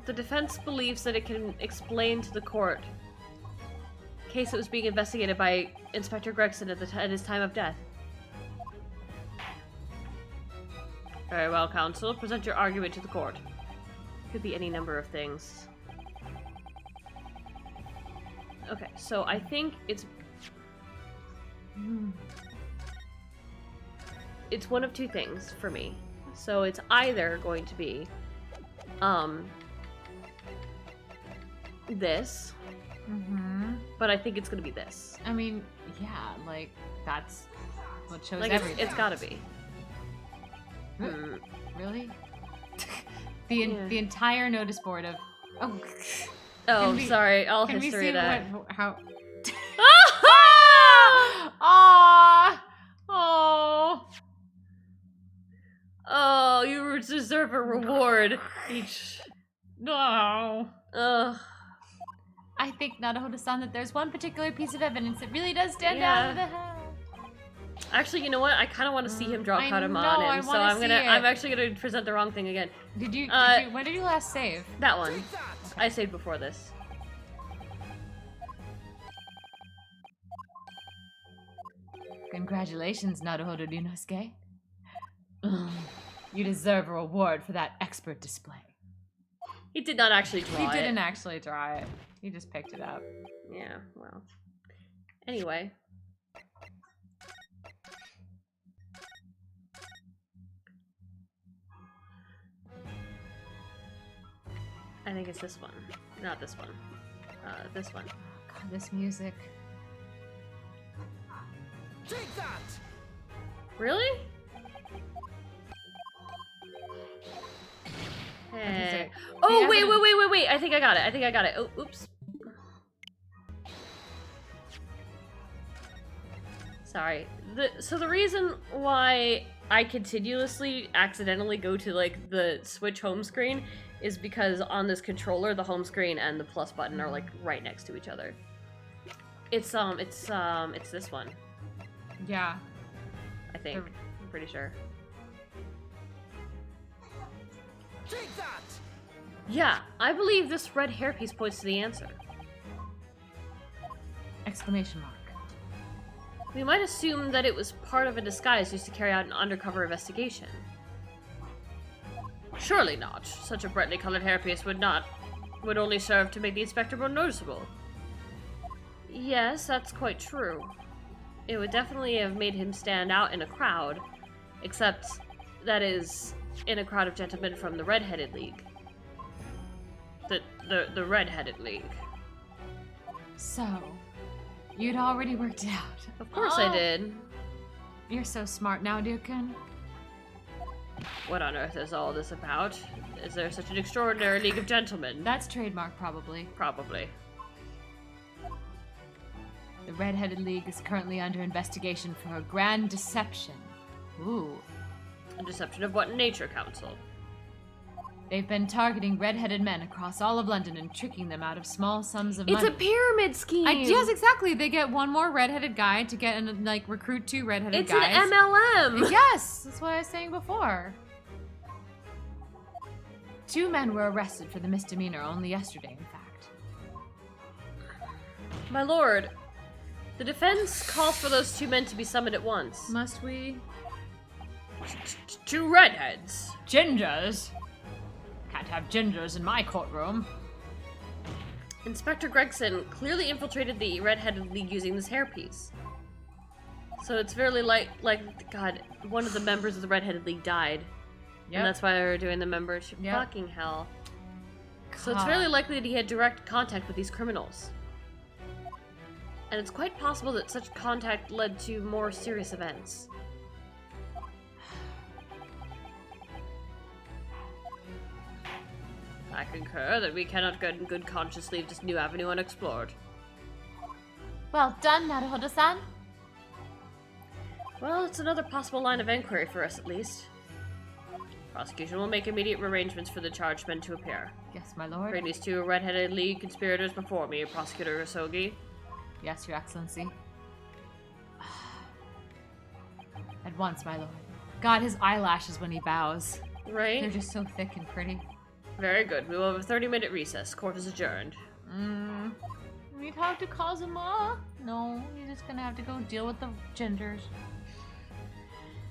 the defense believes that it can explain to the court the case that was being investigated by Inspector Gregson at his time of death. Very well, counsel. Present your argument to the court. Could be any number of things. Okay, so I think it's one of two things for me. So it's either going to be this, but I think it's going to be this. I mean, yeah, like, that's what shows Like everything. it's got to be. Really? The entire notice board of... Oh, we- sorry. I'll Can we history see that. how... Aww! Oh! Oh, you deserve a reward each. No! Ugh. I think Naruto-san that there's one particular piece of evidence that really does stand Yeah. out. Actually, you know what? I kind of want to see him draw I Katamon, know, I and so wanna see it. I'm actually gonna present the wrong thing again. Did you, when did you last save? That one. I saved before this. Congratulations, Naruhodo Ryunosuke. You deserve a reward for that expert display. He did not actually draw He it. didn't actually draw it. He just picked it up. Yeah, well. Anyway. I think it's this one. Not this one. This one. God, this music. Take that! Really? Hey. Oh, wait. I think I got it. Oh, oops. Sorry. So the reason why I continuously accidentally go to like the Switch home screen is because on this controller, the home screen and the plus button are like right next to each other. It's this one, Yeah. I think. I'm pretty sure. Take that! Yeah, I believe this red hairpiece points to the answer. Exclamation mark. We might assume that it was part of a disguise used to carry out an undercover investigation. Surely not. Such a brightly colored hairpiece would only serve to make the inspector more noticeable. Yes, that's quite true. It would definitely have made him stand out in a crowd, except that is in a crowd of gentlemen from the Red-Headed League. The Red-Headed League. So, you'd already worked it out. Of course I did. You're so smart now, Ryukun. What on earth is all this about? Is there such an extraordinary league of gentlemen? That's trademark, probably. Probably. The Red-Headed League is currently under investigation for a grand deception. Ooh. A deception of what nature, Council? They've been targeting red-headed men across all of London and tricking them out of small sums of It's money. a pyramid scheme! Yes, exactly. They get one more red-headed guy to get and like recruit two red-headed It's guys. an MLM! Yes, that's what I was saying before. 2 men were arrested for the misdemeanor only yesterday, in fact. My lord, the defense calls for those 2 men to be summoned at once. Must we? Two redheads. Gingers? Can't have gingers in my courtroom. Inspector Gregson clearly infiltrated the Red-Headed League using this hairpiece. So it's very God, one of the members of the Red-Headed League died. Yep. And that's why they were doing the membership. Yep. Fucking hell. So it's fairly likely that he had direct contact with these criminals. And it's quite possible that such contact led to more serious events. I concur that we cannot get in good conscience leave this new avenue unexplored. Well done, Naruhodo-san. Well, it's another possible line of inquiry for us, at least. Prosecution will make immediate arrangements for the charged men to appear. Yes, my lord. Bring these two red-headed league conspirators before me, Prosecutor Osogi. Yes, your excellency. At once, my lord. God, his eyelashes when he bows. Right? They're just so thick and pretty. Very good. We will have a 30-minute recess. Court is adjourned. We talk to Kazuma? No, you're just gonna have to go deal with the genders.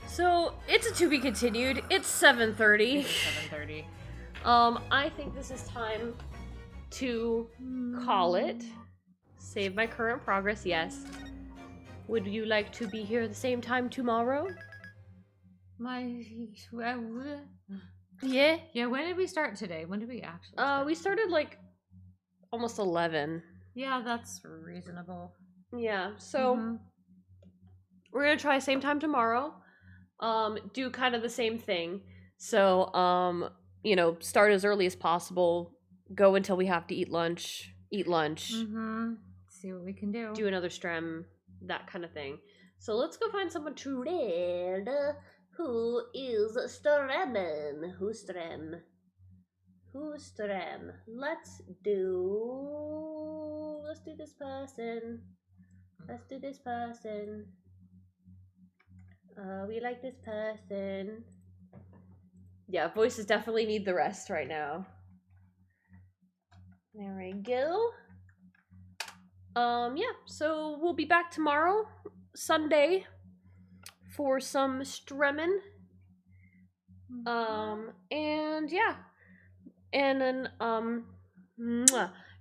So, it's a to be continued. It's 7:30. 7:30. I think this is time to call it. Save my current progress, yes. Would you like to be here at the same time tomorrow? Yeah? Yeah, when did we start today? When did we actually start? We started like almost 11. Yeah, that's reasonable. Yeah, so we're gonna try same time tomorrow. Do kind of the same thing. So, you know, start as early as possible, go until we have to eat lunch, See what we can do. do another strem, that kind of thing. So let's go find someone to read. Who is Stremmen? Who's Strem? Who's Strem? Let's do this person. Let's do this person. We like this person. Yeah, voices definitely need the rest right now. There we go. Yeah, so we'll be back tomorrow, Sunday, for some Stremmen. And yeah. And then,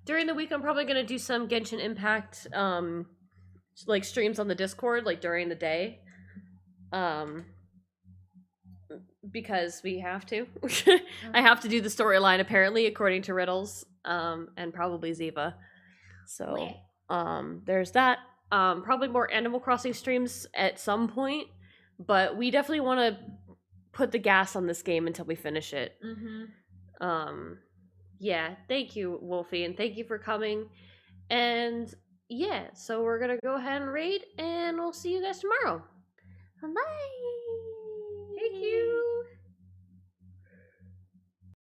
during the week, I'm probably gonna do some Genshin Impact, like streams on the Discord, like during the day. Because we have to. I have to do the storyline apparently, according to Riddles, and probably Ziva. So, there's that. Probably more Animal Crossing streams at some point, but we definitely want to put the gas on this game until we finish it. Yeah, thank you, Wolfie, and thank you for coming. And yeah, so we're gonna go ahead and raid, and we'll see you guys tomorrow. Bye. Thank you.